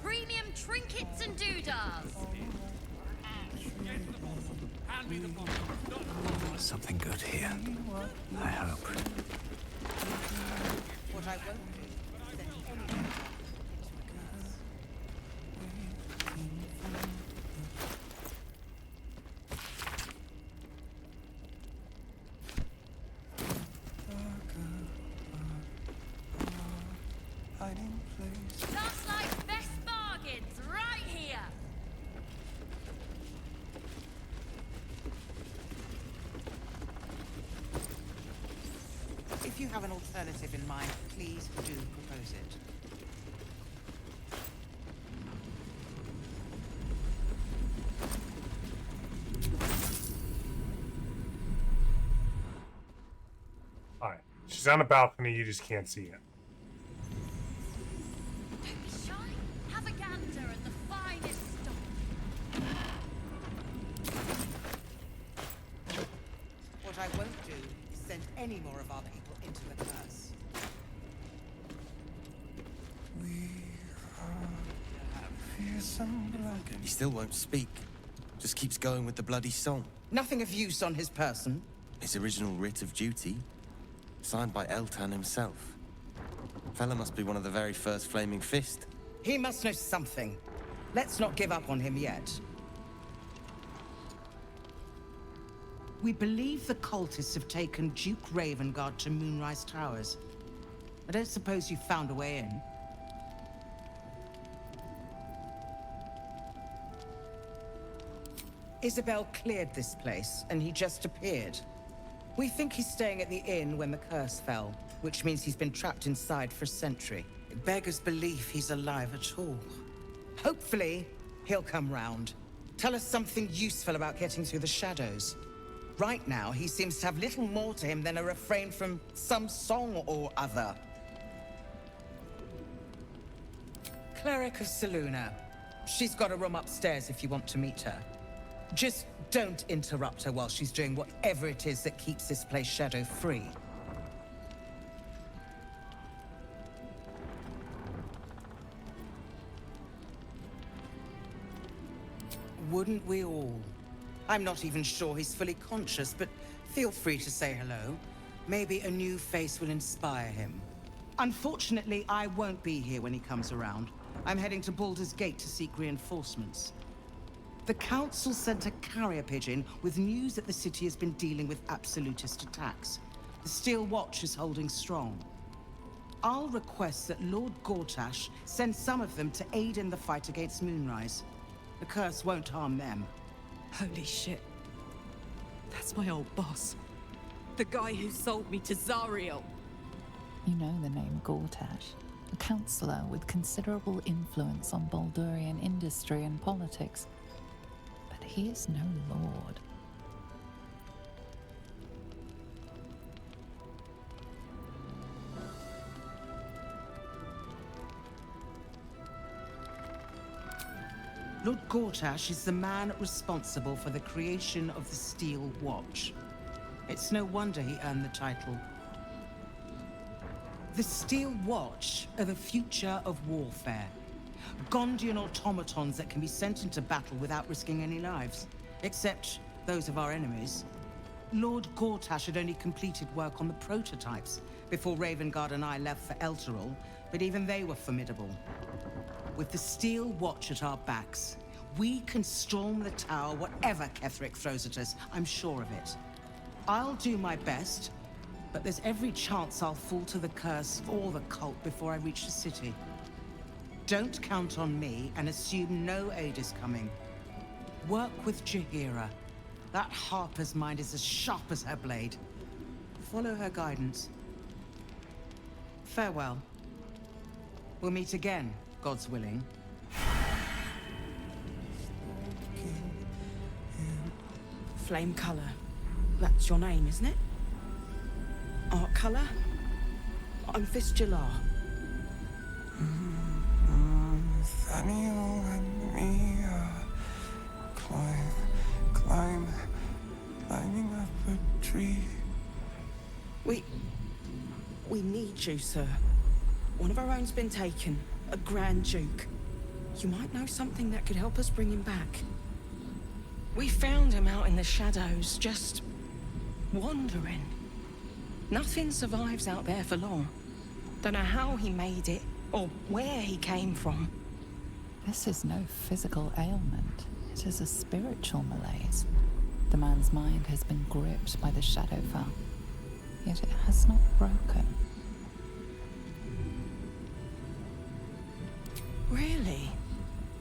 Premium trinkets and doodads.
Something good here. I hope.
What I won't Last night's best bargains right here.
If you have an alternative in mind, please do propose it.
Alright. She's on a balcony, you just can't see it.
Don't be shy. Have a gander at the finest stock.
What I won't do is send any more of our people into the curse.
He still won't speak. Just keeps going with the bloody song.
Nothing of use on his person.
His original writ of duty, signed by Eltan himself. Fella must be one of the very first Flaming Fist.
He must know something. Let's not give up on him yet. We believe the cultists have taken Duke Ravengard to Moonrise Towers. I don't suppose you found a way in. Isabel cleared this place, and he just appeared. We think he's staying at the inn when the curse fell, which means he's been trapped inside for a century. It beggars belief he's alive at all. Hopefully, he'll come round. Tell us something useful about getting through the shadows. Right now, he seems to have little more to him than a refrain from some song or other. Cleric of Saluna. She's got a room upstairs if you want to meet her. Just don't interrupt her while she's doing whatever it is that keeps this place shadow-free. Wouldn't we all? I'm not even sure he's fully conscious, but feel free to say hello. Maybe a new face will inspire him. Unfortunately, I won't be here when he comes around. I'm heading to Baldur's Gate to seek reinforcements. The Council sent a carrier pigeon with news that the city has been dealing with absolutist attacks. The Steel Watch is holding strong. I'll request that Lord Gortash send some of them to aid in the fight against Moonrise. The curse won't harm them.
Holy shit. That's my old boss. The guy who sold me to Zariel.
You know the name Gortash, a councillor with considerable influence on Baldurian industry and politics. But he is no lord.
Lord Gortash is the man responsible for the creation of the Steel Watch. It's no wonder he earned the title. The Steel Watch are the future of warfare. Gondian automatons that can be sent into battle without risking any lives. Except those of our enemies. Lord Gortash had only completed work on the prototypes before Ravengard and I left for Elturel, but even they were formidable. With the Steel Watch at our backs, we can storm the tower whatever Ketheric throws at us, I'm sure of it. I'll do my best, but there's every chance I'll fall to the curse or the cult before I reach the city. Don't count on me and assume no aid is coming. Work with Jaheira. That Harper's mind is as sharp as her blade. Follow her guidance. Farewell. We'll meet again, God's willing.
Flame color. That's your name, isn't it? Art color? I'm Fistula.
Nathaniel and me climbing up a tree.
We need you, sir. One of our own's been taken, a Grand Duke. You might know something that could help us bring him back. We found him out in the shadows, just wandering. Nothing survives out there for long. Don't know how he made it, or where he came from.
This is no physical ailment. It is a spiritual malaise. The man's mind has been gripped by the Shadowfell, yet it has not broken.
Really?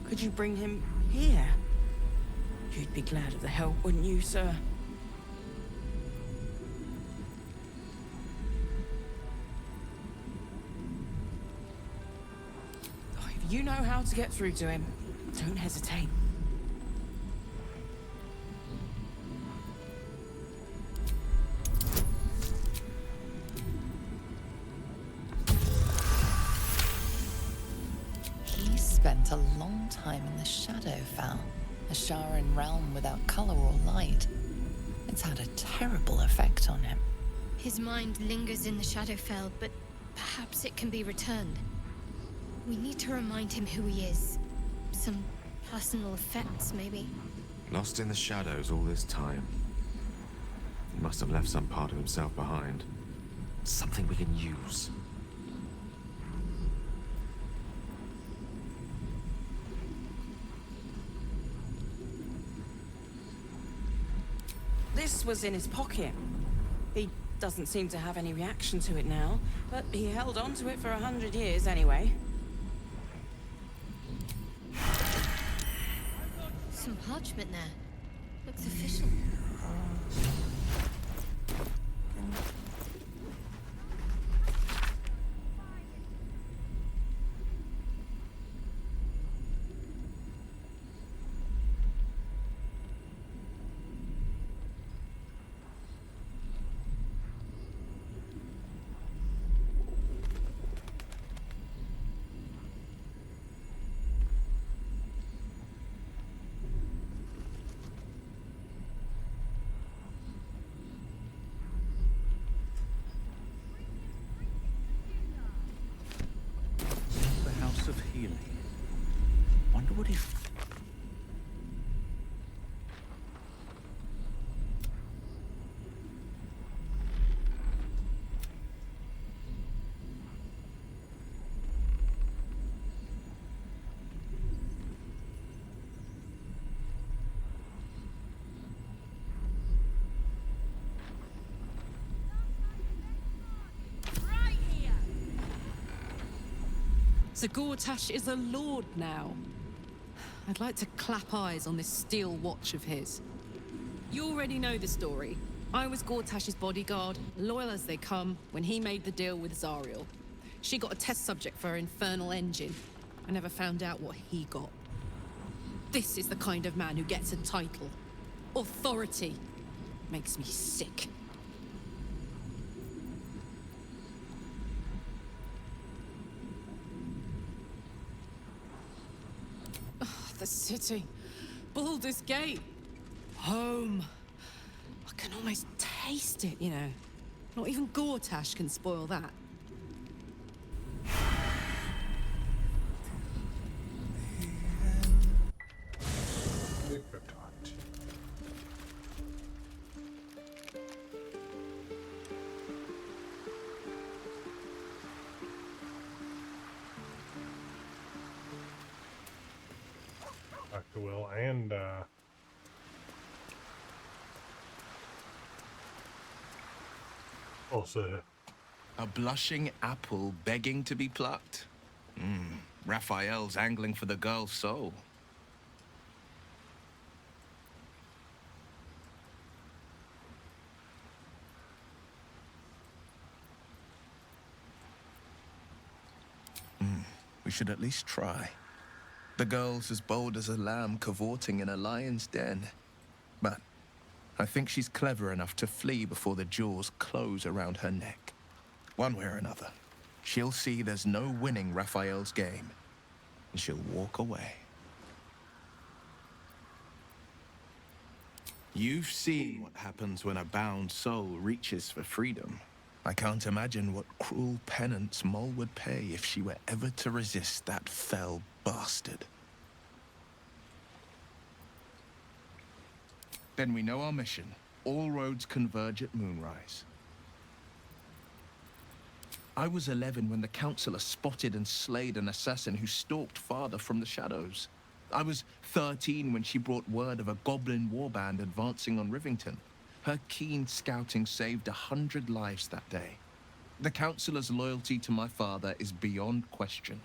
Could you bring him here? You'd be glad of the help, wouldn't you, sir? Oh, if you know how to get through to him, don't hesitate.
He spent a long time in the Shadowfell, a Sharan realm without color or light. It's had a terrible effect on him.
His mind lingers in the Shadowfell, but perhaps it can be returned. We need to remind him who he is. Some personal effects, maybe.
Lost in the shadows all this time. He must have left some part of himself behind. Something we can use.
This was in his pocket. He doesn't seem to have any reaction to it now, but he held on to it for 100 years anyway.
Some parchment there. Looks official.
Of healing. Wonder what he...
Sir Gortash is a lord now. I'd like to clap eyes on this steel watch of his. You already know the story. I was Gortash's bodyguard, loyal as they come, when he made the deal with Zariel. She got a test subject for her infernal engine. I never found out what he got. This is the kind of man who gets a title. Authority. Makes me sick. Oh, the city. Baldur's Gate. Home. I can almost taste it, you know. Not even Gortash can spoil that.
Dr. Will and also
a blushing apple begging to be plucked. Raphael's angling for the girl's soul. We should at least try. The girl's as bold as a lamb cavorting in a lion's den. But I think she's clever enough to flee before the jaws close around her neck. One way or another, she'll see there's no winning Raphael's game, and she'll walk away. You've seen what happens when a bound soul reaches for freedom. I can't imagine what cruel penance Mol would pay if she were ever to resist that fell bastard. Then we know our mission. All roads converge at moonrise. I was 11 when the Councillor spotted and slayed an assassin who stalked Father from the shadows. I was 13 when she brought word of a goblin warband advancing on Rivington. Her keen scouting saved 100 lives that day. The Councillor's loyalty to my father is beyond question.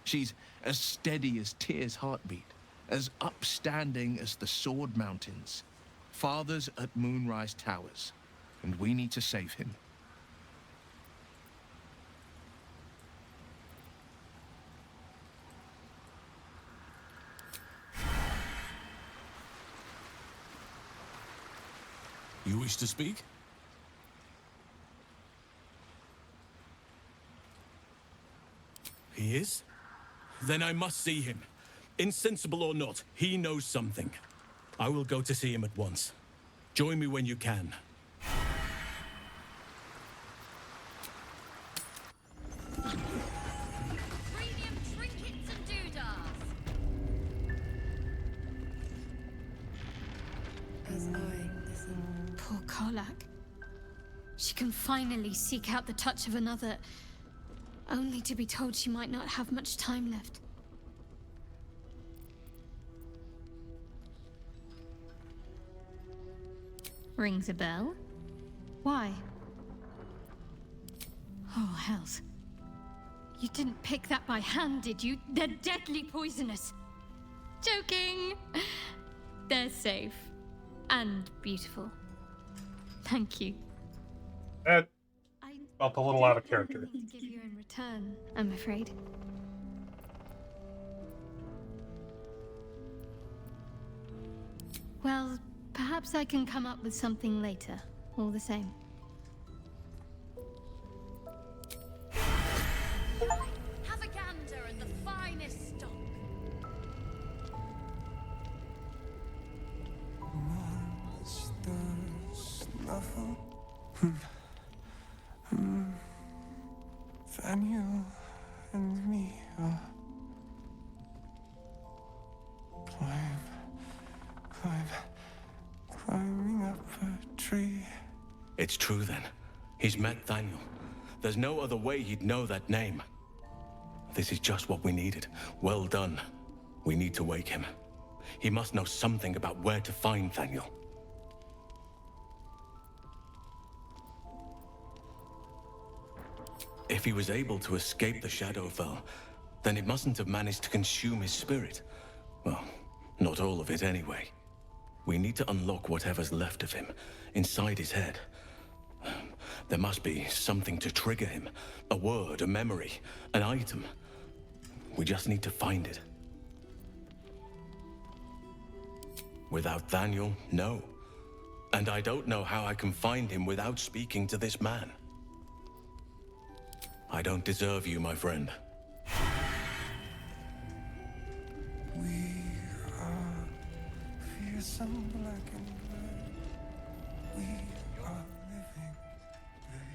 She's as steady as Tyr's heartbeat, as upstanding as the Sword Mountains. Father's at Moonrise Towers, and we need to save him.
You wish to speak? He is? Then I must see him. Insensible or not, he knows something. I will go to see him at once. Join me when you can.
Premium trinkets and doodahs.
As I listen. Poor Karlak. She can finally seek out the touch of another, only to be told she might not have much time left. Rings a bell? Why? Oh, hells. You didn't pick that by hand, did you? They're deadly poisonous. Joking! They're safe. And beautiful. Thank you.
That felt a little out of character.
To give you in return, I'm afraid. Well, perhaps I can come up with something later, all the same.
Have a gander at the finest stock.
Monsters snuffle. Daniel and me are climbing up a tree.
It's true then. He's met Daniel. There's no other way he'd know that name. This is just what we needed. Well done. We need to wake him. He must know something about where to find Daniel. If he was able to escape the Shadowfell, then it mustn't have managed to consume his spirit. Well, not all of it anyway. We need to unlock whatever's left of him, inside his head. There must be something to trigger him. A word, a memory, an item. We just need to find it. Without Daniel, no. And I don't know how I can find him without speaking to this man. I don't deserve you, my friend.
We are fearsome, black and blue. We are living, they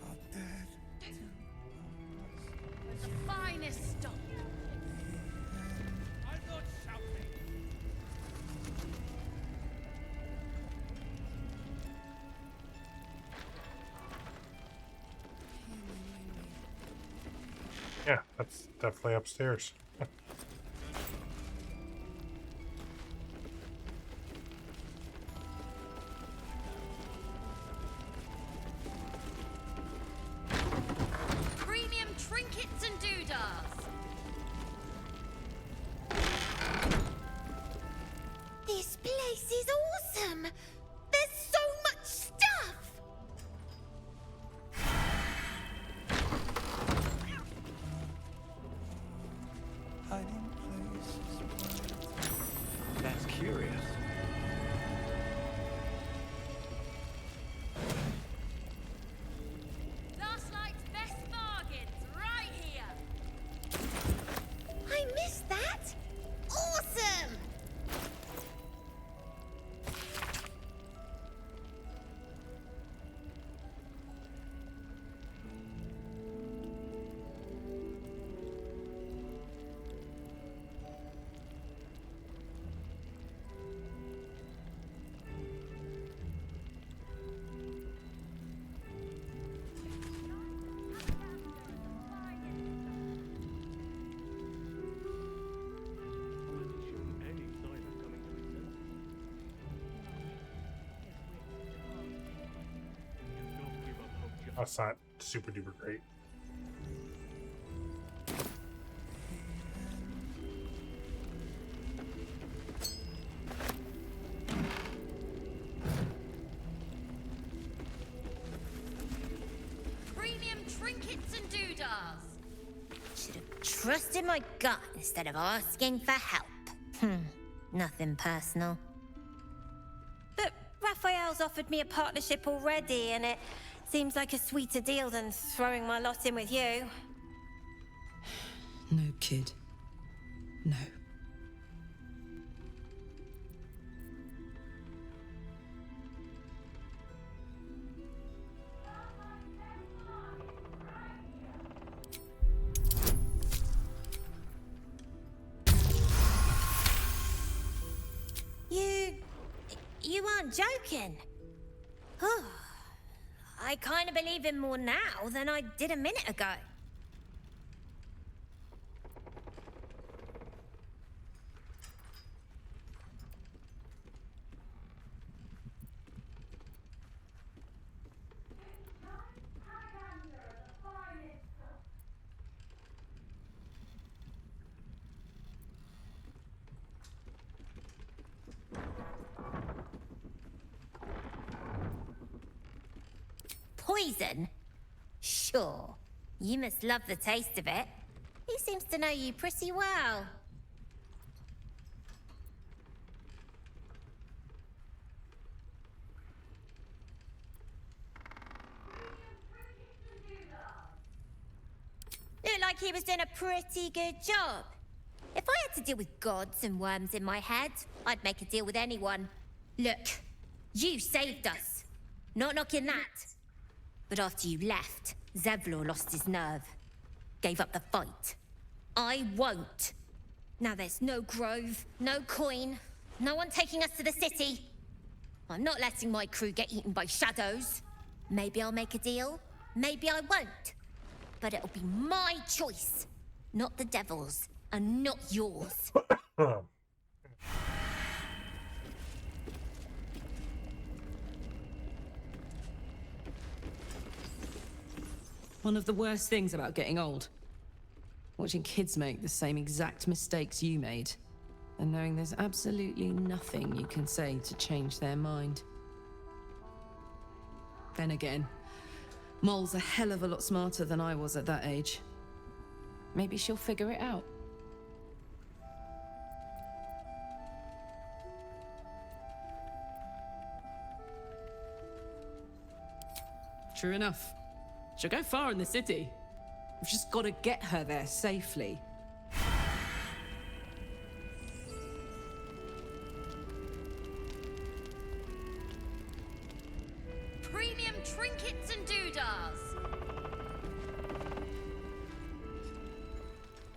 are dead to
The finest stuff.
I'm not shouting.
Yeah, that's definitely upstairs.
Premium trinkets and doodahs.
This place is awesome! There's so much stuff!
hiding places.
That's curious.
Last night's best bargains, right here.
I missed that! Awesome!
That's not super duper great.
Premium trinkets and doodahs.
Should have trusted my gut instead of asking for help. Nothing personal. But Raphael's offered me a partnership already, and it seems like a sweeter deal than throwing my lot in with you.
No, kid. No.
You aren't joking. Oh, I kind of believe him more now than I did a minute ago. Poison? Sure. You must love the taste of it. He seems to know you pretty well. Looked like he was doing a pretty good job. If I had to deal with gods and worms in my head, I'd make a deal with anyone. Look, you saved us. Not knocking that. But after you left, Zevlor lost his nerve. Gave up the fight. I won't. Now there's no grove, no coin, no one taking us to the city. I'm not letting my crew get eaten by shadows. Maybe I'll make a deal, maybe I won't. But it'll be my choice, not the devil's, and not yours.
One of the worst things about getting old.
Watching kids make the same exact mistakes you made, and knowing there's absolutely nothing you can say to change their mind. Then again, Mol's a hell of a lot smarter than I was at that age. Maybe she'll figure it out. True enough. She'll go far in the city. We've just got to get her there safely.
Premium trinkets and doodahs.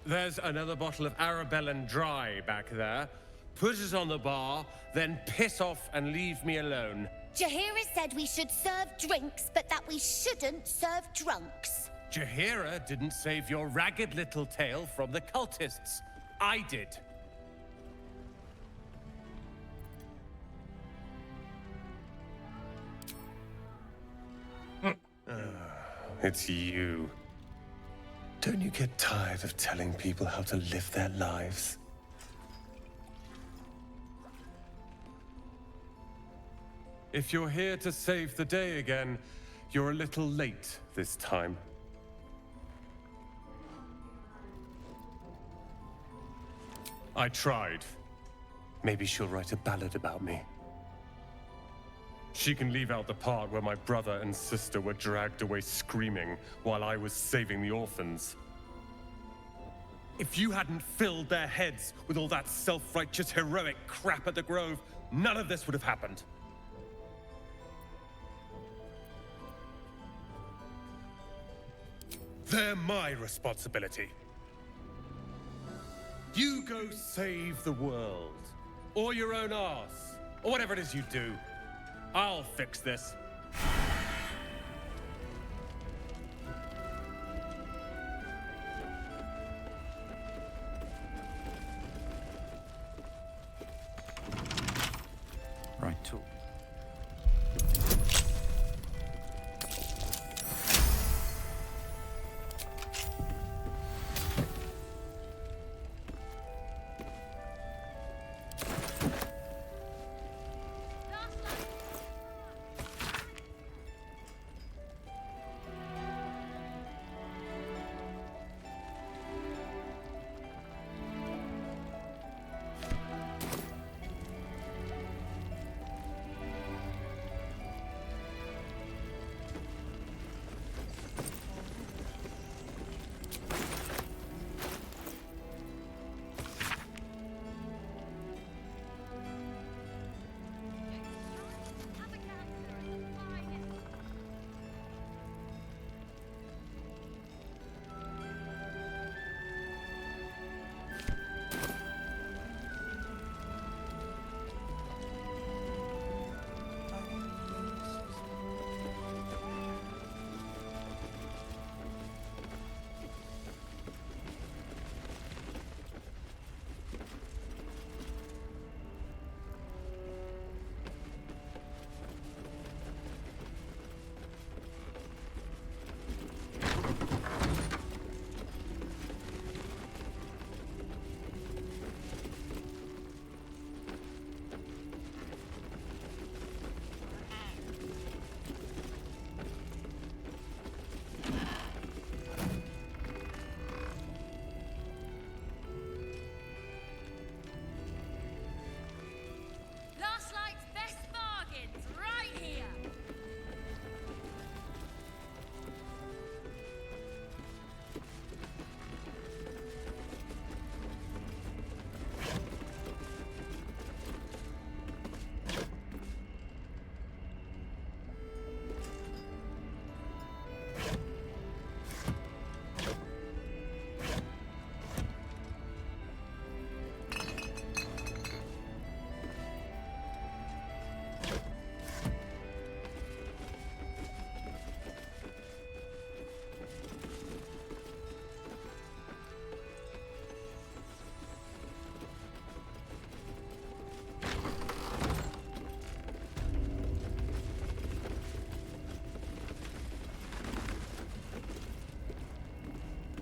There's another bottle of Arabellan Dry back there. Put it on the bar, then piss off and leave me alone.
Jaheira said we should serve drinks, but that we shouldn't serve drunks.
Jaheira didn't save your ragged little tail from the cultists. I did.
It's you. Don't you get tired of telling people how to live their lives?
If you're here to save the day again, you're a little late this time. I tried.
Maybe she'll write a ballad about me.
She can leave out the part where my brother and sister were dragged away screaming while I was saving the orphans. If you hadn't filled their heads with all that self-righteous heroic crap at the Grove, none of this would have happened. They're my responsibility. You go save the world, or your own arse, or whatever it is you do. I'll fix this.
Right tool.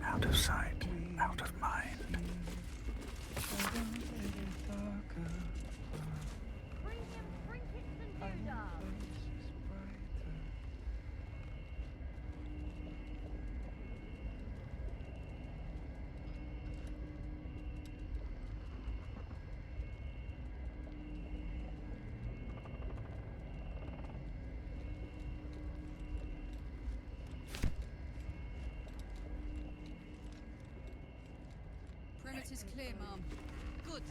Out of sight, out
is clear, Mom. Good.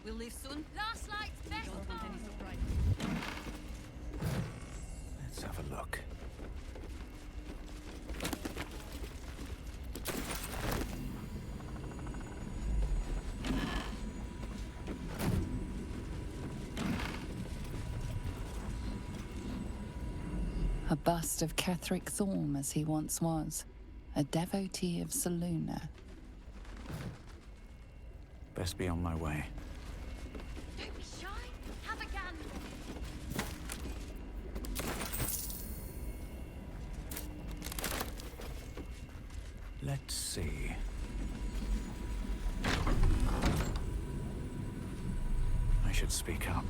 We'll leave soon.
Last lights, best
Don't want any surprise.
Let's have a look.
A bust of Ketheric Thorm as he once was, a devotee of Selûne.
Best be on my way.
Don't be shy. Have a gander.
Let's see. I should speak up.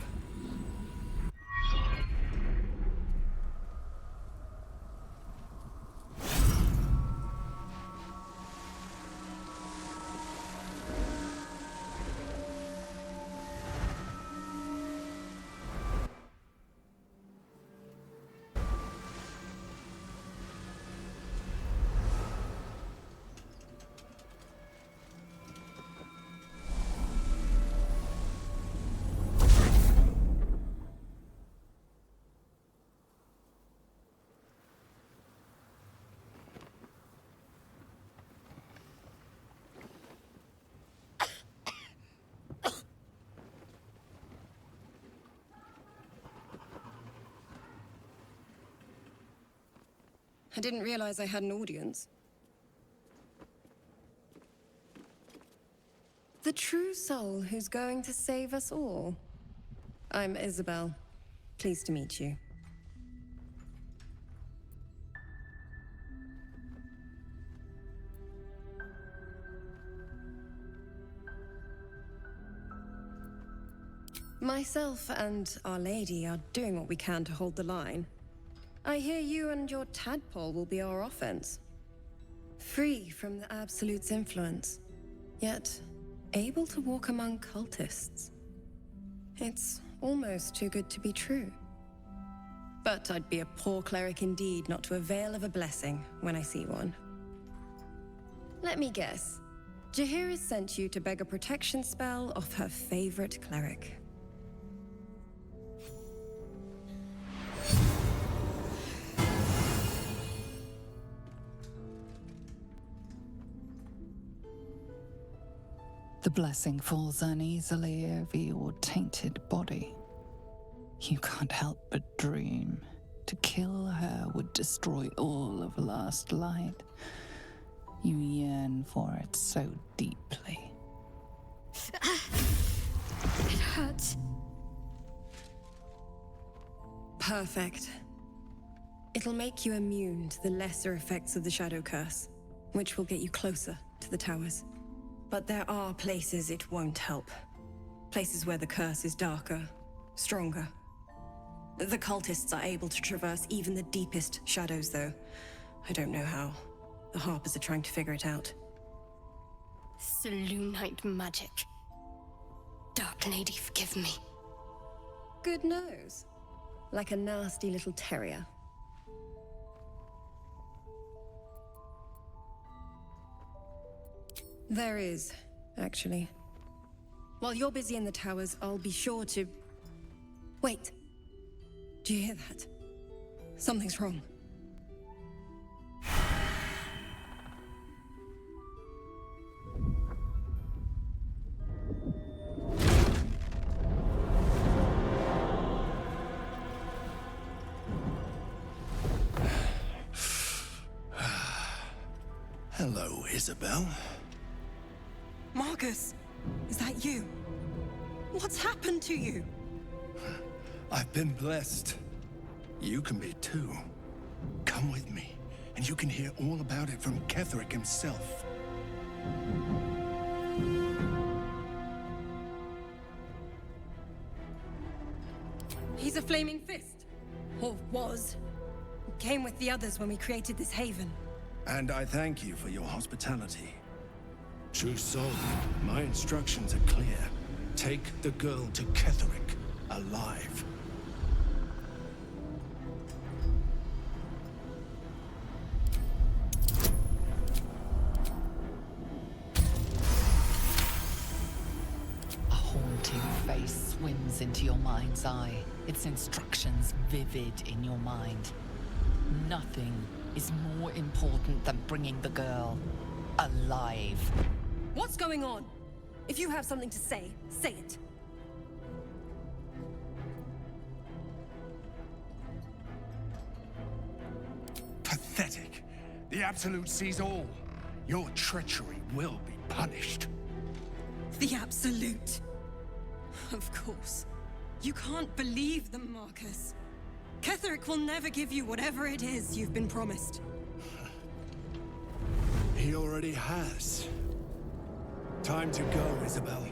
I didn't realize I had an audience. The true soul who's going to save us all. I'm Isabel. Pleased to meet you. Myself and Our Lady are doing what we can to hold the line. I hear you and your tadpole will be our offense. Free from the Absolute's influence, yet able to walk among cultists. It's almost too good to be true. But I'd be a poor cleric indeed not to avail of a blessing when I see one. Let me guess. Jaheira sent you to beg a protection spell off her favorite cleric.
The blessing falls uneasily over your tainted body. You can't help but dream. To kill her would destroy all of Last Light. You yearn for it so deeply.
It hurts.
Perfect. It'll make you immune to the lesser effects of the Shadow Curse, which will get you closer to the towers. But there are places it won't help. Places where the curse is darker, stronger. The cultists are able to traverse even the deepest shadows, though. I don't know how. The Harpers are trying to figure it out.
Selûnite magic. Dark Lady, forgive me.
Good nose. Like a nasty little terrier. There is, actually. While you're busy in the towers, I'll be sure to... Wait. Do you hear that? Something's wrong.
Hello, Isabel.
Marcus, is that you? What's happened to you?
I've been blessed. You can be too. Come with me, and you can hear all about it from Ketheric himself.
He's a flaming fist. Or was. Came with the others when we created this haven.
And I thank you for your hospitality. True soul, my instructions are clear. Take the girl to Ketheric, alive.
face swims into your mind's eye, its instructions vivid in your mind. Nothing is more important than bringing the girl alive.
What's going on? If you have something to say, say it.
Pathetic. The Absolute sees all. Your treachery will be punished.
The Absolute. Of course. You can't believe them, Marcus. Ketherick will never give you whatever it is you've been promised.
He already has. Time to go, Isabel.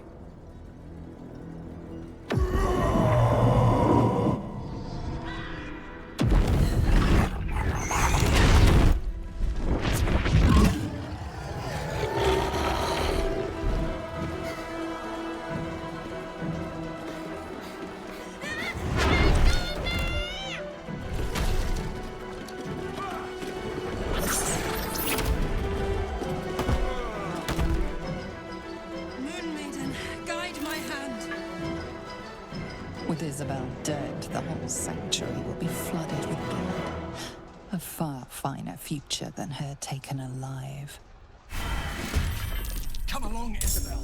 With Isabel dead, the whole sanctuary will be flooded with blood. A far finer future than her taken alive.
Come along, Isabel.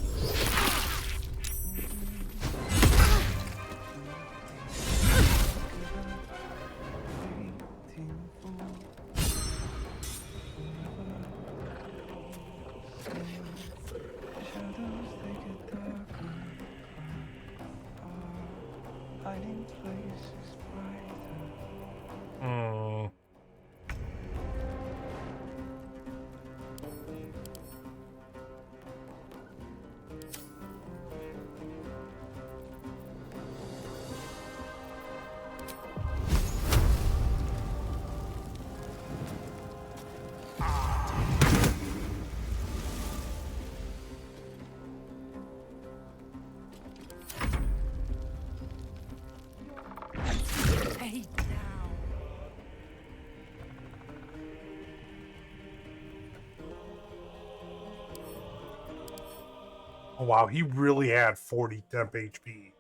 Oh wow, he really had 40 temp HP.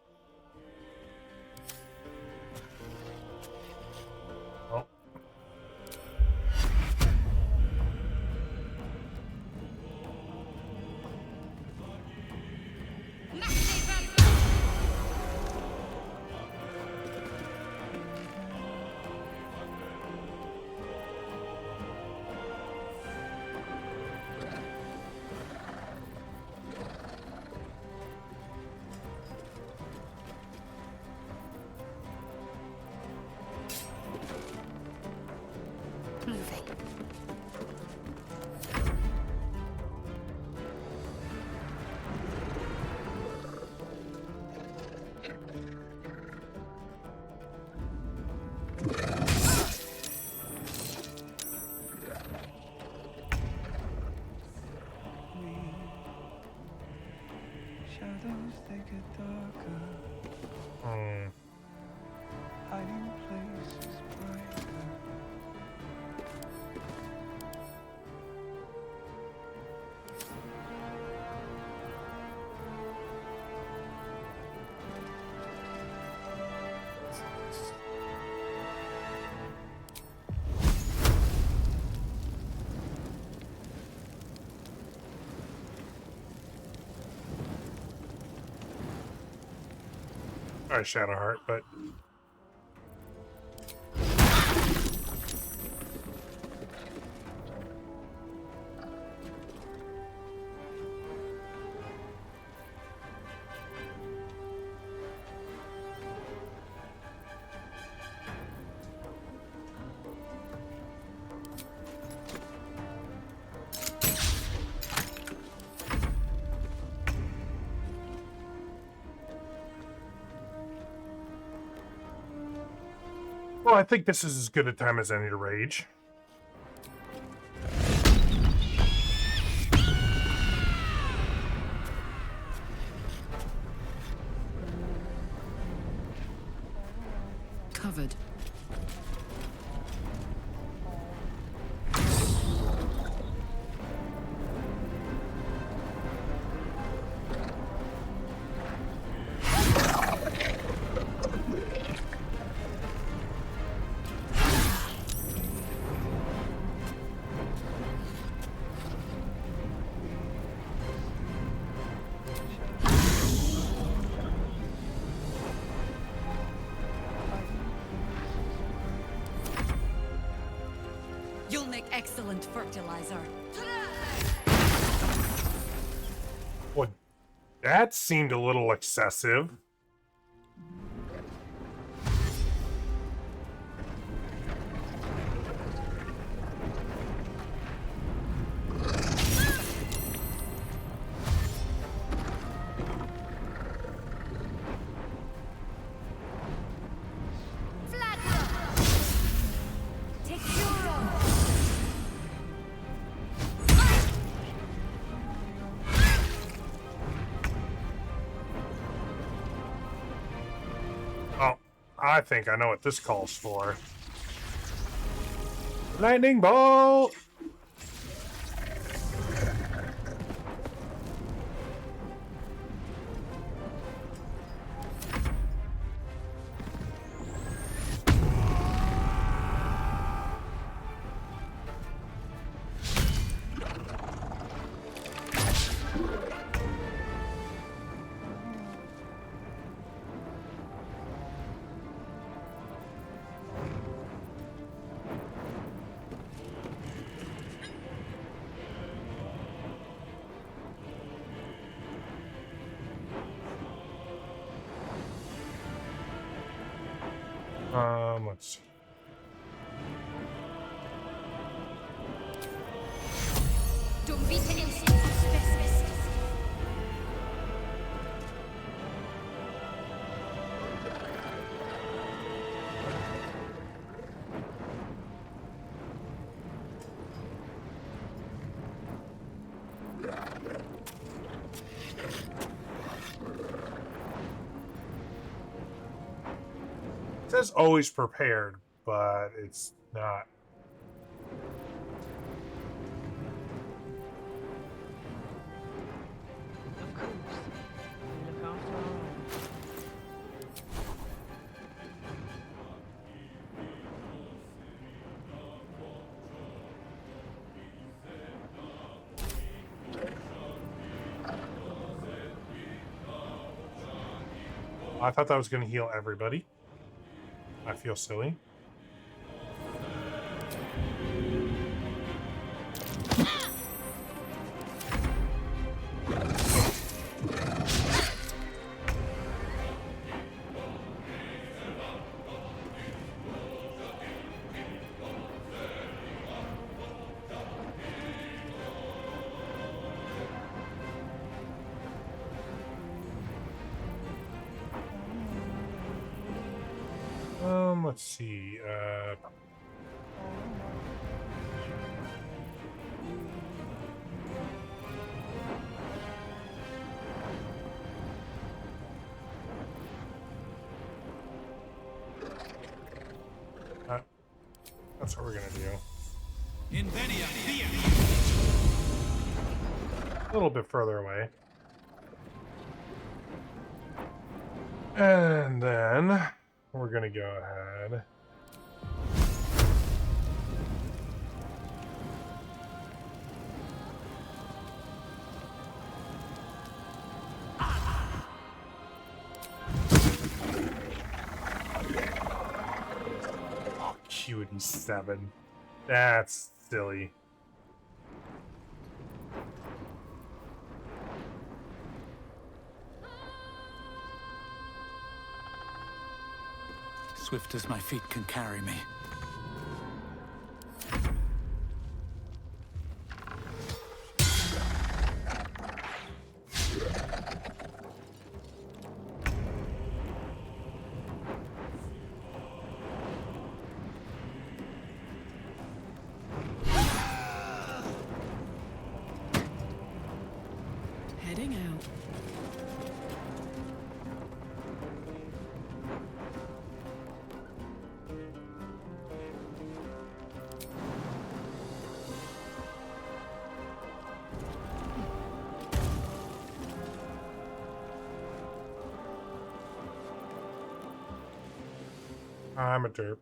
Oh.
Shadows, they get darker. Hiding places brighter.
Sorry, Shadowheart, but well, I think this is as good a time as any to rage.
Covered.
excellent fertilizer.
Well, that seemed a little excessive. Oh, I think I know what this calls for. Lightning bolt! Let's see. It says always prepared, but it's not.
Of course. We look after our own.
I thought that was going to heal everybody. I feel silly. Let's see. That's what we're gonna do. A little bit further away. And then we're gonna go ahead. Oh, Acuity 7. That's silly.
Swift as my feet can carry me.
Heading out.
I'm a derp.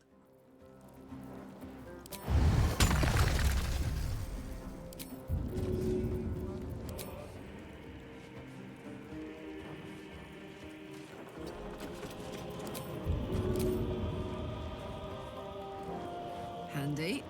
Handy.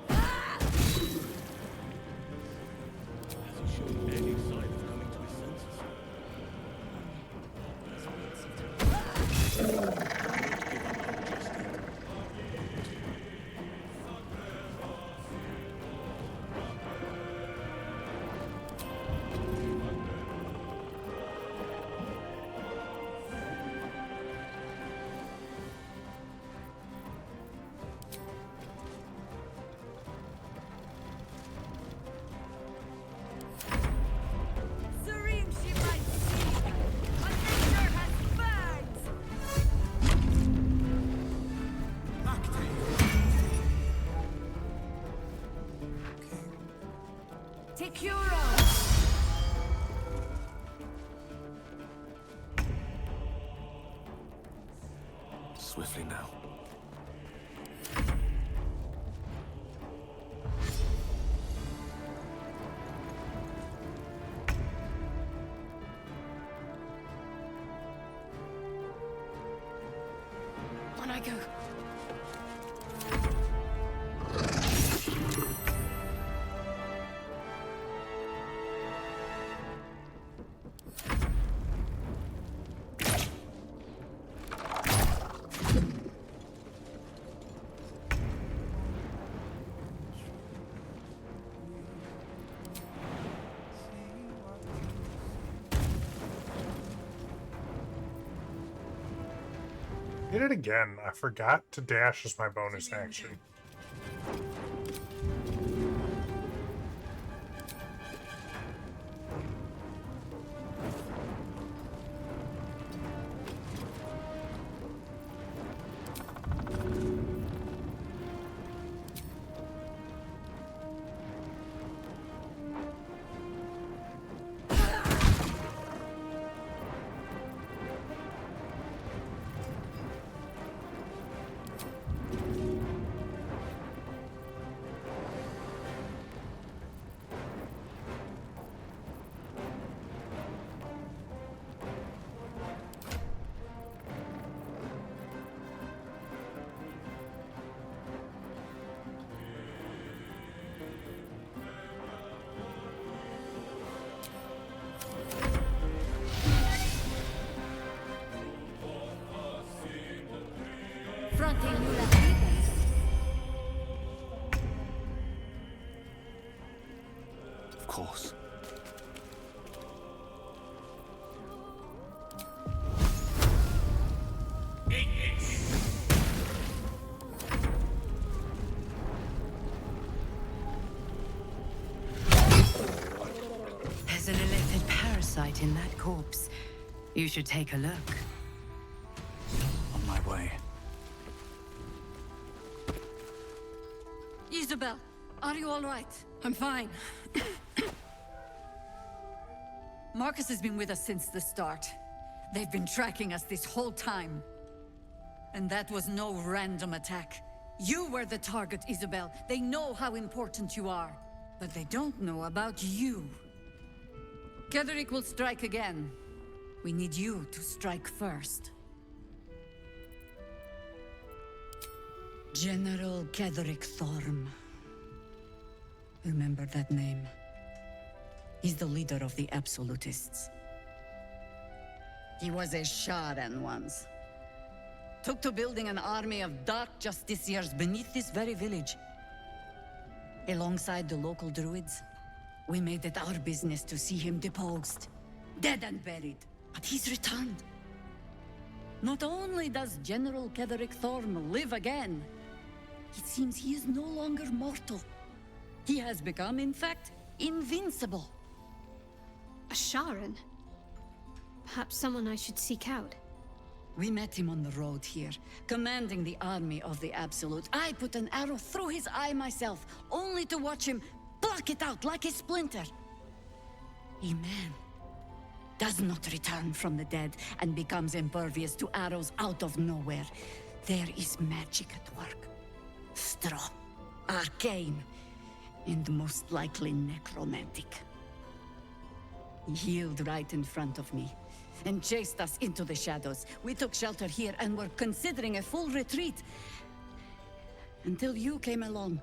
swiftly now.
On I go.
Did it again. I forgot to dash as my bonus action.
Of course.
There's an illithid parasite in that corpse. You should take a look.
On my way.
Isabel, are you all right?
I'm fine.
Marcus has been with us since the start. They've been tracking us this whole time. And that was no random attack. You were the target, Isabel. They know how important you are. But they don't know about you. Ketheric will strike again. We need you to strike first. General Ketheric Thorm. Remember that name. He's the leader of the Absolutists. He was a Sharan once. Took to building an army of dark justiciars beneath this very village. Alongside the local druids, we made it our business to see him deposed. Dead and buried. But he's returned. Not only does General Ketheric Thorm live again, it seems he is no longer mortal. He has become, in fact, invincible.
A Sharan? Perhaps someone I should seek out.
We met him on the road here, commanding the army of the Absolute. I put an arrow through his eye myself, only to watch him pluck it out like a splinter. A man does not return from the dead and becomes impervious to arrows out of nowhere. There is magic at work. Strong, arcane, and most likely necromantic. He healed right in front of me and chased us into the shadows. We took shelter here and were considering a full retreat until you came along.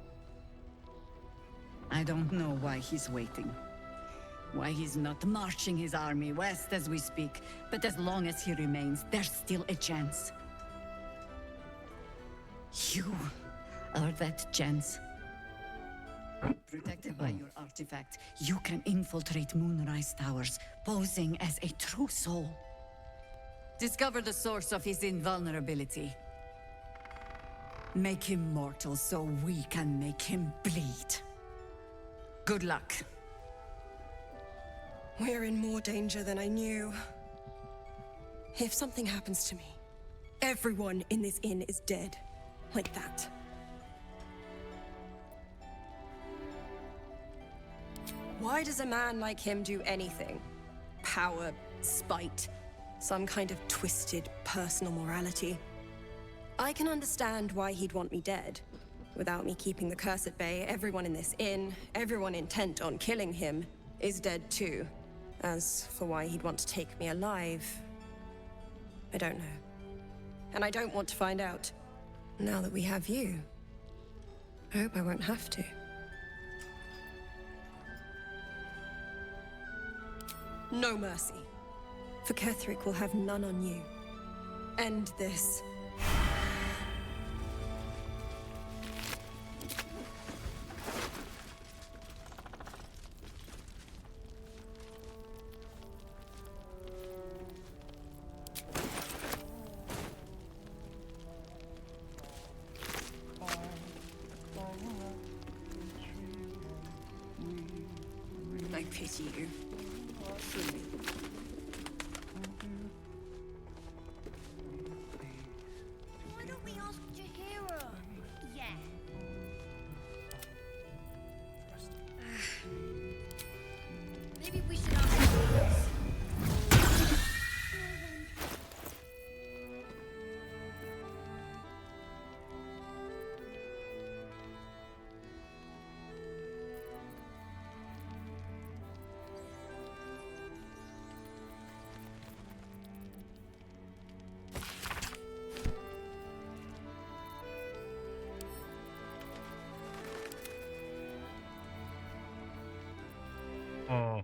I don't know why he's waiting. Why he's not marching his army west as we speak. But as long as he remains, there's still a chance. You are that chance. Protected by your artifact, you can infiltrate Moonrise Towers, posing as a true soul. Discover the source of his invulnerability. Make him mortal so we can make him bleed. Good luck.
We're in more danger than I knew. If something happens to me, everyone in this inn is dead. Like that. Why does a man like him do anything? Power, spite, some kind of twisted personal morality. I can understand why he'd want me dead. Without me keeping the curse at bay, everyone in this inn, everyone intent on killing him, is dead too. As for why he'd want to take me alive, I don't know. And I don't want to find out. Now that we have you, I hope I won't have to. No mercy. For Ketherick will have none on you. End this. I pity you. Truly.
Why don't we ask Jaheira? Yeah. Maybe we should ask her.
Hmm.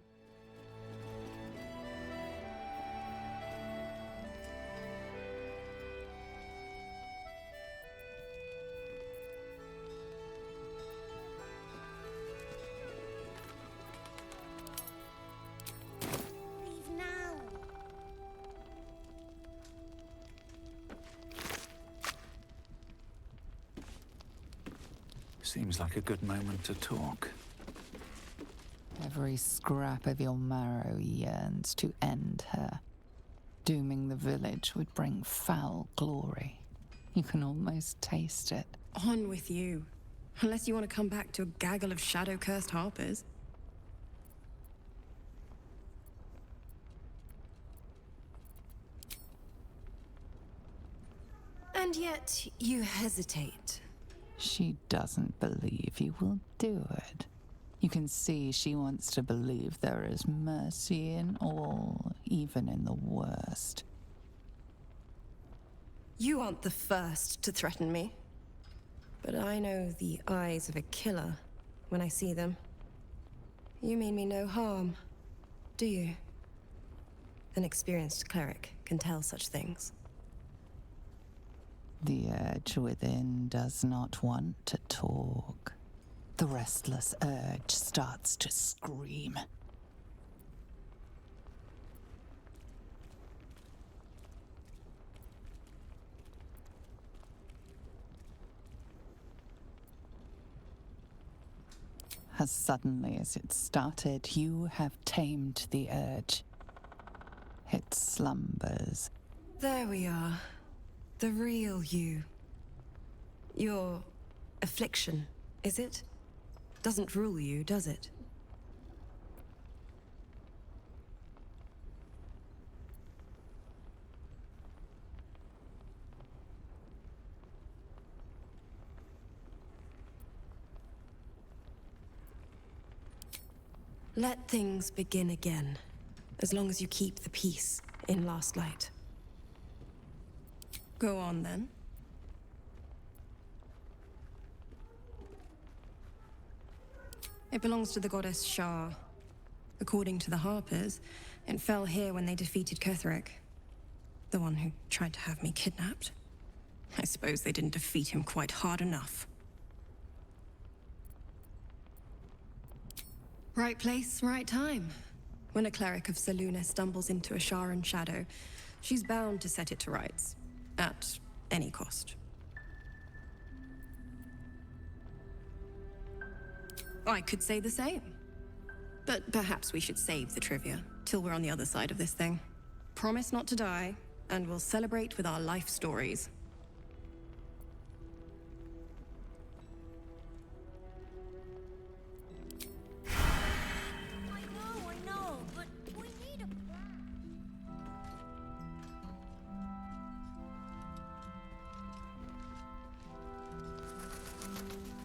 Leave now.
Seems like a good moment to talk.
Every scrap of your marrow yearns to end her. Dooming the village would bring foul glory. You can almost taste it.
On with you. Unless you want to come back to a gaggle of shadow-cursed harpers. And yet, you hesitate.
She doesn't believe you will do it. You can see she wants to believe there is mercy in all, even in the worst.
You aren't the first to threaten me. But I know the eyes of a killer when I see them. You mean me no harm, do you? An experienced cleric can tell such things.
The urge within does not want to talk. The restless urge starts to scream. As suddenly as it started, you have tamed the urge. It slumbers.
There we are. The real you. Your affliction, is it? Doesn't rule you, does it? Let things begin again, as long as you keep the peace in Last Light. Go on, then. It belongs to the goddess Shah. According to the Harpers, it fell here when they defeated Ketherick, the one who tried to have me kidnapped. I suppose they didn't defeat him quite hard enough. Right place, right time. When a cleric of Selûne stumbles into a Sharan shadow, she's bound to set it to rights, at any cost. I could say the same. But perhaps we should save the trivia till we're on the other side of this thing. Promise not to die, and we'll celebrate with our life stories.
I know, but we need a plan.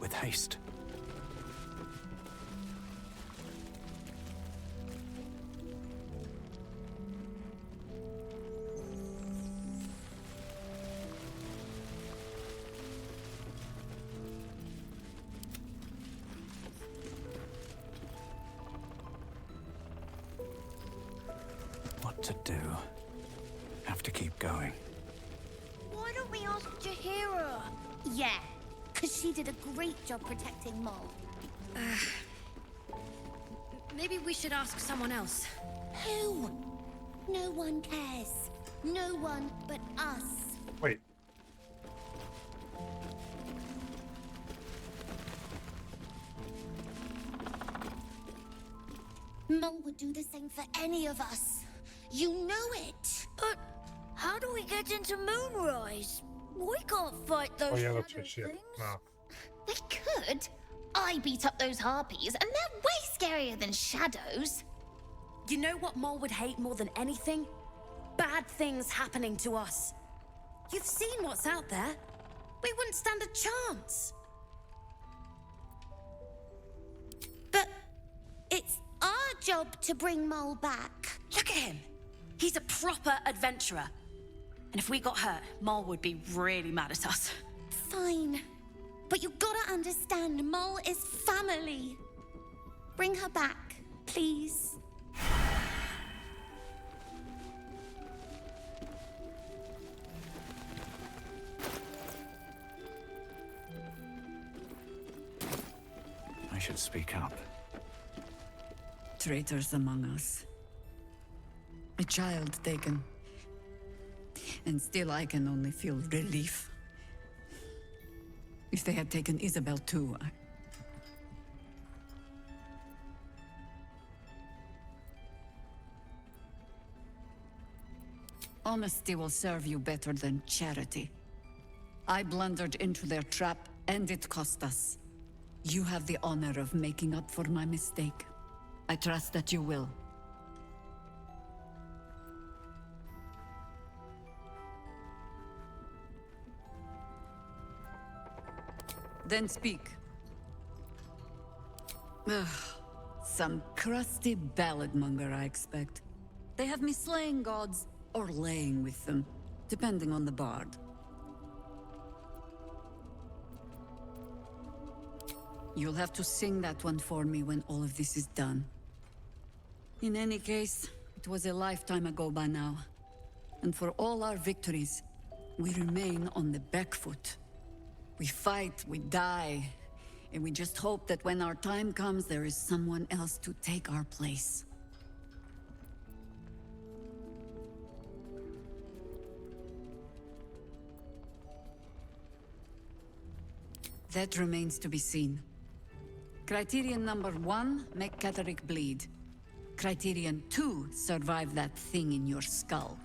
with haste. What to do? Have to keep going.
Why don't we ask Jahira? Yeah, because she did a great job protecting Mol.
Maybe we should ask someone else.
Who? No one cares. No one but us.
Wait.
Mol would do the same for any of us. You know it. But how do we get into Moonrise? We can't fight those
Oh yeah, that's
shadow
right. Shit.
things.
No.
We could. I beat up those harpies, and they're way scarier than shadows.
You know what Mol would hate more than anything? Bad things happening to us. You've seen what's out there. We wouldn't stand a chance.
But it's our job to bring Mol back.
Look at him. He's a proper adventurer. And if we got hurt, Mol would be really mad at us.
Fine. But you gotta understand, Mol is family. Bring her back, please.
I should speak up.
Traitors among us. A child taken. And still I can only feel relief. If they had taken Isabel too, Honesty will serve you better than charity. I blundered into their trap, and it cost us. You have the honor of making up for my mistake. I trust that you will. Then speak. Ugh, some crusty ballad monger, I expect. They have me slaying gods or laying with them, depending on the bard. You'll have to sing that one for me when all of this is done. In any case, it was a lifetime ago by now. And for all our victories, we remain on the back foot. We fight, we die, and we just hope that when our time comes, there is someone else to take our place. That remains to be seen. Criterion number 1, make Ketherick bleed. Criterion 2, survive that thing in your skull.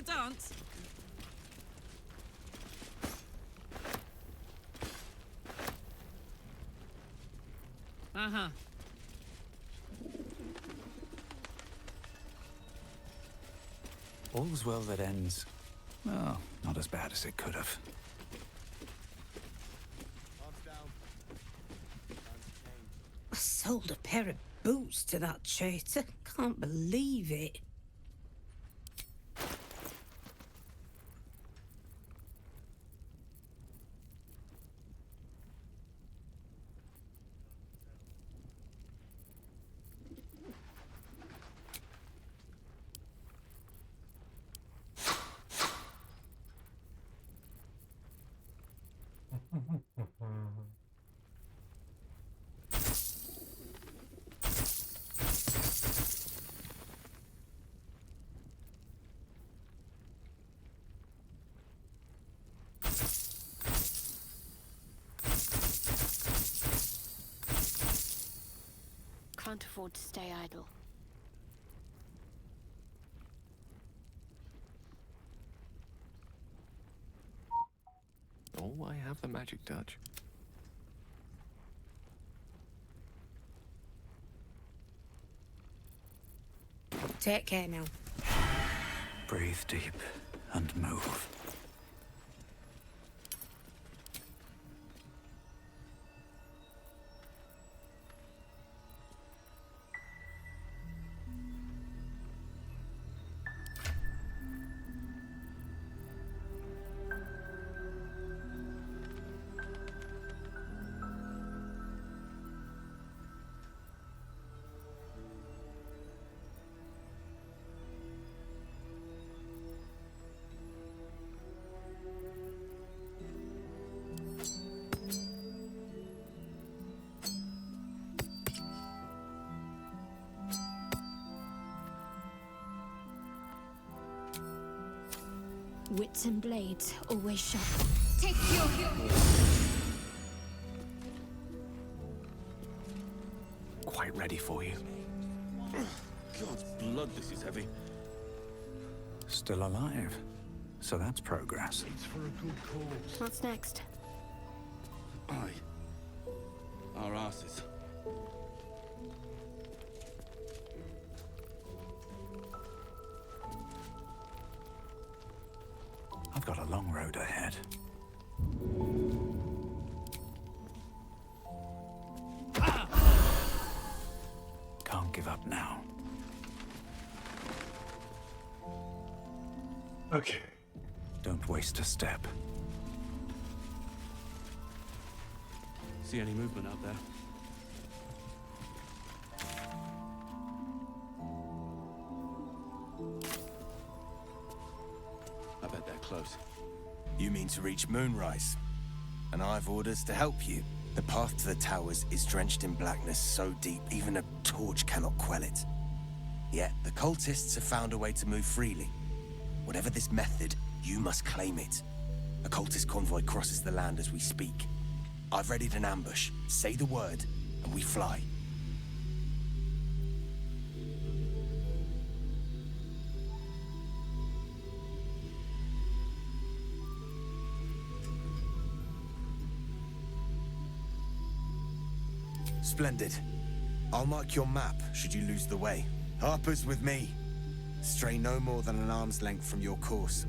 to dance? Uh-huh.
All's well that ends. Well, not as bad as it could have.
I sold a pair of boots to that traitor. Can't believe it.
Can't afford to stay idle.
Oh, I have the magic touch.
Take care now.
Breathe deep and move.
Wits and blades, always sharp.
Take your
Quite ready for you.
God's blood, this is heavy.
Still alive. So that's progress.
It's for a good cause.
What's next?
Aye. Our asses.
I've got a long road ahead. Can't give up now.
Okay.
Don't waste a step.
See any movement out there? I bet they're close.
You mean to reach Moonrise? And I've orders to help you. The path to the towers is drenched in blackness so deep even a torch cannot quell it. Yet the cultists have found a way to move freely. Whatever this method, you must claim it. A cultist convoy crosses the land as we speak. I've readied an ambush. Say the word, and we fly. Splendid. I'll mark your map should you lose the way. Harper's with me. Stray no more than an arm's length from your course.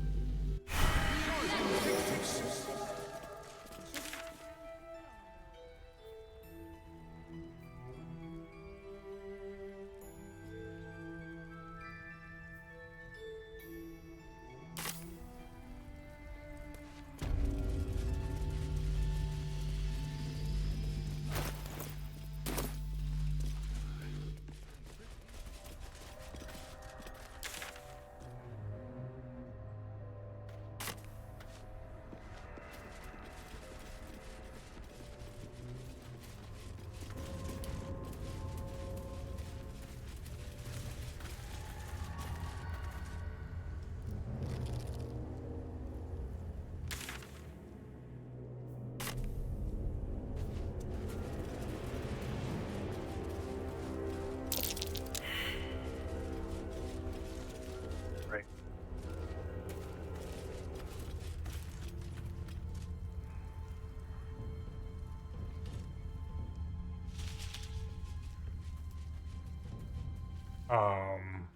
Um,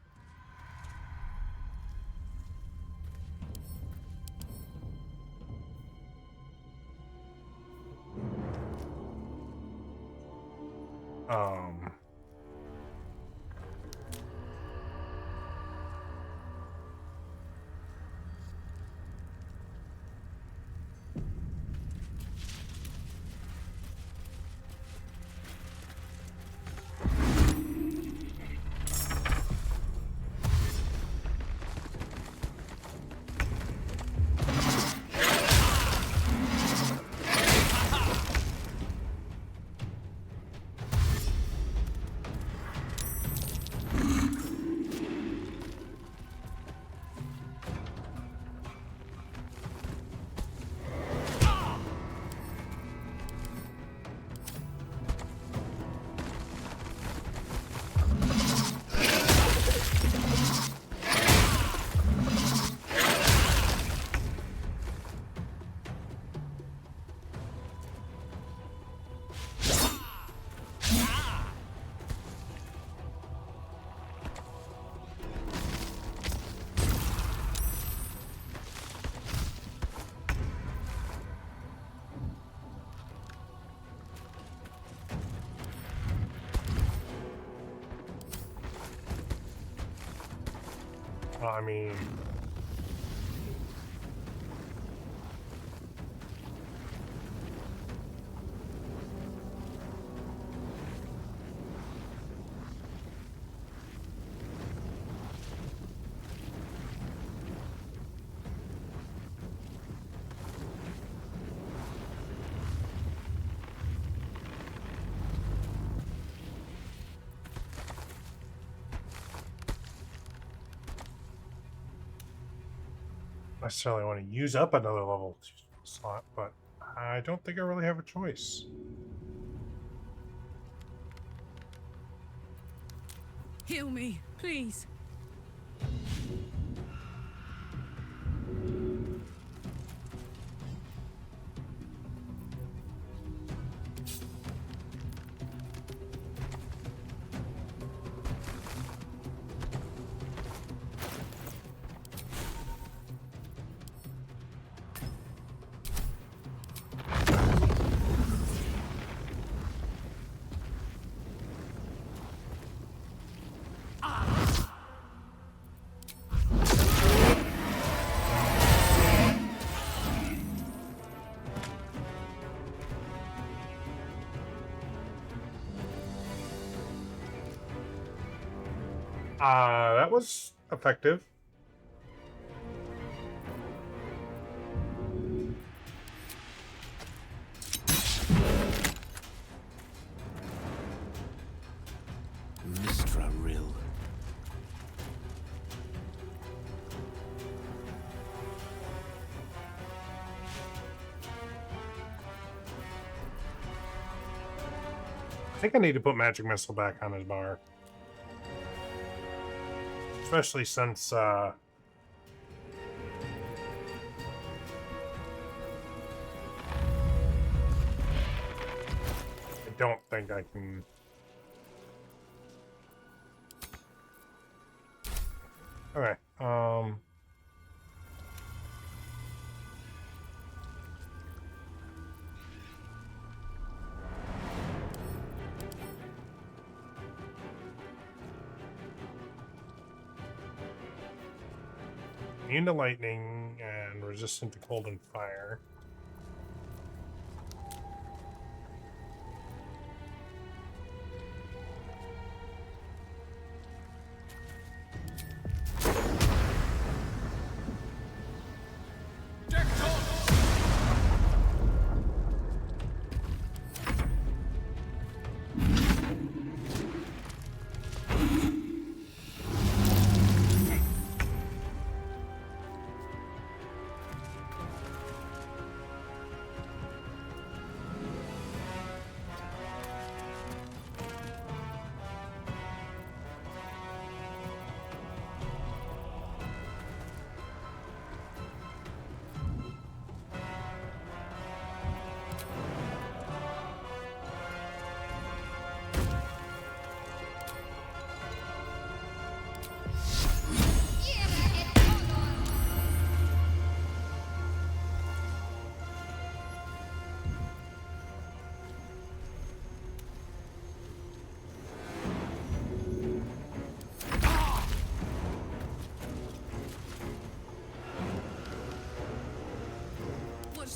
um, I mean, necessarily want to use up another level slot, but I don't think I really have a choice.
Heal me, please.
That was effective.
Mistra Rill.
I think I need to put Magic Missile back on his bar. Especially since, I don't think I can... Okay, immune to lightning and resistant to cold and fire.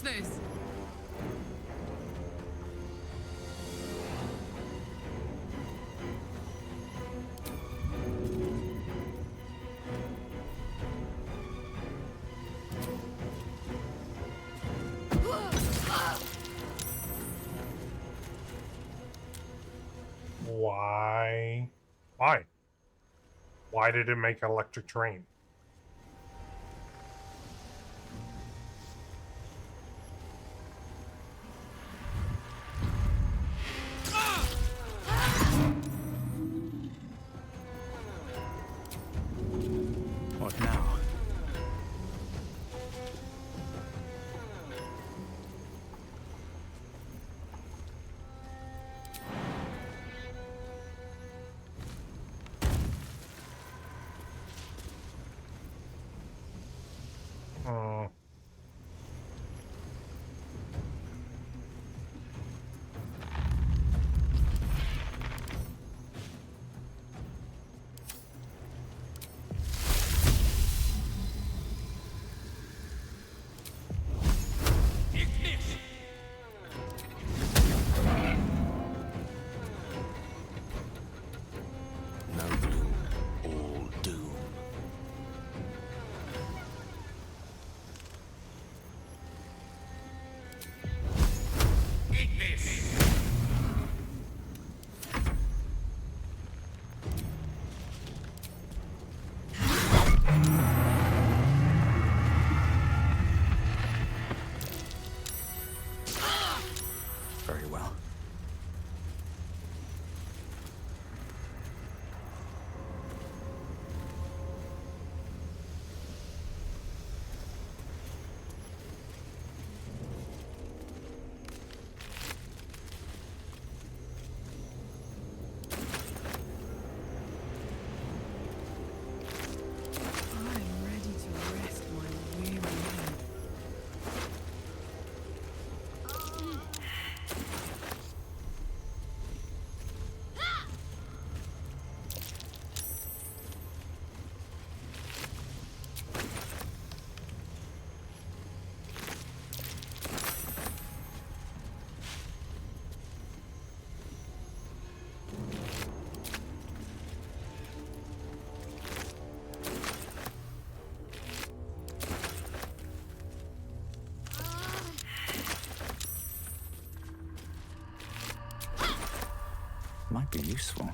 Watch this.
Why? Why? Why did it make electric terrain?
What now?
Oh.
No gloom, all doom.
Very well.
I'm ready to rest my weary head.
Might be useful.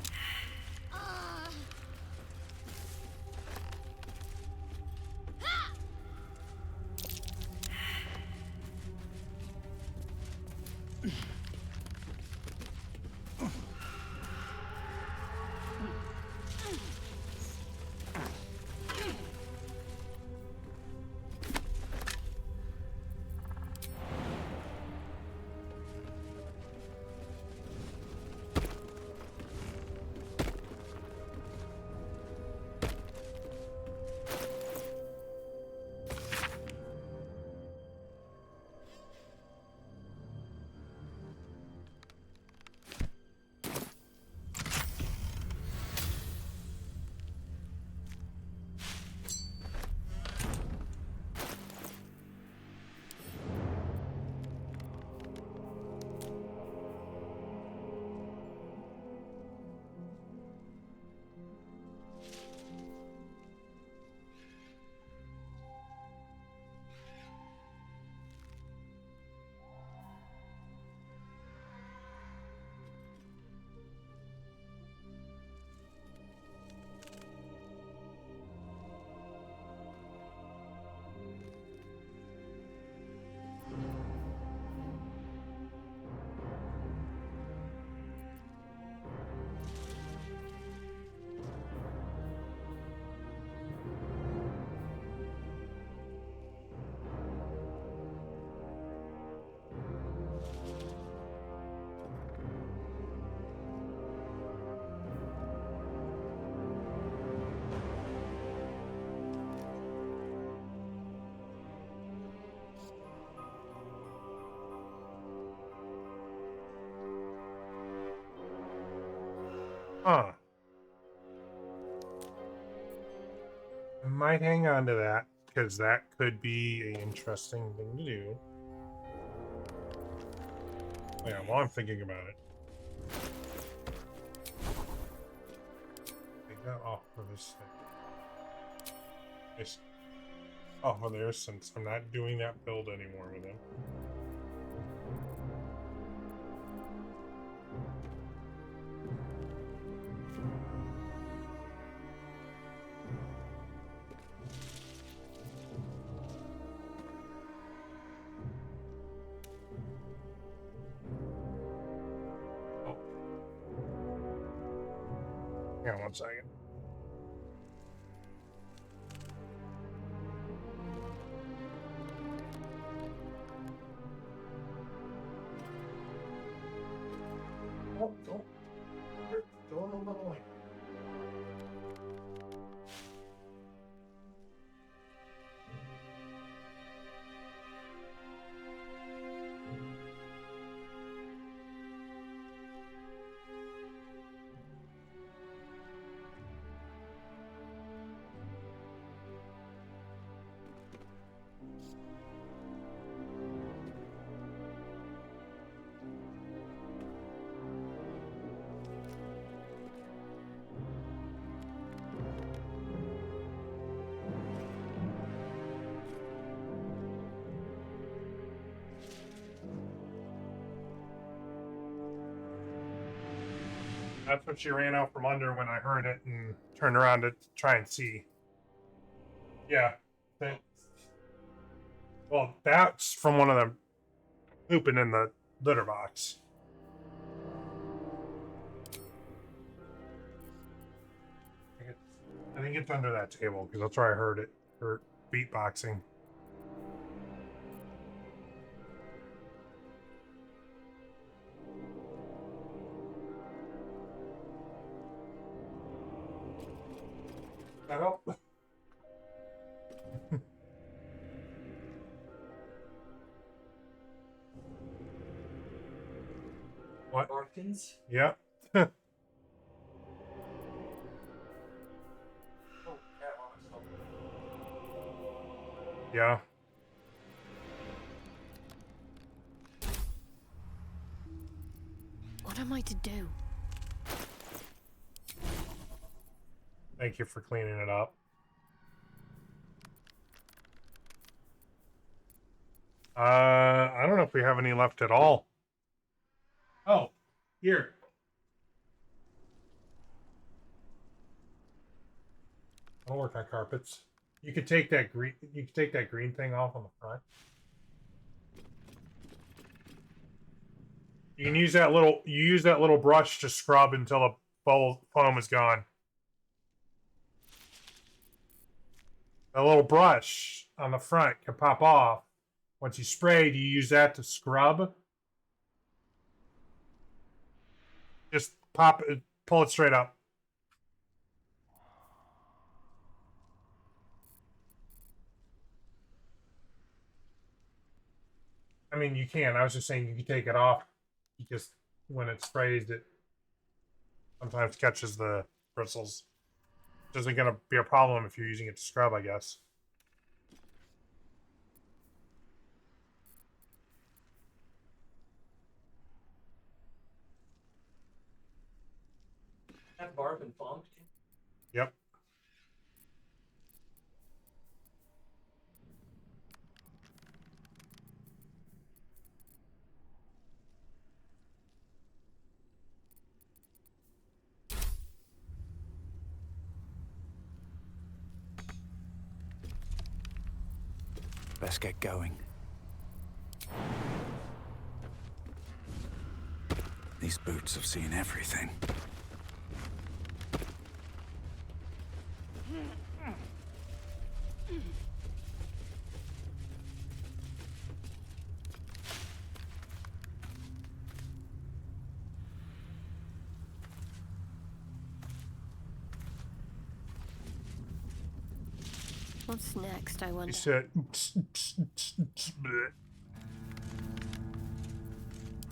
Huh. I might hang on to that, because that could be an interesting thing to do. Yeah, while I'm thinking about it. Take that off for this thing. It's off of there since I'm not doing that build anymore with him. Hang on 1 second. Oh, don't. Go a little way. That's what she ran out from under when I heard it and turned around to try and see. Yeah. Well, that's from one of them pooping in the litter box. I think it's under that table because that's where I heard it. Her beatboxing. That help? What?
Barkins?
Yeah. Yeah.
What am I to do?
Thank you for cleaning it up. I don't know if we have any left at all. Oh, here. I'll work on carpets. You could take that green. You could take that green thing off on the front. You can use that little. You use that little brush to scrub until the foam is gone. A little brush on the front can pop off. Once you sprayed, you use that to scrub. Just pop it, pull it straight up. I mean, you can. I was just saying you can take it off. You just, when it sprays, it sometimes catches the bristles. Which isn't going to be a problem if you're using it to scrub, I guess.
That bar been bombed?
Yep.
Let's get going. These boots have seen everything.
What's next, I wonder?
He said.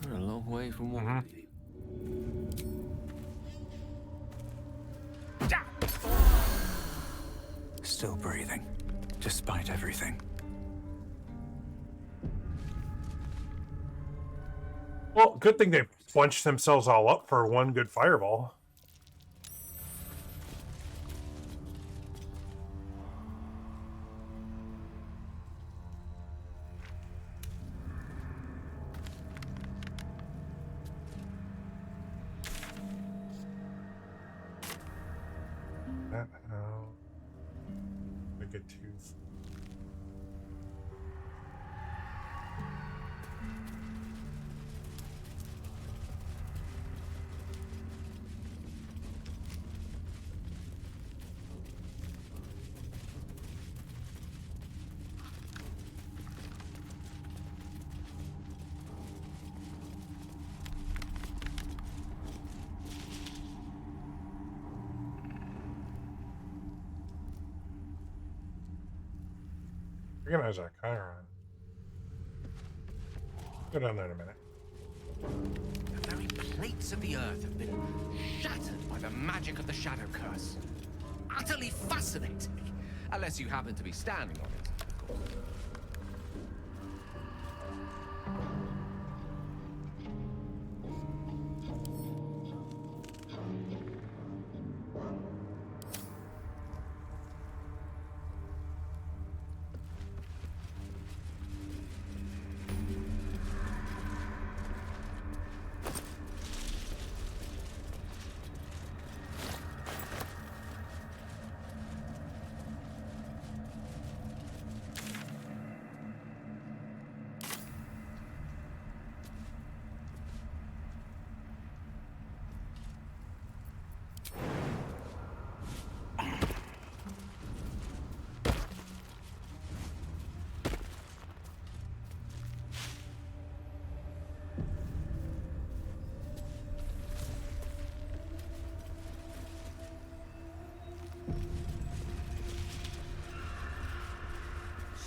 We're a long way from what
Still breathing, despite everything.
Well, good thing they bunched themselves all up for one good fireball. I get two. Recognize that Chiron. Go down there in a minute.
The very plates of the earth have been shattered by the magic of the Shadow Curse. Utterly fascinating. Unless you happen to be standing on it, of course.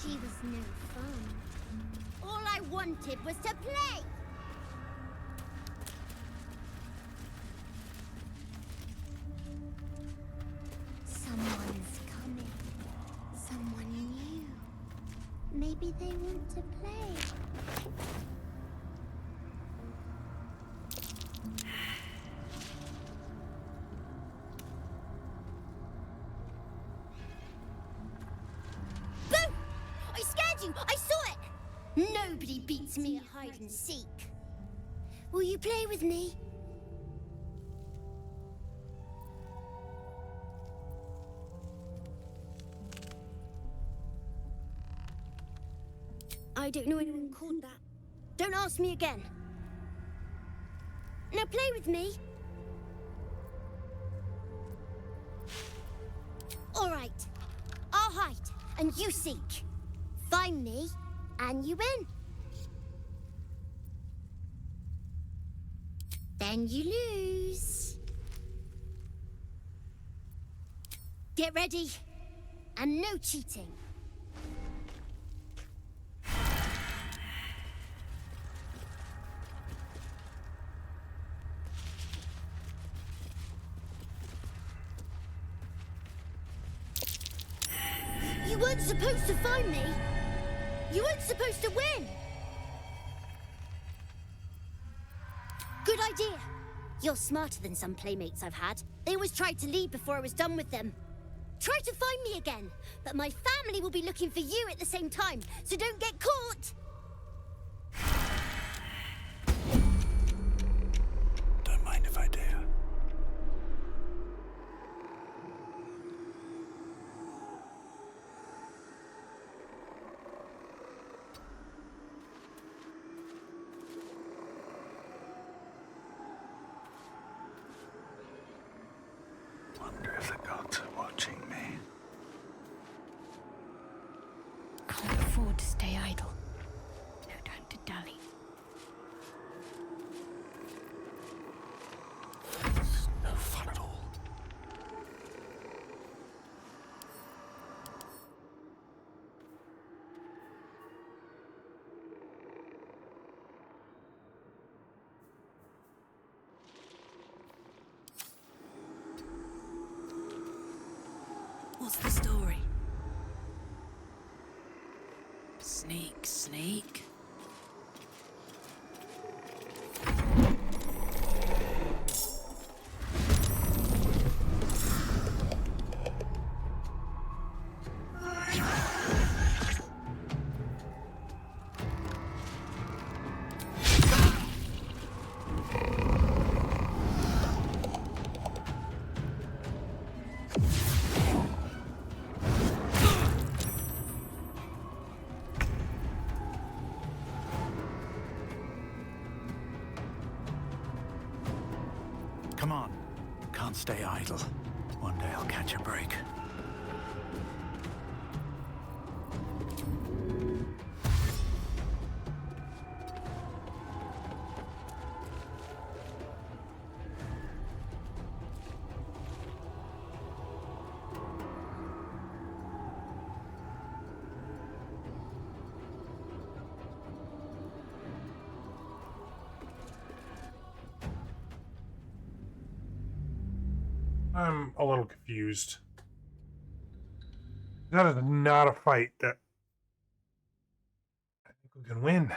She was no fun. All I wanted was to play! Someone's coming. Someone new. Maybe they want to play. I saw it! Nobody beats me at hide and seek. Will you play with me? I don't know anyone called that. Don't ask me again. Now play with me. All right. I'll hide, and you seek. Find me, and you win. Then you lose. Get ready, and no cheating. You weren't supposed to find me. You weren't supposed to win! Good idea. You're smarter than some playmates I've had. They always tried to leave before I was done with them. Try to find me again, but my family will be looking for you at the same time, so don't get caught!
Don't mind if I do. Wonder if the gods are watching me.
Can't afford to stay idle. No time to dally.
It's no fun at all.
What's the story? Sneak, sneak.
Come on. Can't stay idle. One day I'll catch a break.
I'm a little confused. That is not a fight that I think we can win.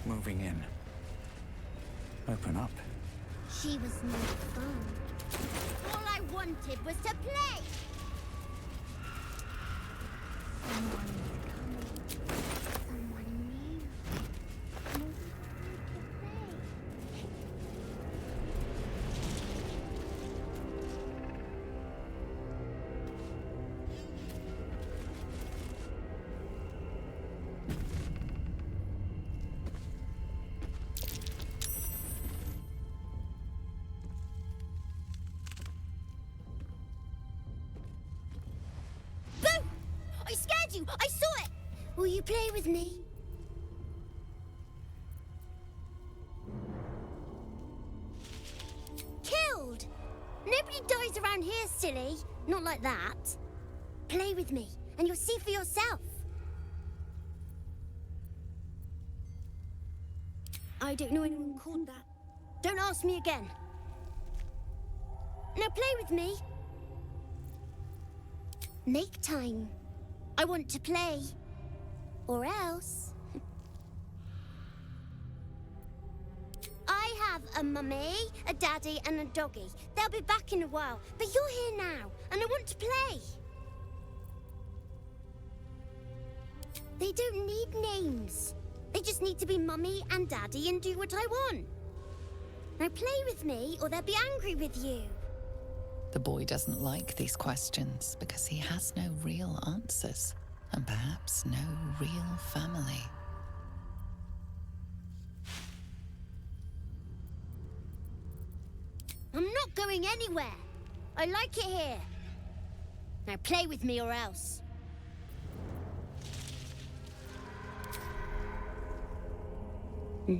Moving in. Open up.
She was no fun. All I wanted was to play. Someone is coming. Someone new. More to I scared you! I saw it! Will you play with me? Killed! Nobody dies around here, silly. Not like that. Play with me, and you'll see for yourself. I don't know anyone called that. Don't ask me again. Now play with me. Make time. I want to play. Or else. I have a mummy, a daddy, and a doggy. They'll be back in a while. But you're here now, and I want to play. They don't need names. They just need to be mummy and daddy and do what I want. Now play with me, or they'll be angry with you.
The boy doesn't like these questions because he has no real answers, and perhaps no real family.
I'm not going anywhere. I like it here. Now play with me or else. No.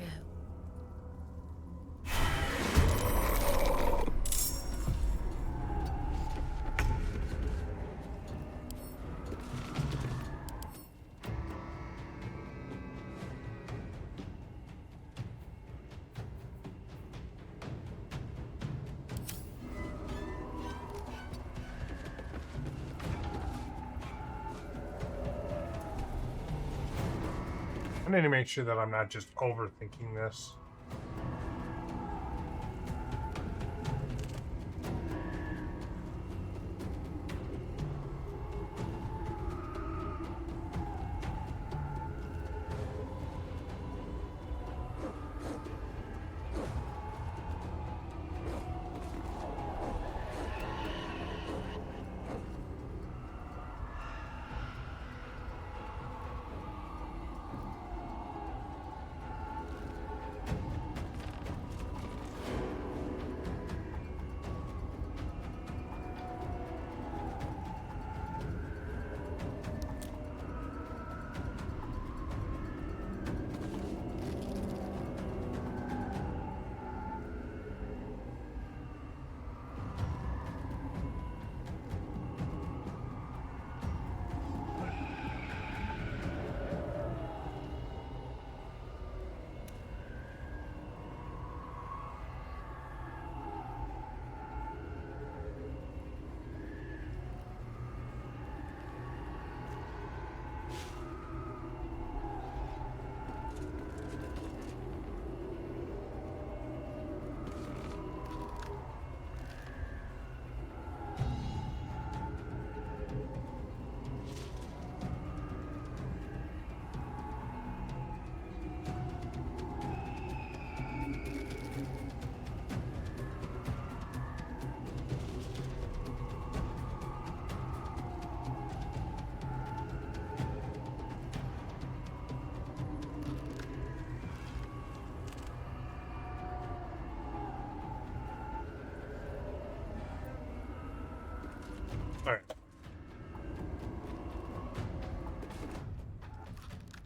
I need to make sure that I'm not just overthinking this.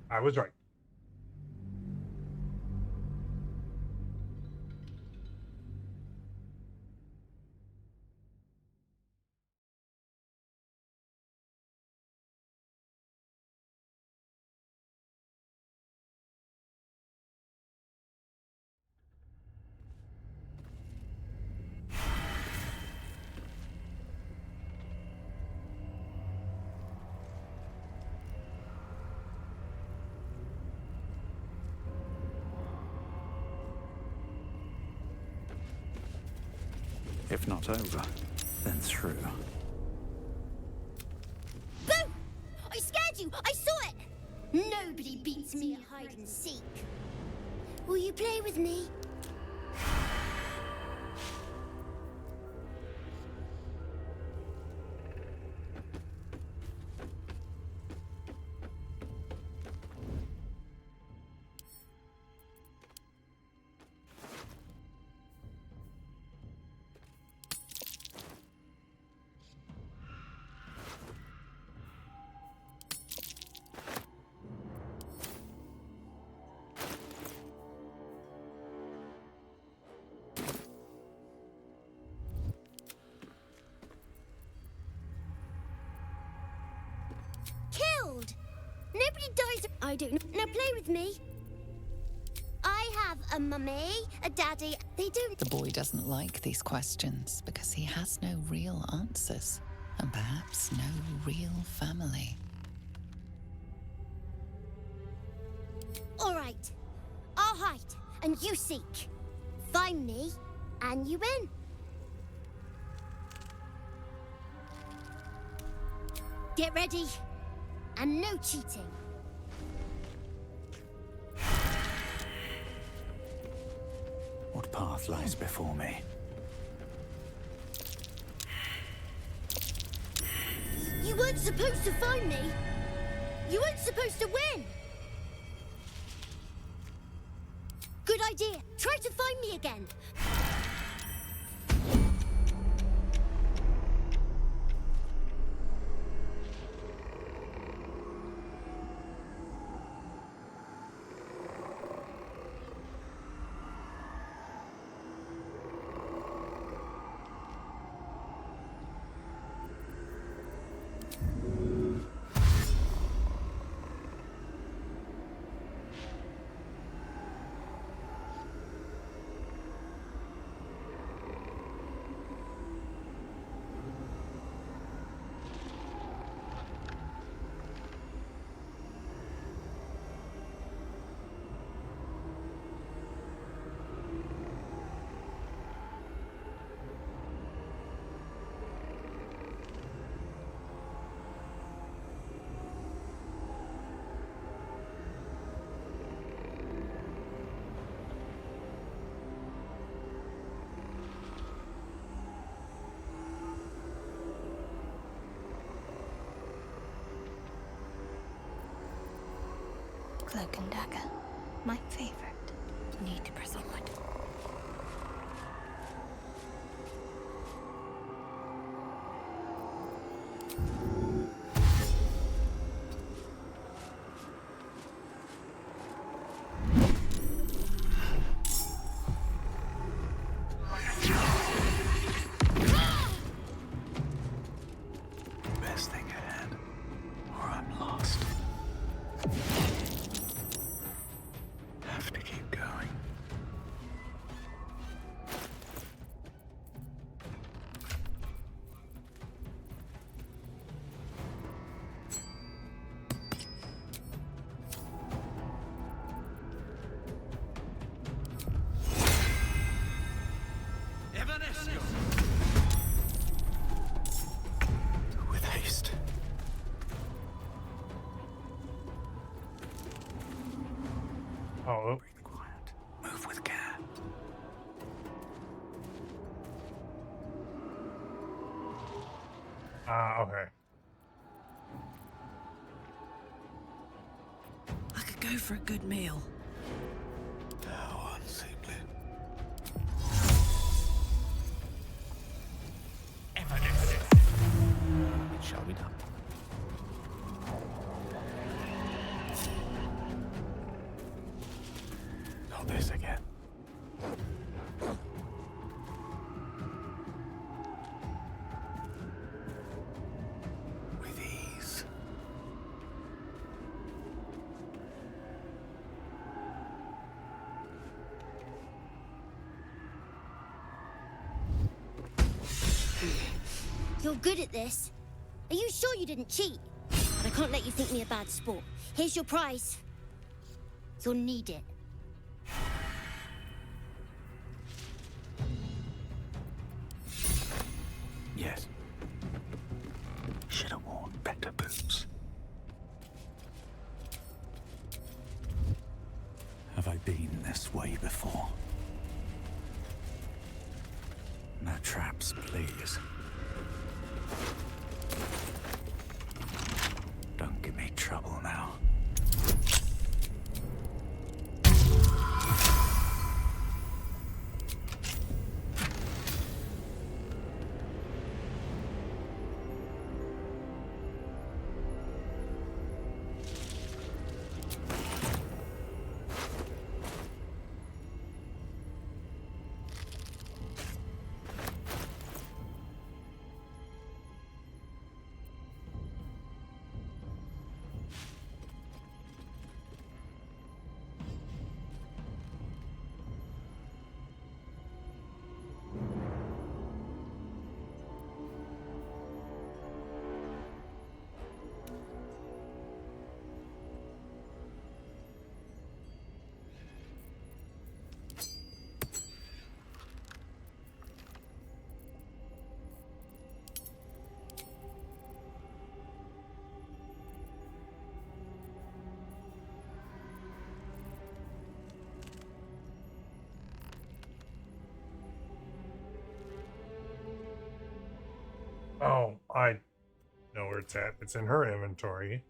I was right.
If not over, then through.
Boo! I scared you! I saw it! Nobody beats me at hide and seek. Will you play with me? Killed! Nobody dies. I don't know. Now play with me. I have a mummy, a daddy. They don't.
The boy doesn't like these questions because he has no real answers and perhaps no real family.
All right. I'll hide, and you seek. Find me, and you win. Get ready, and no cheating.
What path lies before me?
You weren't supposed to find me. You weren't supposed to win. Good idea. Try to find me again.
Cloak and dagger. My favorite. Need to press onward.
Best thing ahead, or I'm lost. Have to keep going. With haste.
Oh.
Breathe quiet. Move with care.
Okay.
I could go for a good meal.
How unseemly.
It shall be done.
this again. With ease.
You're good at this. Are you sure you didn't cheat? But I can't let you think me a bad sport. Here's your prize. You'll need it.
Yes. Should have worn better boots. Have I been this way before? No traps, please. Don't give me trouble now.
Oh, I know where it's at. It's in her inventory.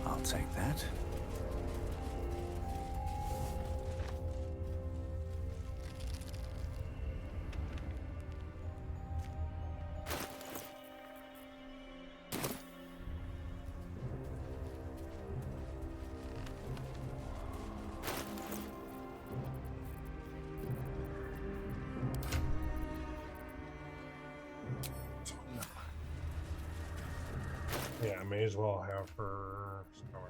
I'll take that.
Yeah, I may as well have her story.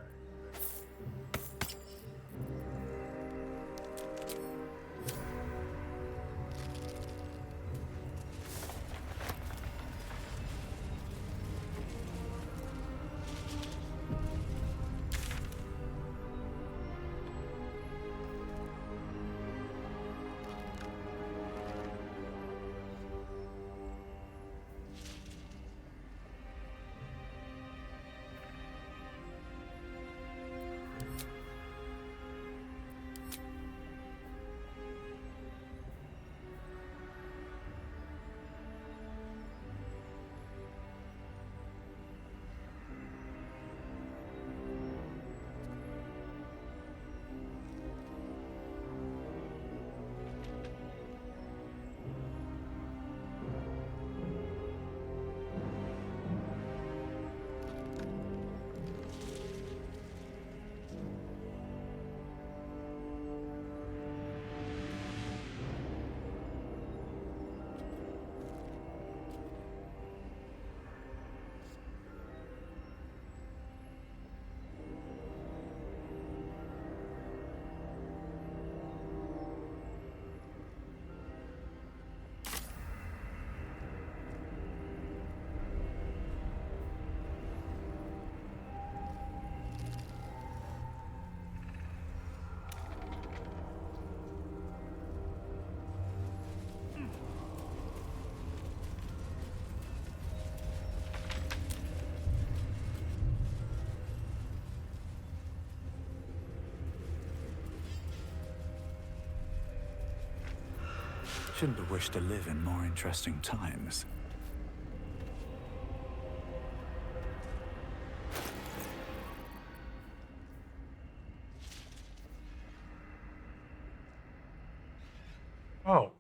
Shouldn't have wished to live in more interesting times.
Oh.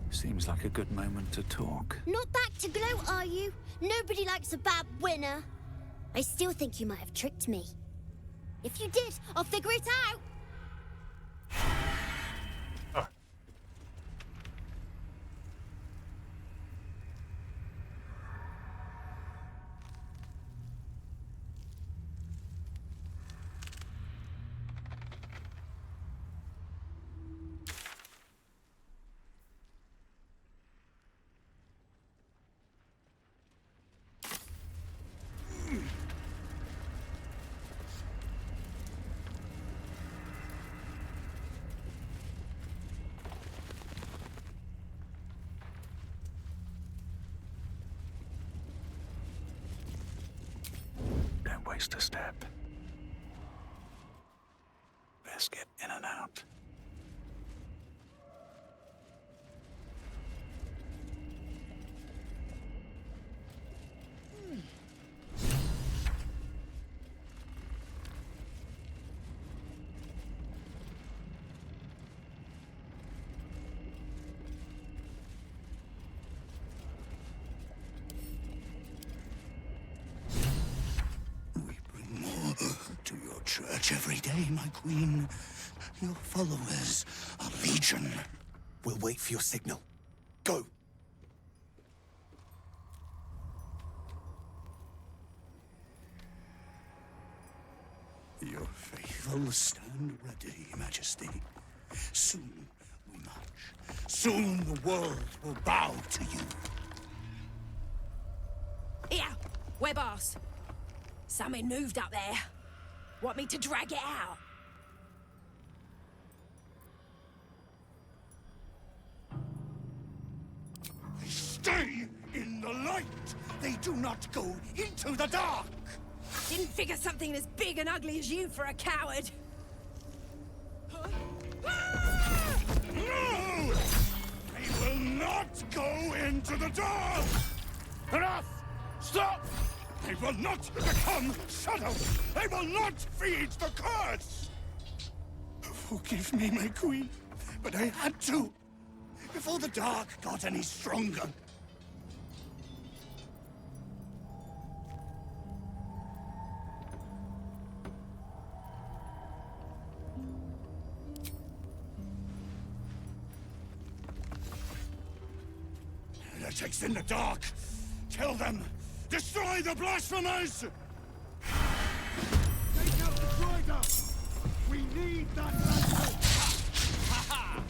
Seems like a good moment to talk.
Not back to gloat, are you? Nobody likes a bad winner. I still think you might have tricked me. If you did, I'll figure it out.
Don't waste a step. Best get in and out.
To your church every day, my queen. Your followers are legion.
We'll wait for your signal. Go!
Your faithful stand ready, Majesty. Soon we march. Soon the world will bow to you.
Here, we're boss. Something moved up there. Want me to drag it out?
They stay in the light. They do not go into the dark.
Didn't figure something as big and ugly as you for a coward.
No! They will not go into the dark! Enough! Stop! They will not become shadows! They will not feed the curse! Forgive me, my queen, but I had to. Before the dark got any stronger. Heretics in the dark! Kill them! Destroy the blasphemers! Take out the driver! We need that battle! Ha ha!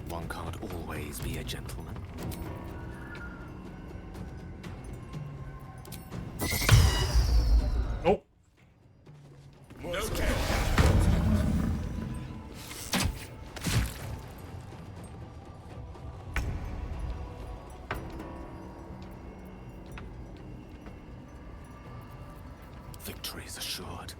One can't always be a gentleman.
Nope.
Okay.
Victory is assured.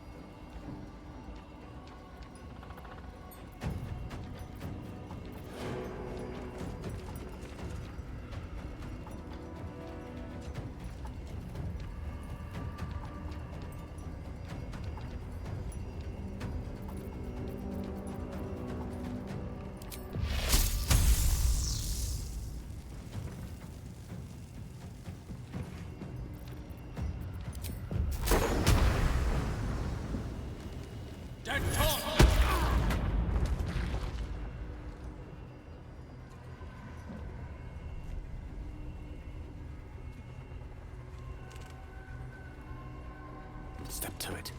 Step to it.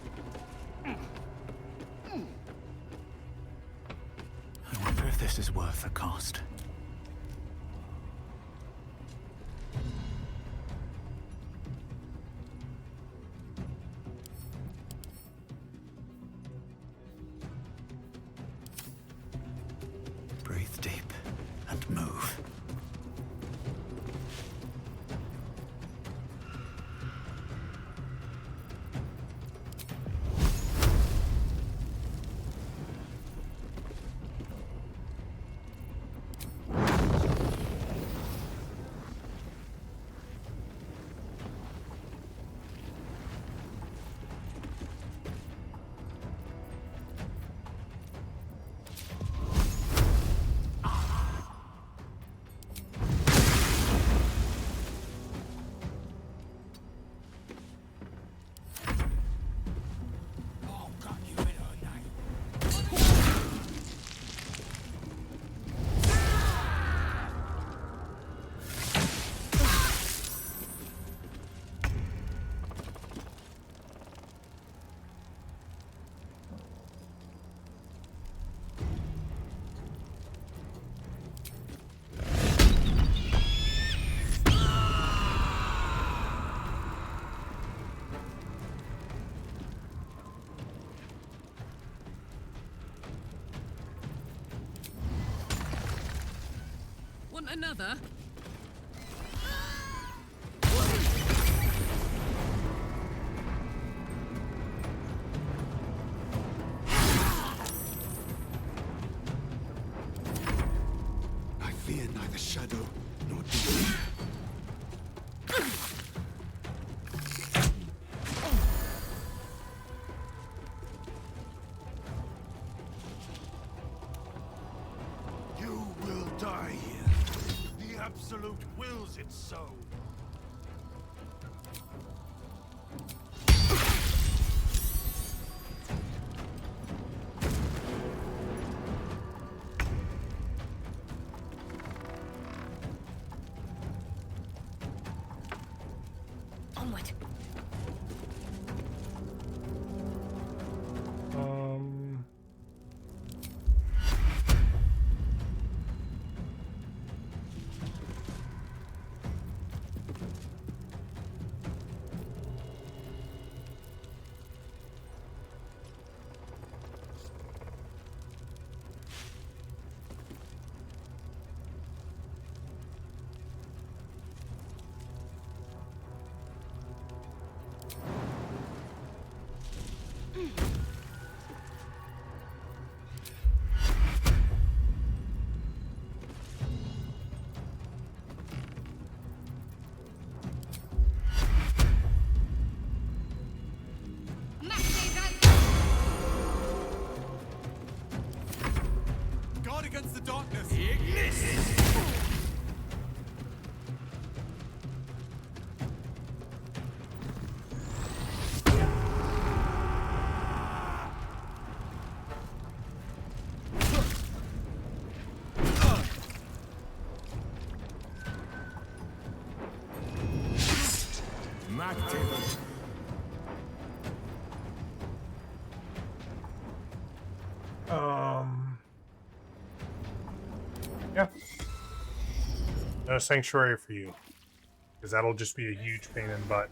I wonder if this is worth the cost.
Want another?
I fear neither shadow nor demon. You will die here. The Absolute wills it so.
Onward.
Guard against the darkness.
Yeah. No sanctuary for you. Because that'll just be a huge pain in the butt.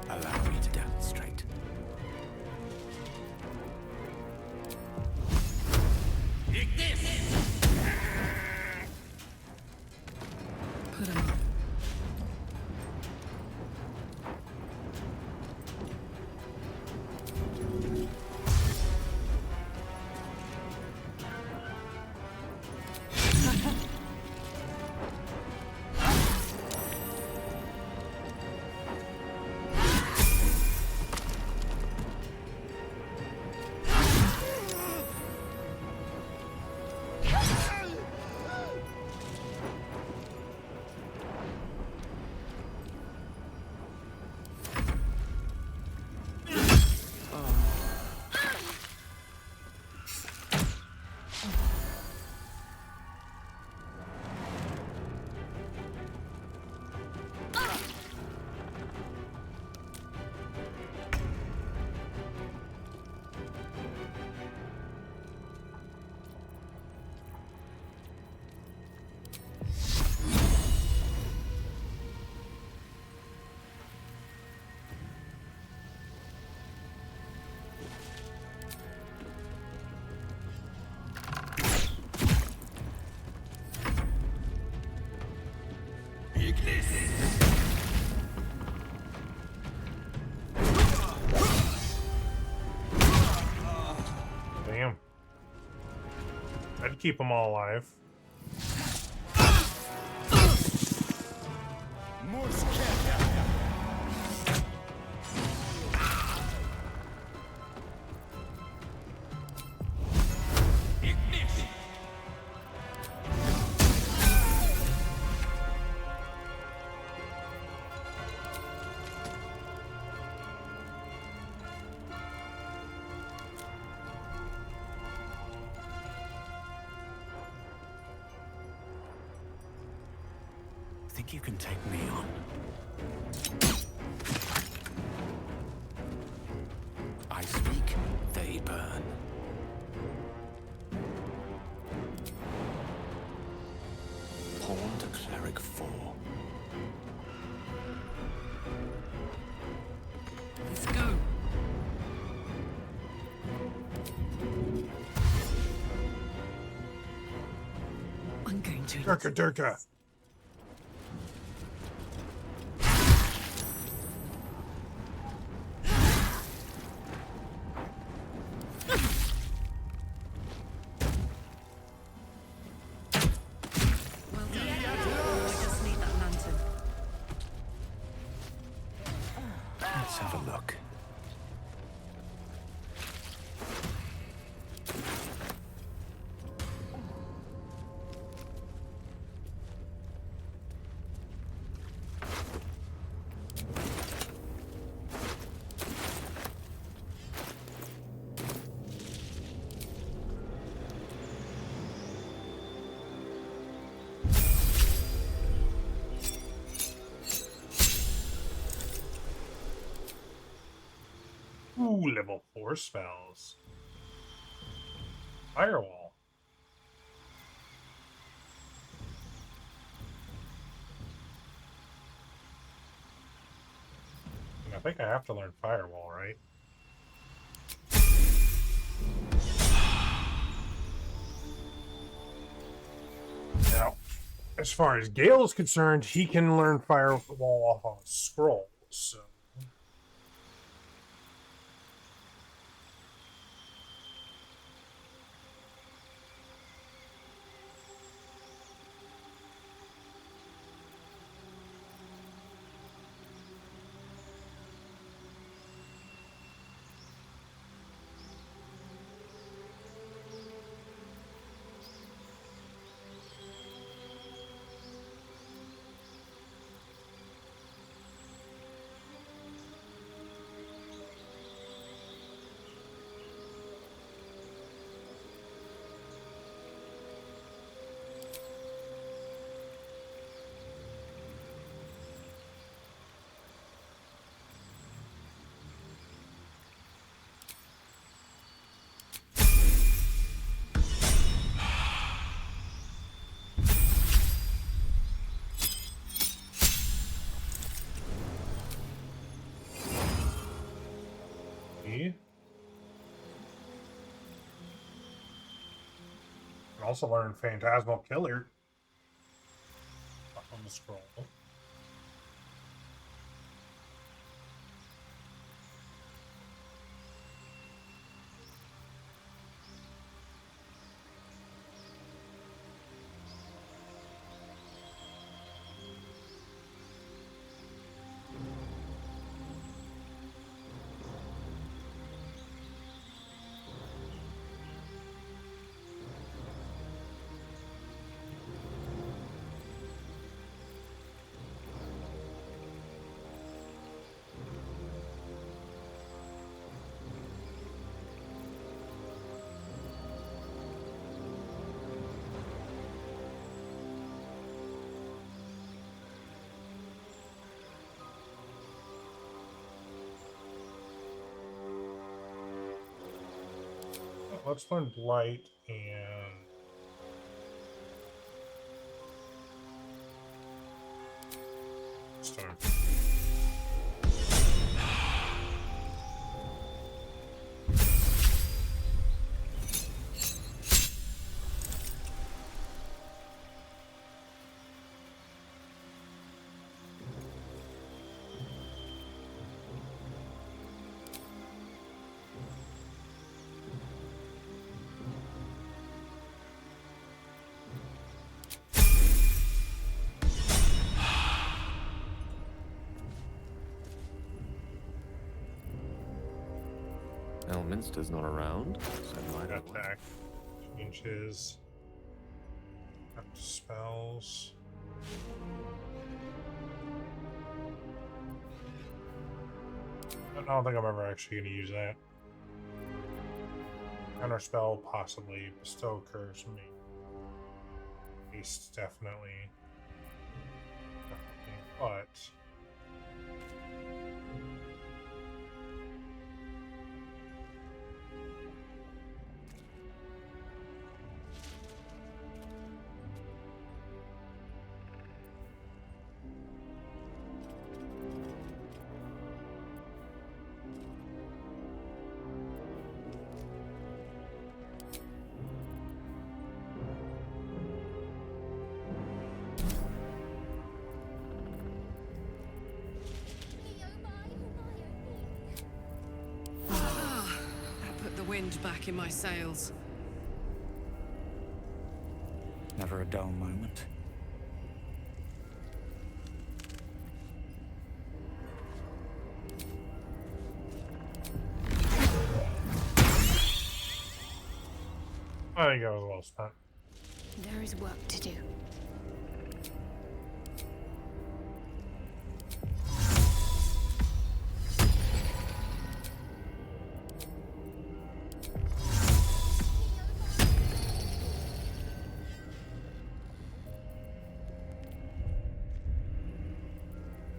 Allow me to demonstrate.
Put him up.
Damn. I'd keep them all alive.
think you can take me on? I speak, they burn. Pawn to cleric 4.
Let's go. I'm going to.
Durka Durka.
Let's have a look.
Ooh, level 4 spells. Firewall. And I think I have to learn Firewall, right? Now, as far as Gale is concerned, he can learn Firewall off on a scroll, so... Can also learn Phantasmal Killer on the scroll. Let's learn Blight and Storm.
Elminster's not around, so might
attack. Change his spells. I don't think I'm ever actually going to use that. Counter spell, possibly. Bestow curse, me. Haste, definitely. But
That put the wind back in my sails.
Never a dull moment.
I think I was well spent.
There is work to do.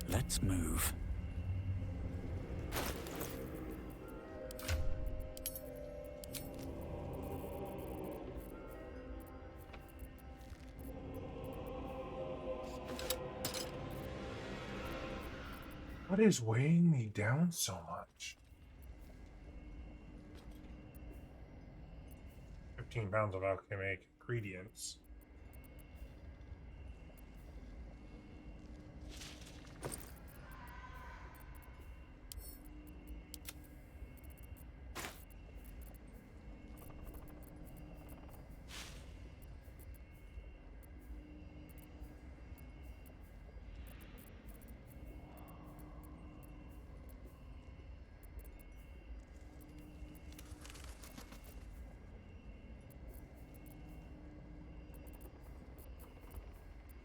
Let's move.
What is weighing me down so much? 15 pounds of alchemic ingredients.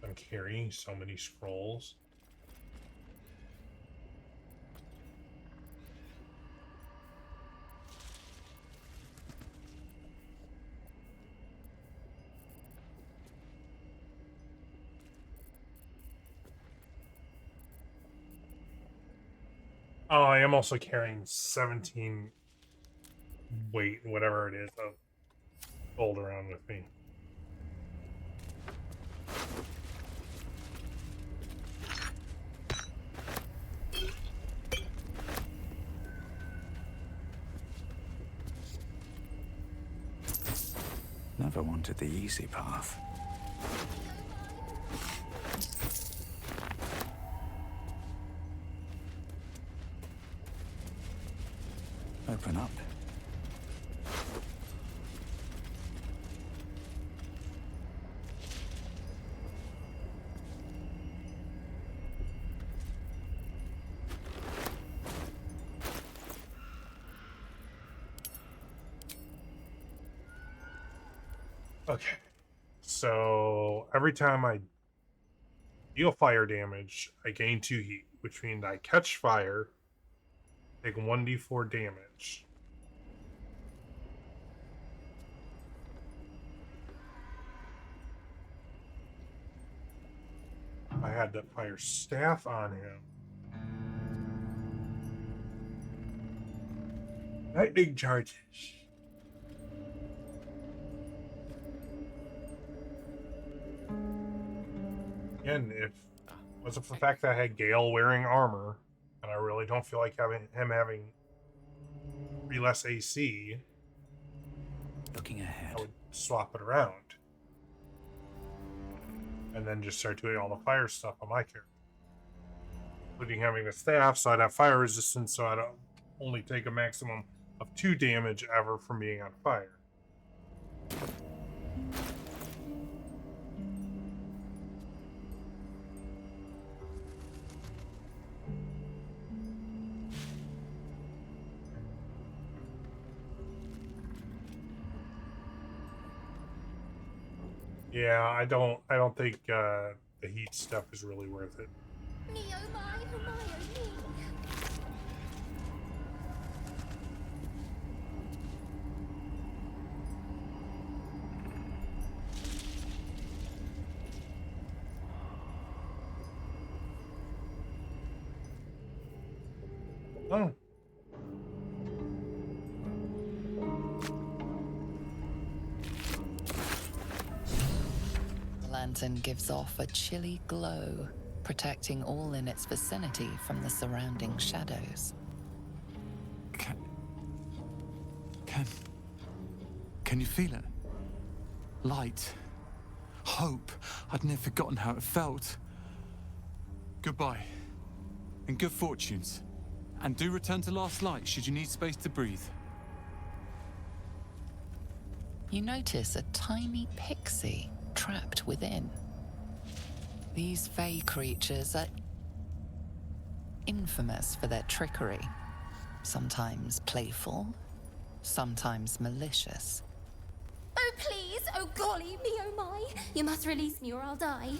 I'm carrying so many scrolls. Oh, I am also carrying 17 weight, whatever it is, of gold around with me.
Never wanted the easy path. Open up.
Okay, so every time I deal fire damage, I gain 2 heat, which means I catch fire, take 1d4 damage. I had the fire staff on him. Lightning charges. Again, if was it for the fact that I had Gale wearing armor, and I really don't feel like having 3 less AC,
looking ahead,
I would swap it around. And then just start doing all the fire stuff on my character. Including having the staff, so I'd have fire resistance, so I'd only take a maximum of 2 damage ever from being on fire. Yeah, I don't think the heat stuff is really worth it.
lantern gives off a chilly glow, protecting all in its vicinity from the surrounding shadows.
Can you feel it? Light. Hope. I'd never forgotten how it felt. Goodbye. And good fortunes. And do return to Last Light should you need space to breathe.
You notice a tiny pixie trapped within. These fey creatures are infamous for their trickery. Sometimes playful, sometimes malicious.
Oh, please! Oh, golly me, oh my! You must release me or I'll die.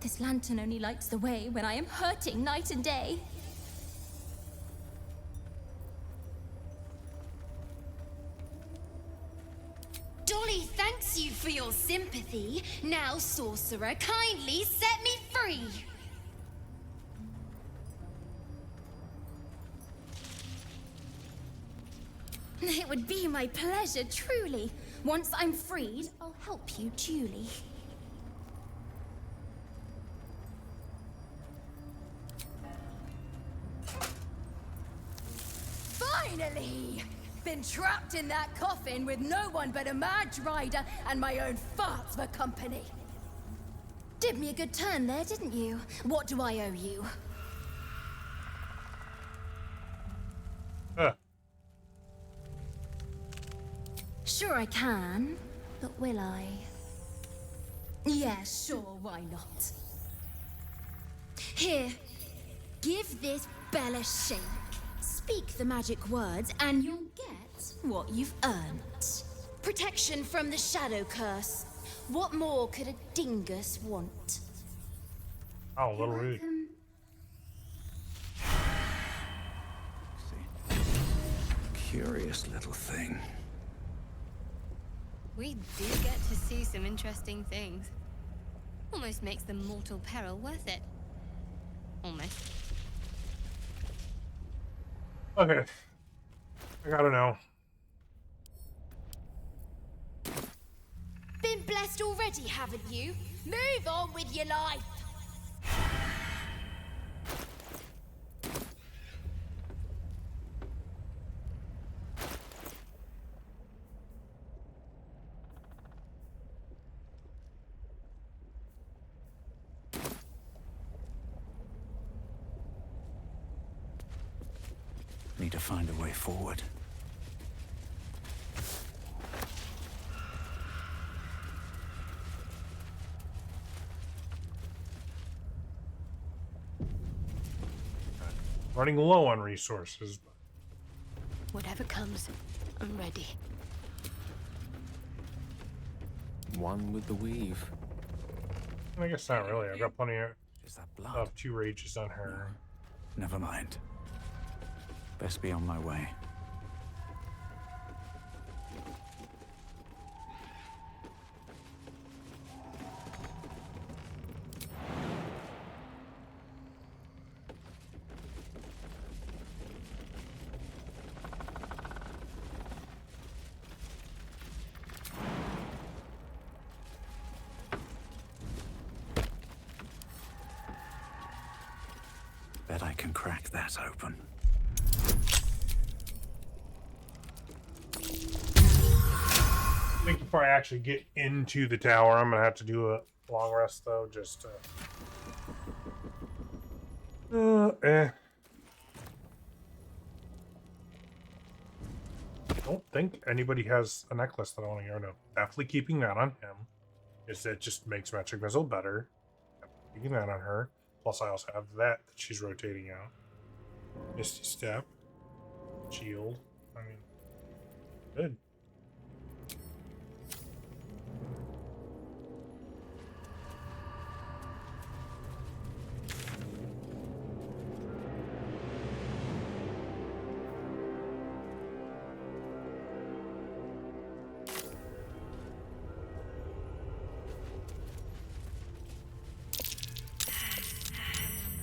This lantern only lights the way when I am hurting night and day.
Dolly thanks you for your sympathy. Now, sorcerer, kindly set me free.
It would be my pleasure, truly. Once I'm freed, I'll help you duly.
Finally! Been trapped in that coffin with no one but a Mad Rider and my own farts for company.
Did me a good turn there, didn't you? What do I owe you? Sure I can, but will I?
Yeah, sure, why not?
Here, give this bell a shake. Speak the magic words and you'll get what you've earned. Protection from the shadow curse. What more could a dingus want?
Oh, a little rude.
Curious little thing.
We do get to see some interesting things. Almost makes the mortal peril worth it. Almost.
Okay. I gotta know.
Been blessed already, haven't you? Move on with your life!
Need to find a way forward.
Running low on resources.
Whatever comes, I'm ready.
One with the weave.
I guess not really. I've got plenty
Is that blood?
of 2 rages on her.
Never mind. Best be on my way. Bet I can crack that open.
I think before I actually get into the tower, I'm gonna have to do a long rest though, just I don't think anybody has a necklace that I want to go. No, definitely keeping that on him. Is it just makes magic missile better? Keeping that on her. Plus, I also have that she's rotating out. Misty Step, shield. I mean, good.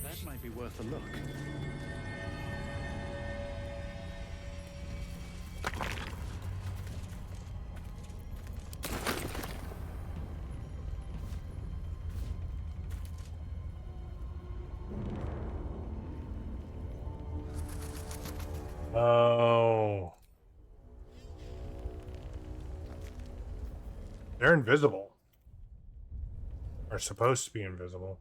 That might be worth a look.
Oh. They're invisible. Or supposed to be invisible.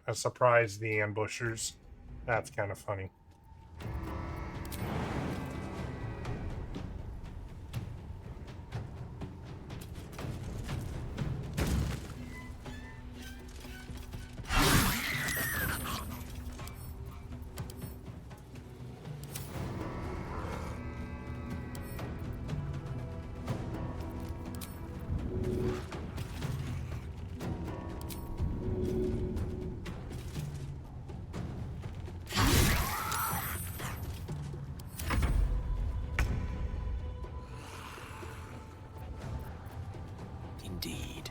I surprised the ambushers. That's kind of funny.
Indeed.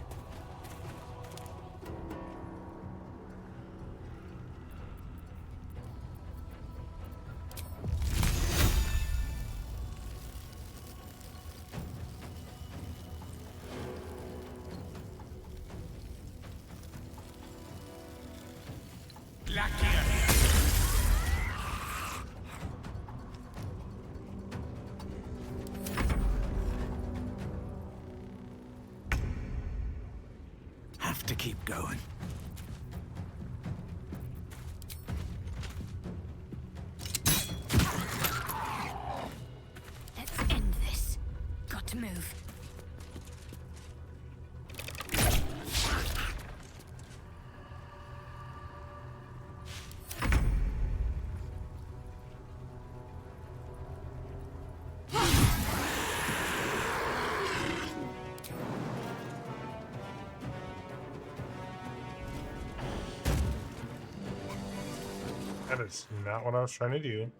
Have to keep going.
Let's end this. Got to move.
That is not what I was trying to do.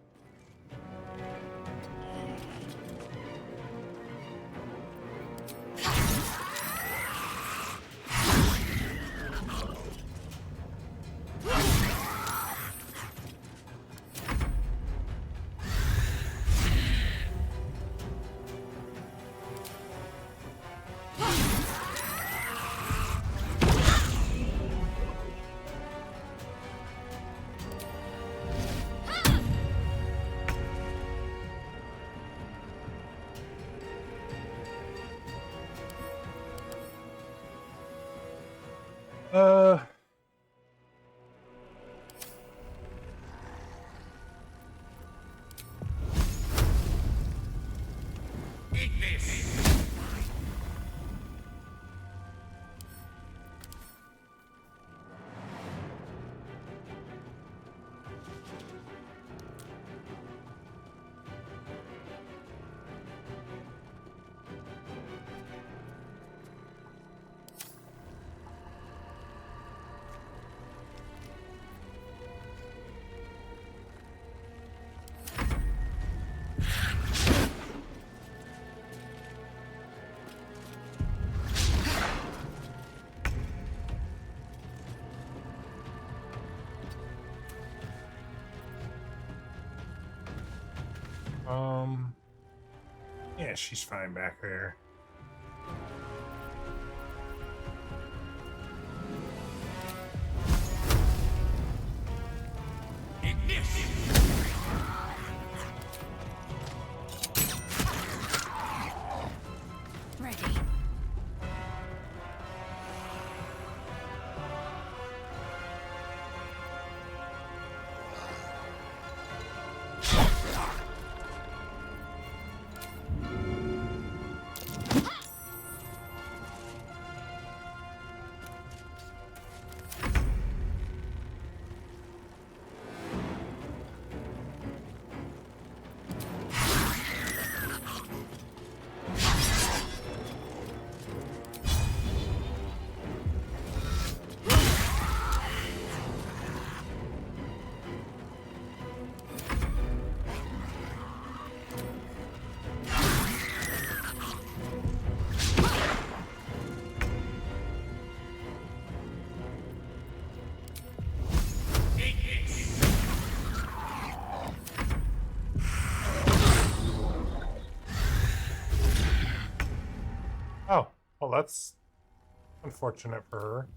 Yeah, she's fine back there.
Ready.
Well, that's unfortunate for her.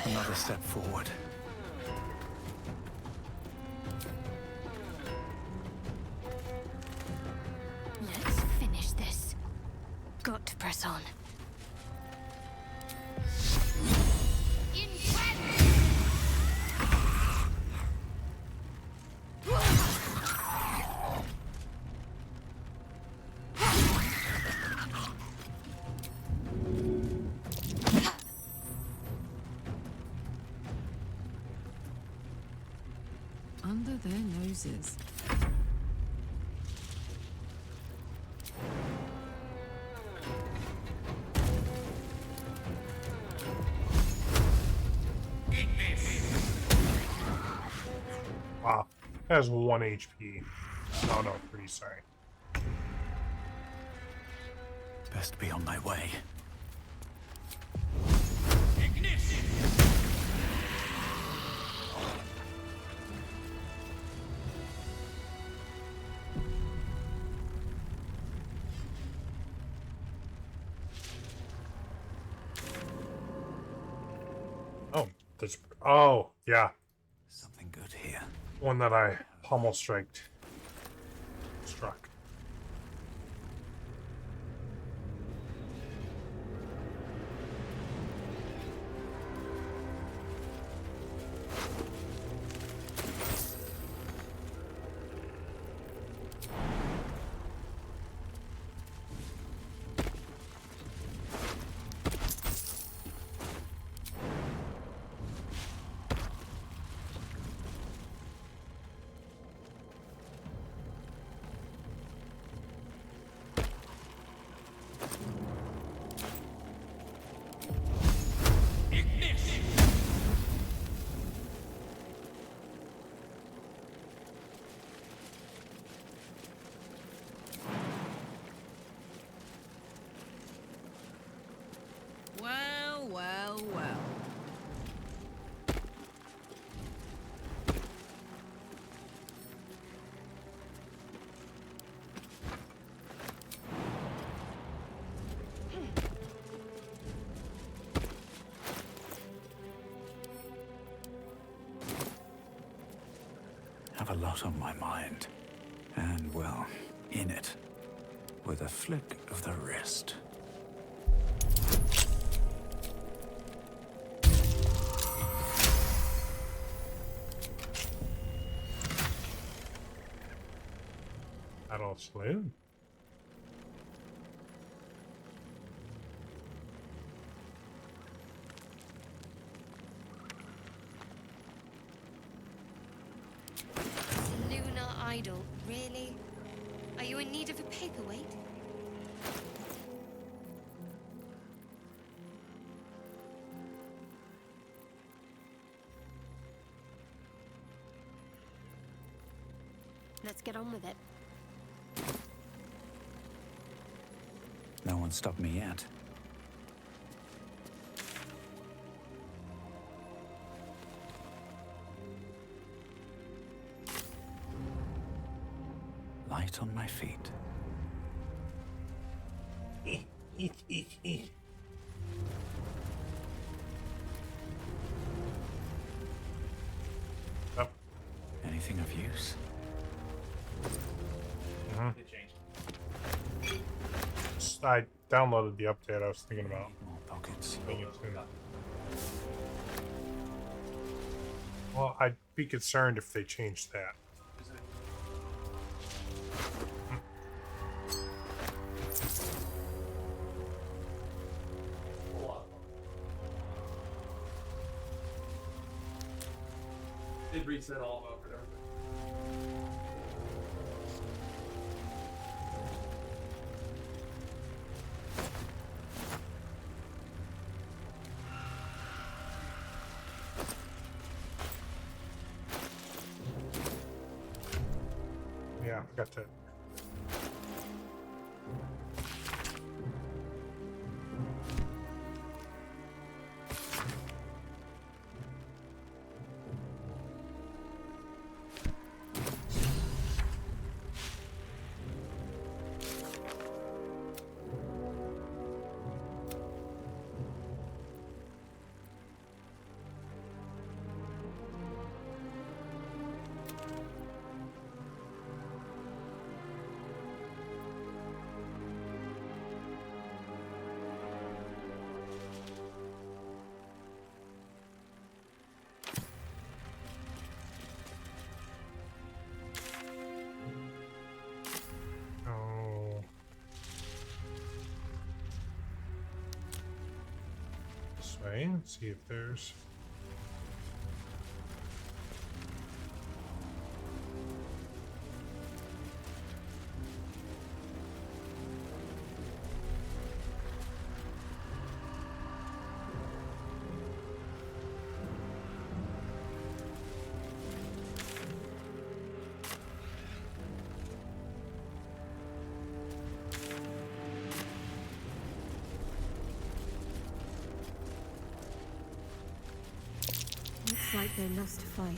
Another step forward.
Let's finish this. Got to press on.
Under their noses.
Wow. Has 1 HP. Oh no, 3, sorry.
Best be on my way.
Oh, there's... Oh, yeah.
Something good here.
One that I pummel struck.
Well, well, well.
Have a lot on my mind. And, well, in it. With a flick of the wrist.
Adult Saloon.
Lunar idol, really? Are you in need of a paperweight? Let's get on with it.
No one stopped me yet. Light on my feet.
Yep.
Anything of use?
I downloaded the update I was thinking about.
More pockets.
Doing it soon. Well, I'd be concerned if they changed that.
Did reset all of it, everything.
Yeah, got to. way. Let's see if there's...
Looks like they lost a fight.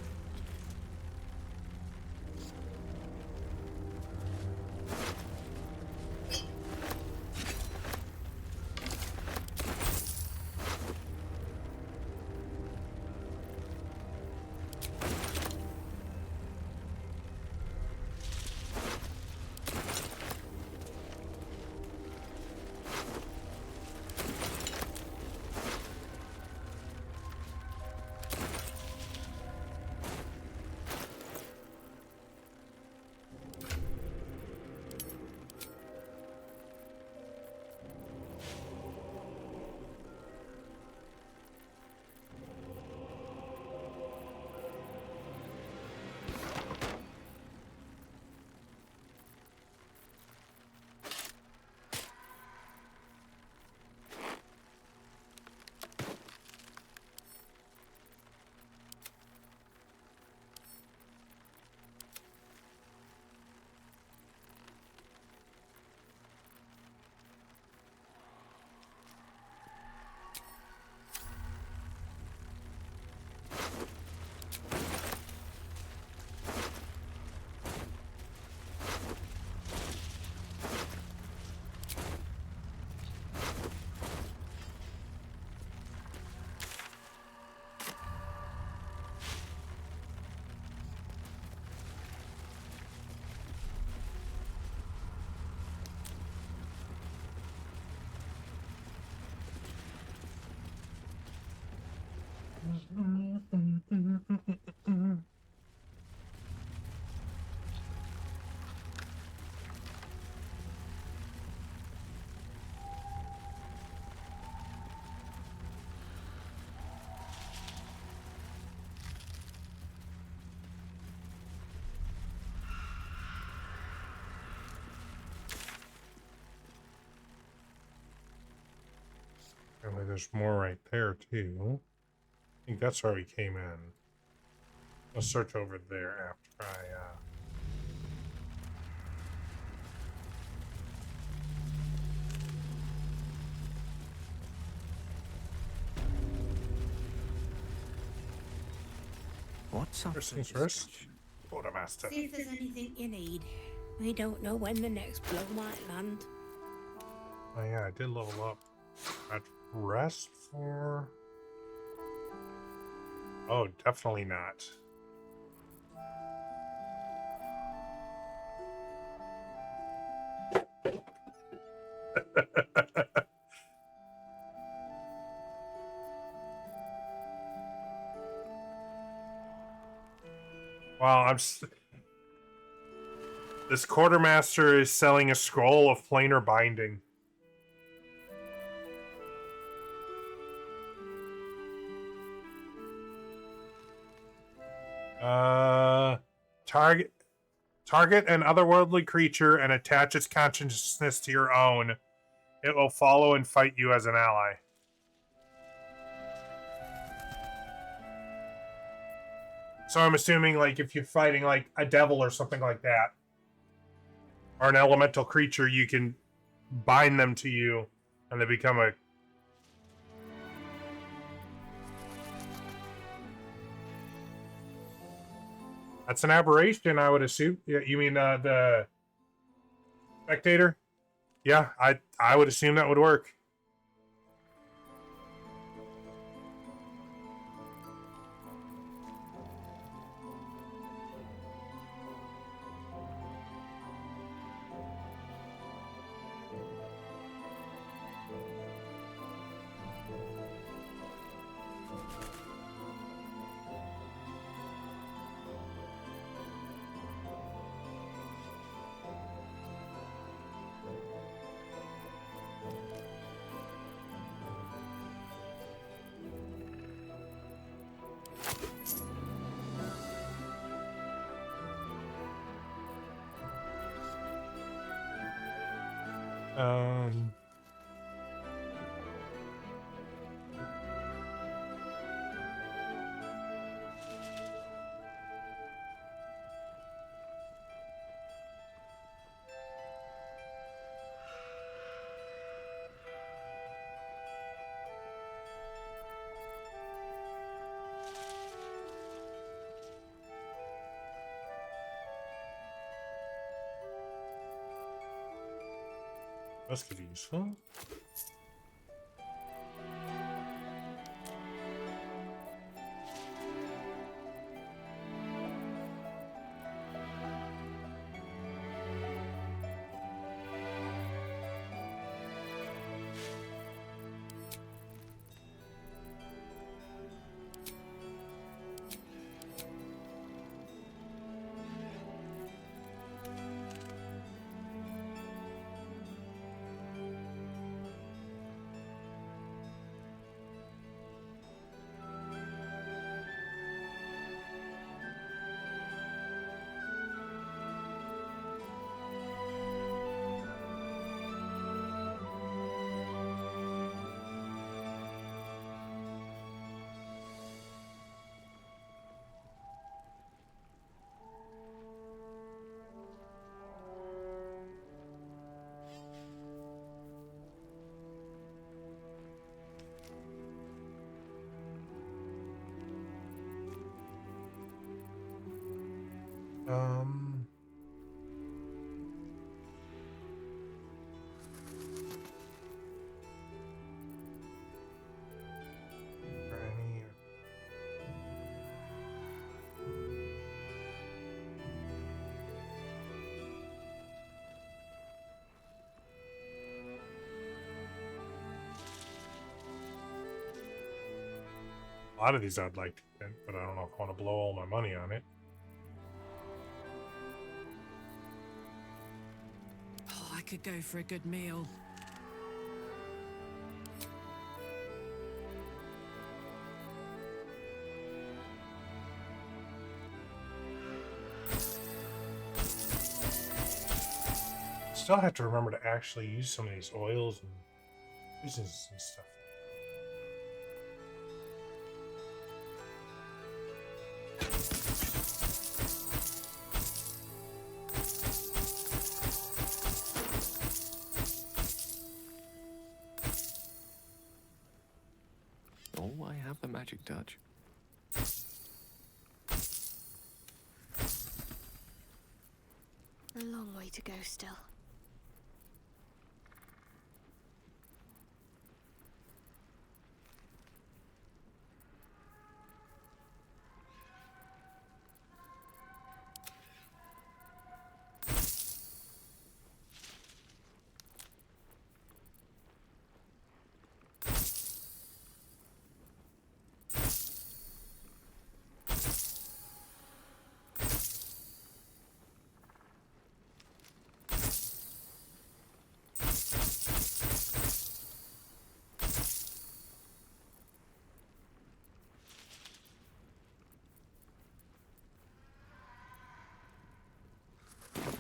Apparently there's more right there, too. I think that's where we came in. I'll search over there after I,
What's up?
First things first. Quartermaster.
See if there's anything you need. We don't know when the next blow might land.
Oh yeah, I did level up. At rest for... Oh, definitely not. Wow, this quartermaster is selling a scroll of planar binding. Target an otherworldly creature and attach its consciousness to your own. It will follow and fight you as an ally. So I'm assuming, like, if you're fighting, like, a devil or something like that, or an elemental creature, you can bind them to you, and they become a... That's an aberration, I would assume. Yeah, you mean the spectator? Yeah, I would assume that would work. Um. That's could be useful. Um. Granny. A lot of these I'd like to get, but I don't know if I want to blow all my money on it.
Oh, I could go for a good meal.
Still have to remember to actually use some of these oils and juices and stuff.
Oh, I have the magic touch.
A long way to go still.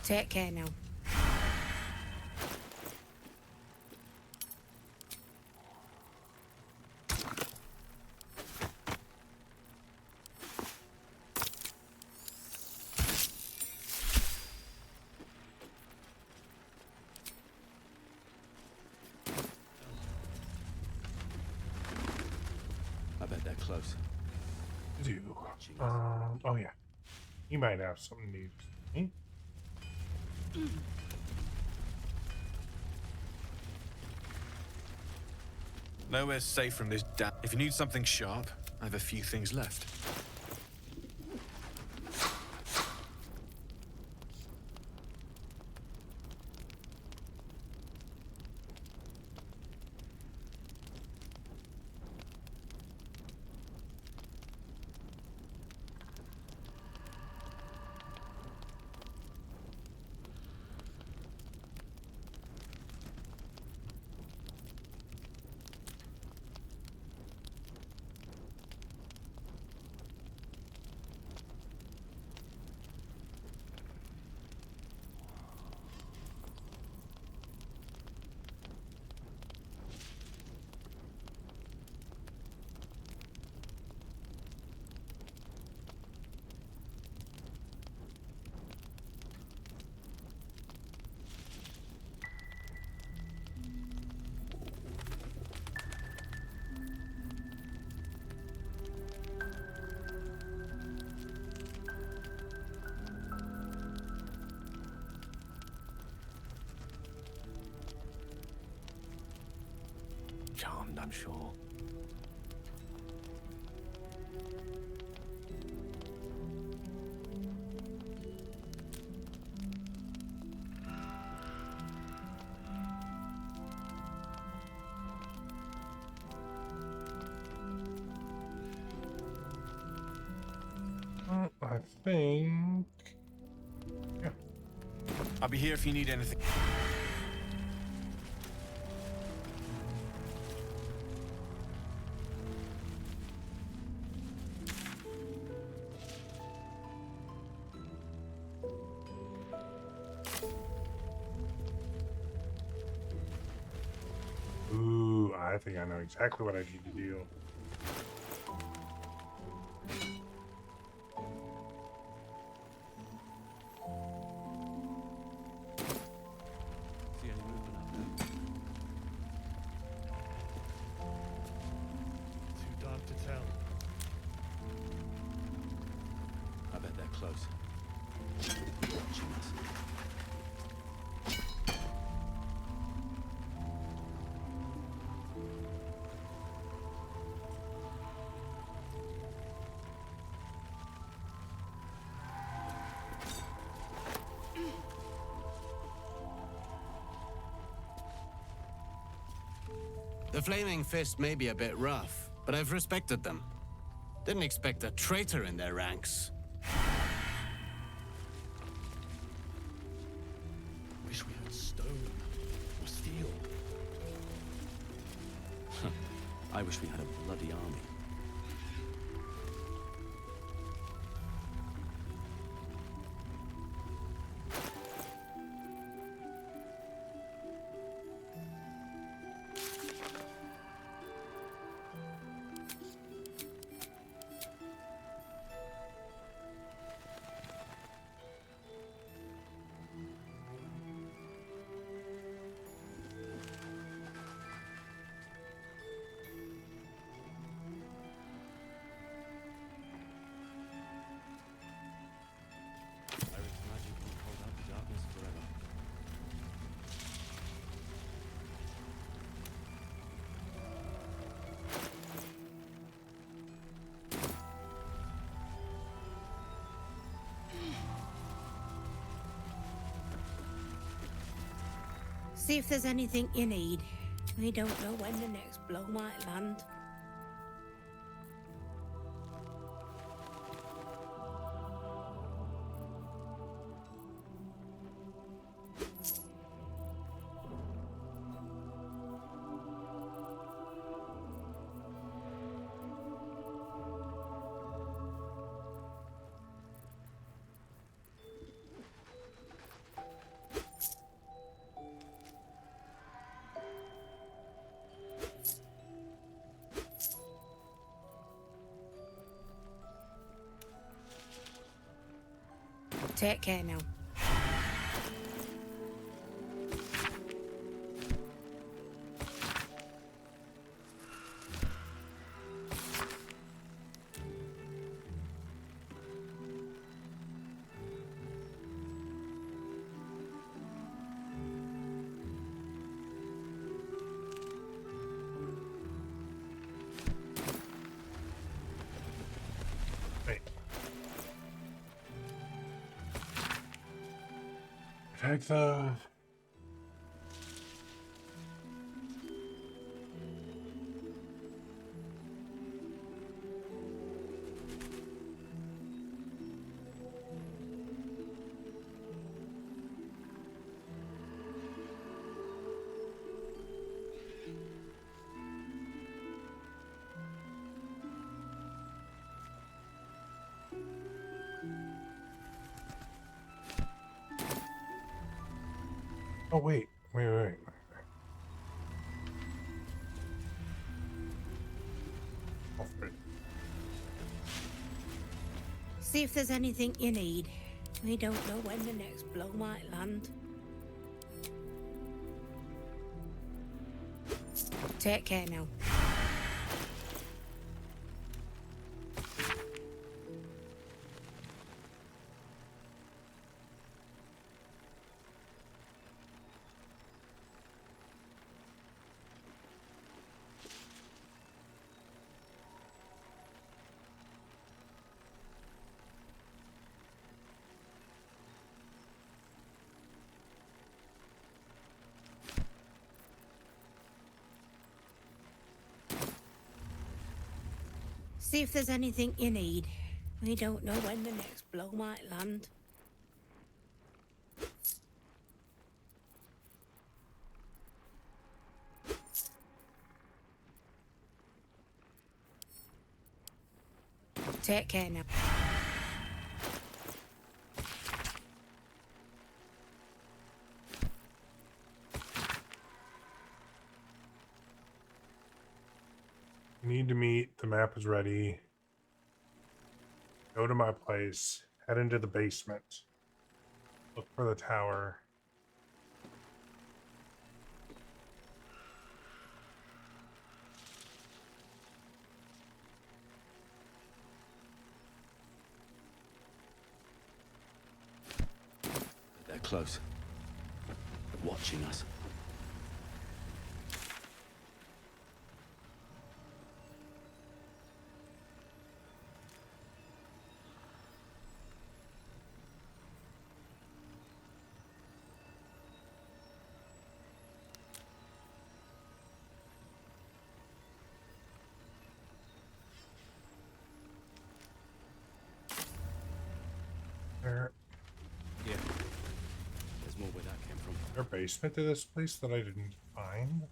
Take care now.
I bet they're close.
Do. Oh yeah. You might have something to use. Me?
Nowhere's safe from this If you need something sharp, I have a few things left.
I'm sure.
I think. Yeah.
I'll be here if you need anything.
Ooh, I think I know exactly what I need to do.
See any movement up there?
Too dark to tell.
I bet they're close. Watching us.
The Flaming Fist may be a bit rough, but I've respected them. Didn't expect a traitor in their ranks.
Wish we had stone or steel.
I wish we had a bloody army. Eric's magic won't hold out the darkness forever.
See if there's anything you need. We don't know when the next blow might land. Take care now.
Take those. Oh, wait. Wait. Alfred.
See if there's anything you need. We don't know when the next blow might land. Take care now. See if there's anything you need. We don't know when the next blow might land. Take care now.
We need to meet. The map is ready. Go to my place. Head into the basement. Look for the tower.
They're close. Watching us.
There.
Yeah. There's more where that came from.
Is there a basement to this place that I didn't find?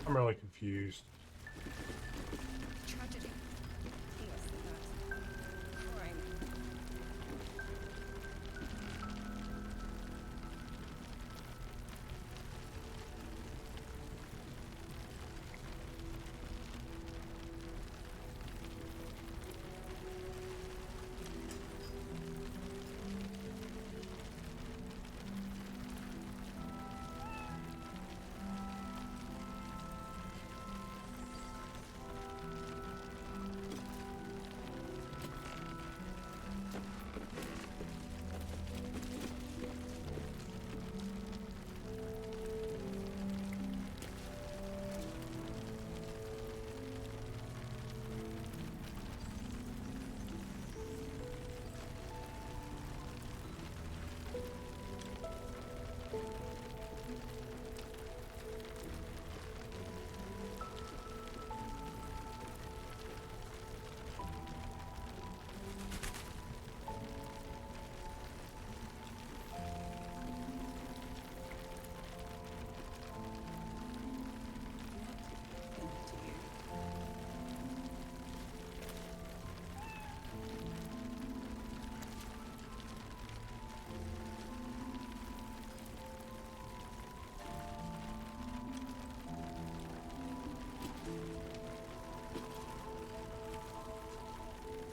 I'm really confused.
Tragedy. Crime.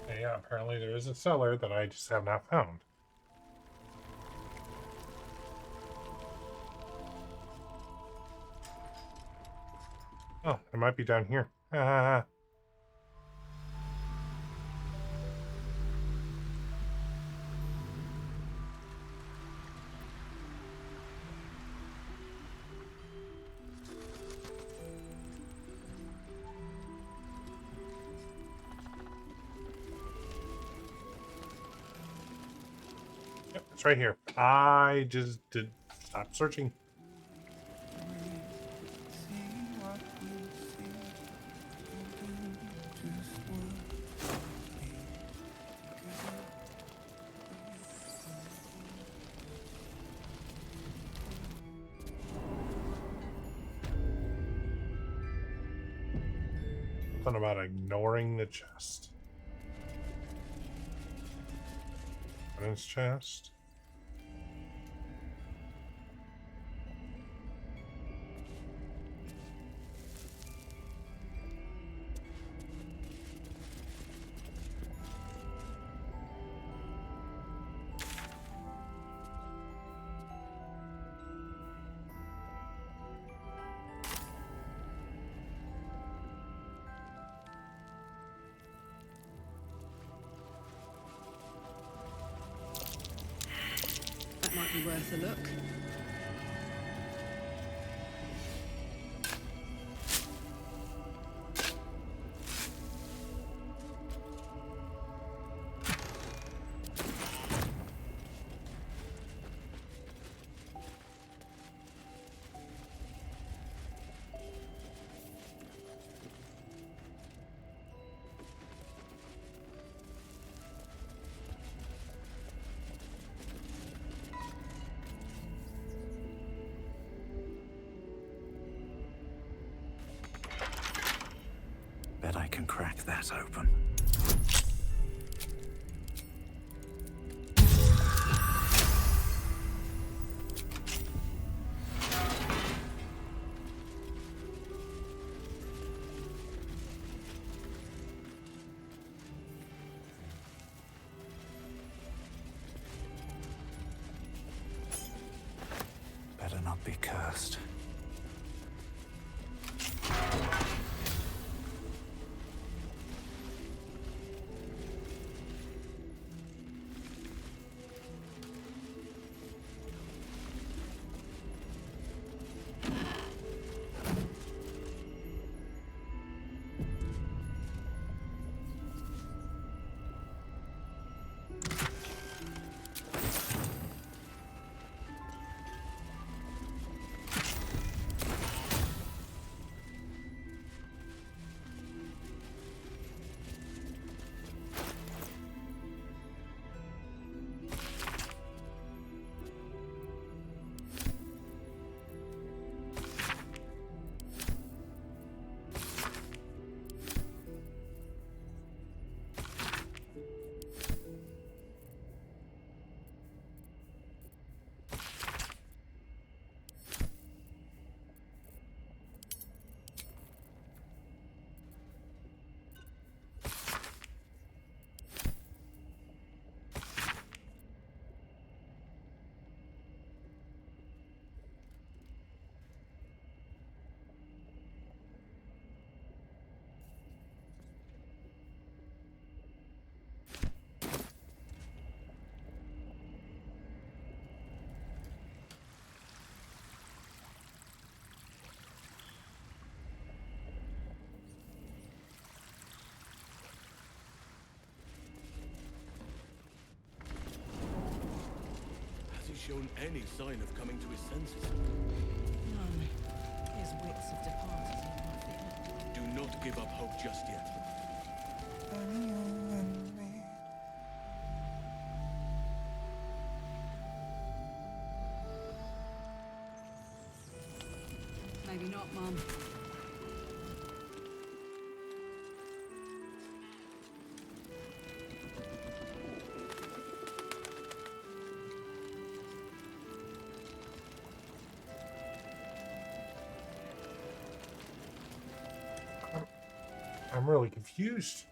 Yeah, apparently there is a cellar that I just have not found. Oh, it might be down here. Yep, it's right here. I just did stop searching. Something about ignoring the chest. Evidence chest.
That might be worth a look.
Bet I can crack that open. Better not be cursed.
Shown any sign of coming to his senses?
None. His wits have departed in my fear.
Do not give up hope just yet.
Maybe not, Mum.
I'm really confused.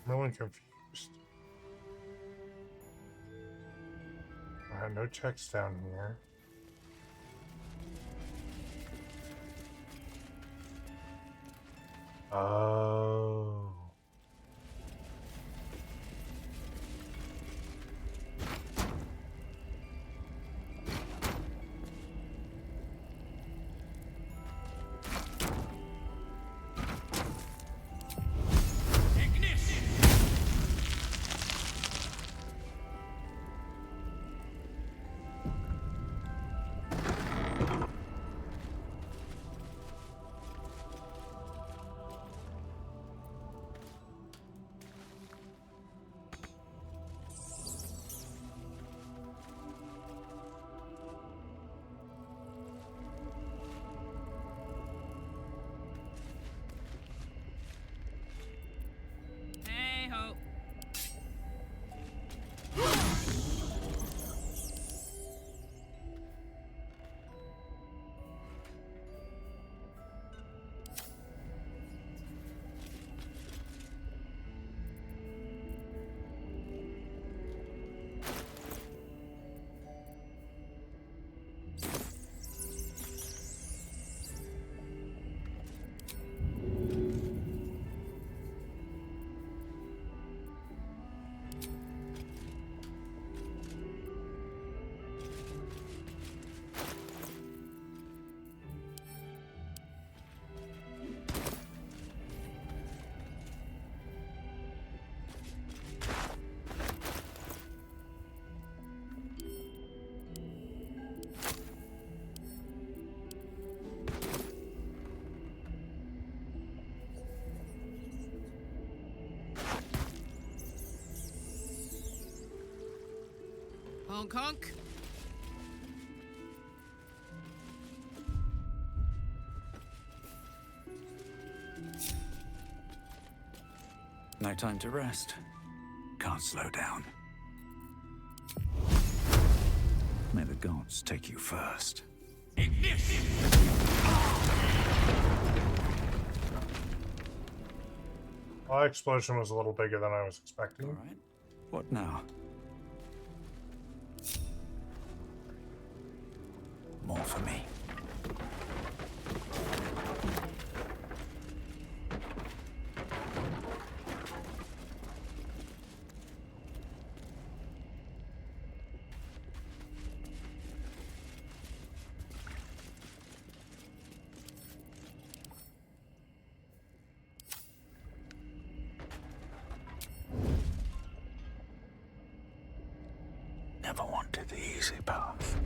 I'm really confused. No checks down here. Oh.
Honk honk.
No time to rest. Can't slow down. May the gods take you first.
Well, that explosion was a little bigger than I was expecting.
All right. What now? More for me. Never wanted the easy path.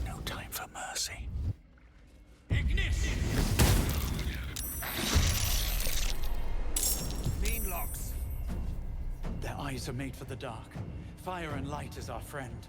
No time for mercy.
Mean locks.
Their eyes are made for the dark. Fire and light is our friend.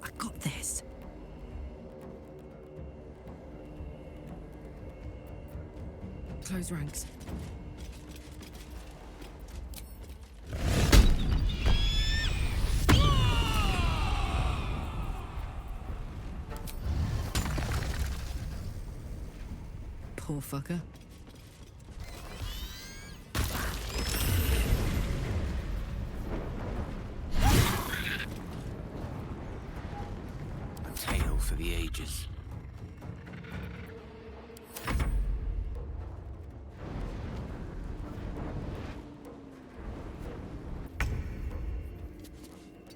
I got this. Close ranks. Poor fucker.
A tale for the ages.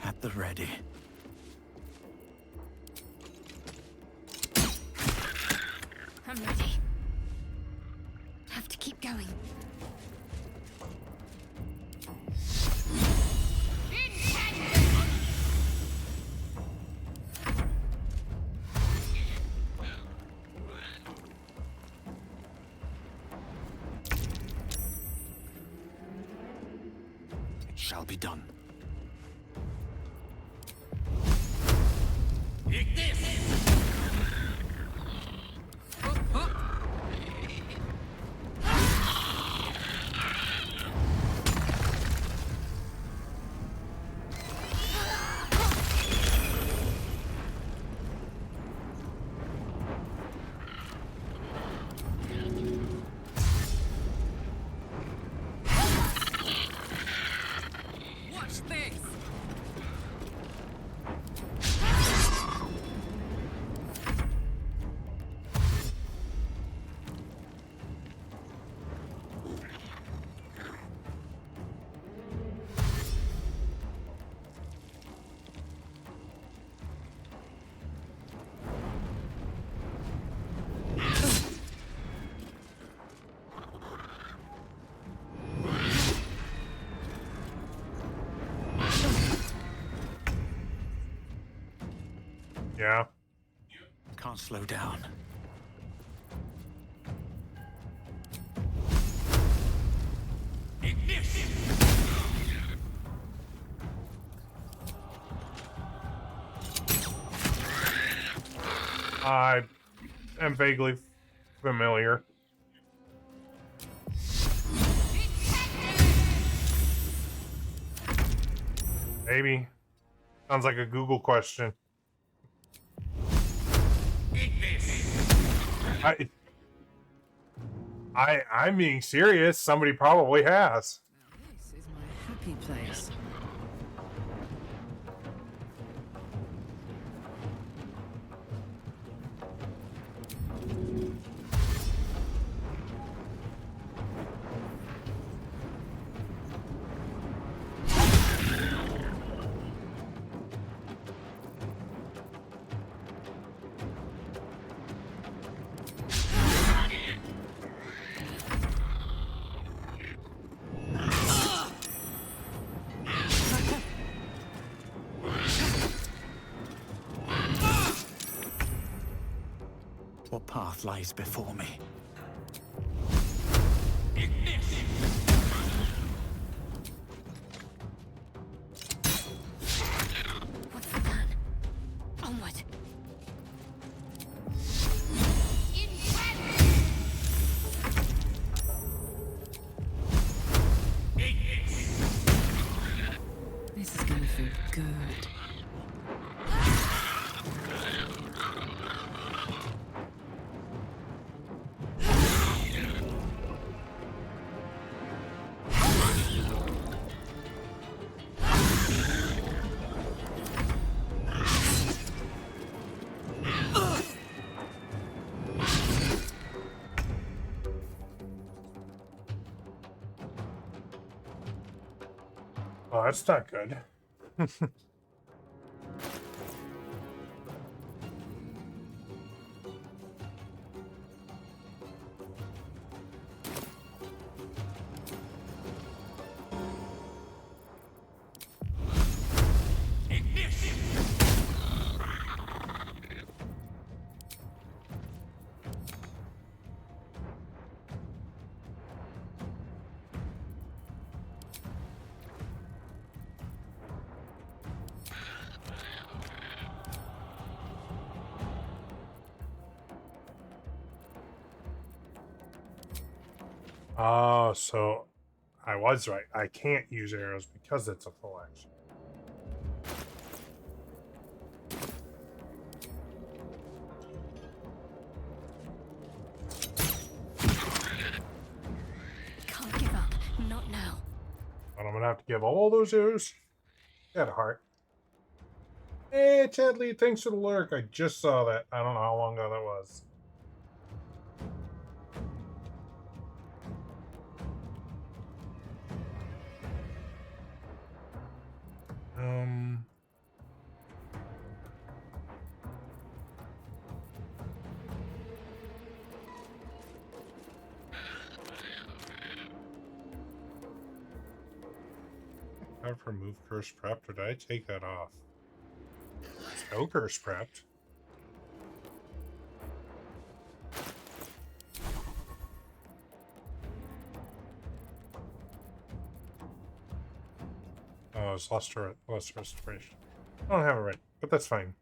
At the ready.
I'm ready. Have to keep going.
It shall be done.
Watch this.
Yeah.
Can't slow down.
I am vaguely familiar. Maybe. Sounds like a Google question. I'm being serious. Somebody probably has.
This is my happy place.
What path lies before me?
What's the plan? Onward.
This is gonna feel good.
Oh, that's not good. Oh, so I was right. I can't use arrows because it's a full action.
Can't give up. Not now.
But I'm gonna have to give all those arrows. At heart. Hey, Chadley, thanks for the lurk. I just saw that. I don't know how long ago that was. I've removed curse prepped, or did I take that off? It's no curse prepped. Oh, it's lost restoration. I don't have it right, but that's fine.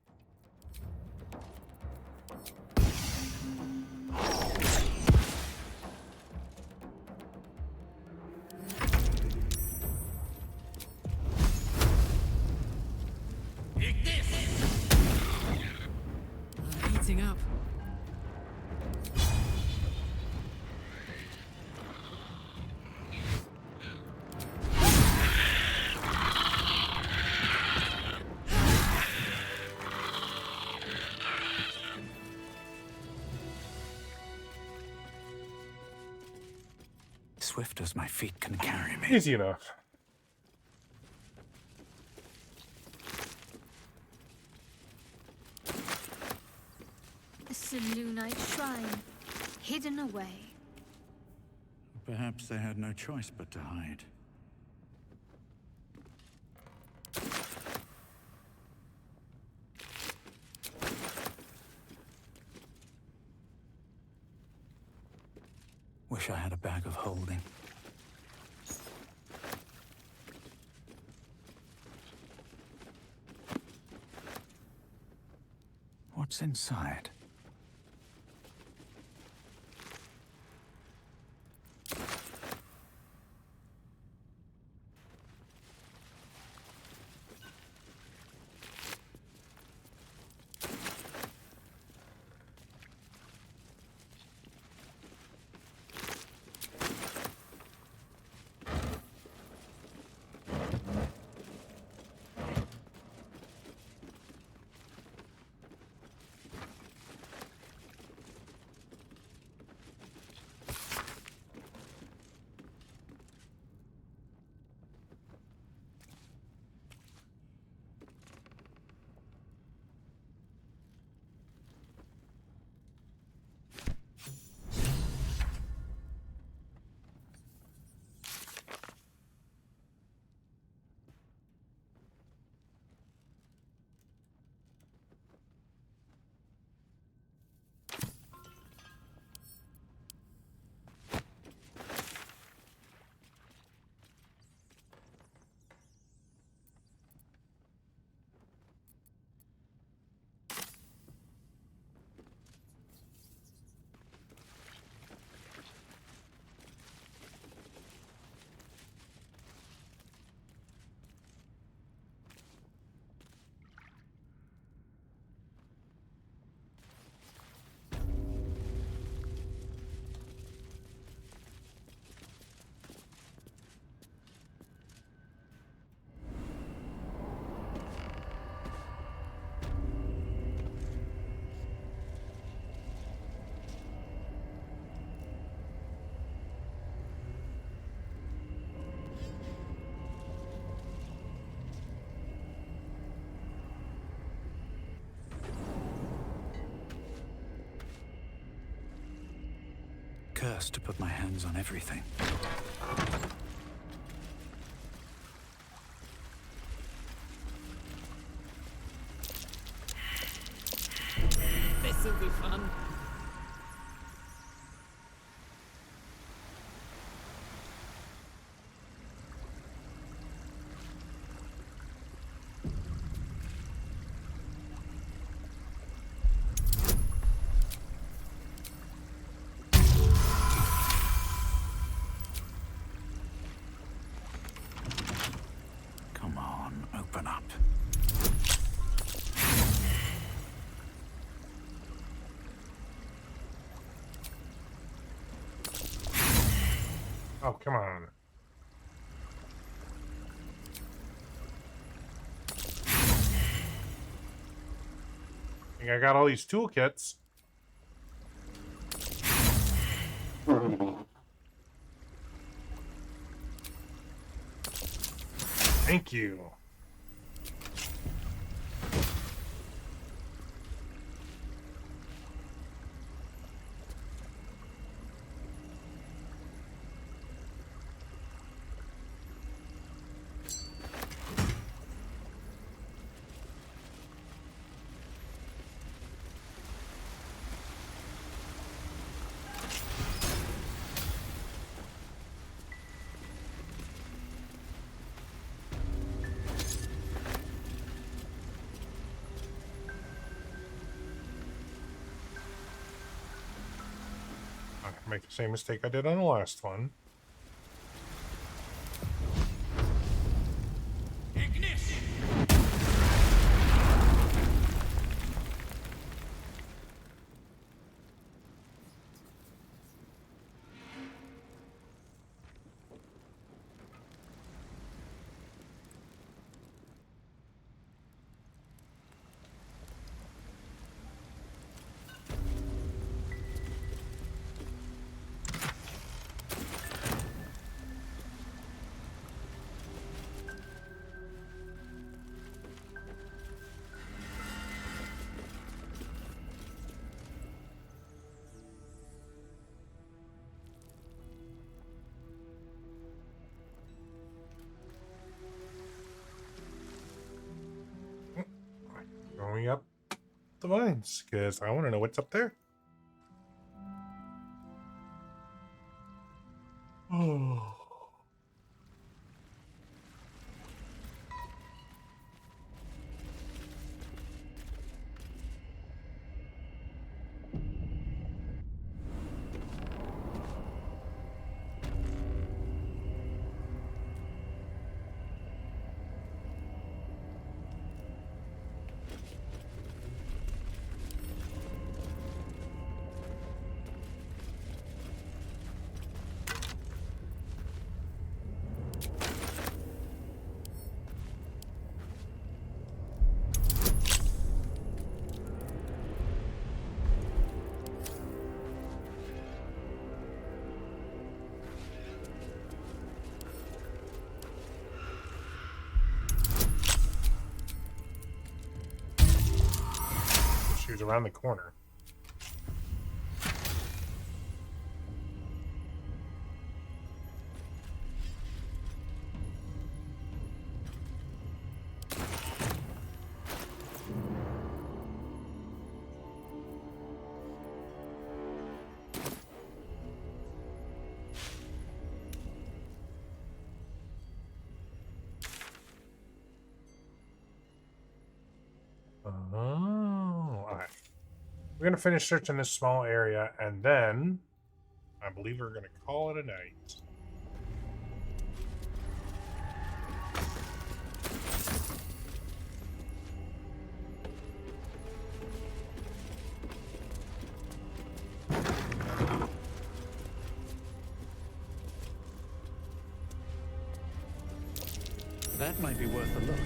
Heating up.
Swift as my feet can carry me.
Easy enough.
A Selûnite shrine, hidden away.
Perhaps they had no choice but to hide. Wish I had a bag of holding. What's inside? curse to put my hands on everything.
This'll be fun.
Come on, open up.
Oh, come on. I got all these toolkits. Thank you. Make the same mistake I did on the last one. Going up the vines because I want to know what's up there. Oh. She was around the corner. Oh, all right. We're going to finish searching this small area, and then I believe we're going to call it a night.
That might be worth a look.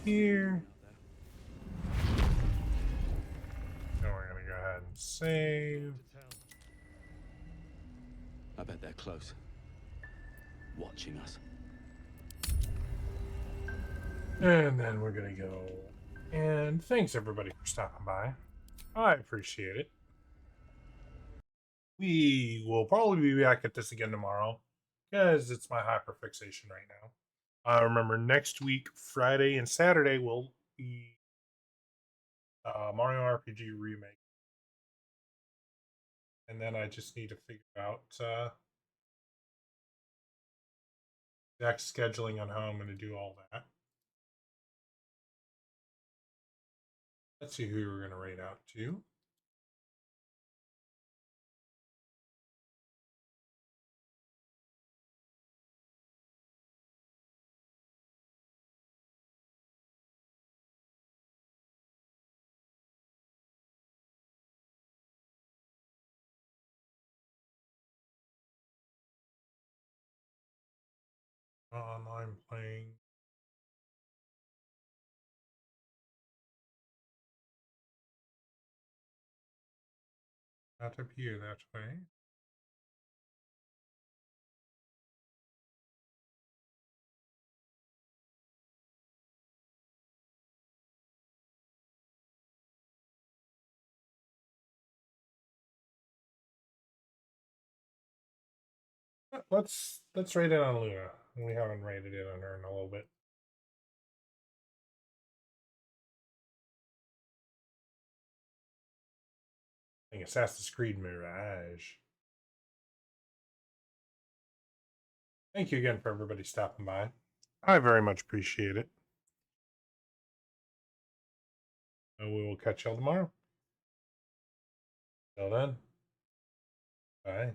here. And we're gonna go ahead and save.
I bet they're close. Watching us.
And then we're gonna go. And thanks everybody for stopping by. I appreciate it. We will probably be back at this again tomorrow because it's my hyperfixation right now. I remember next week, Friday and Saturday will be Mario RPG remake, and then I just need to figure out exact scheduling on how I'm going to do all that. Let's see who we're going to rate out to. Online playing. Not up here that way. Let's rate it on Luna. We haven't rated it on her in a little bit. I think Assassin's Creed Mirage. Thank you again for everybody stopping by. I very much appreciate it. And we will catch y'all tomorrow. Till then, bye.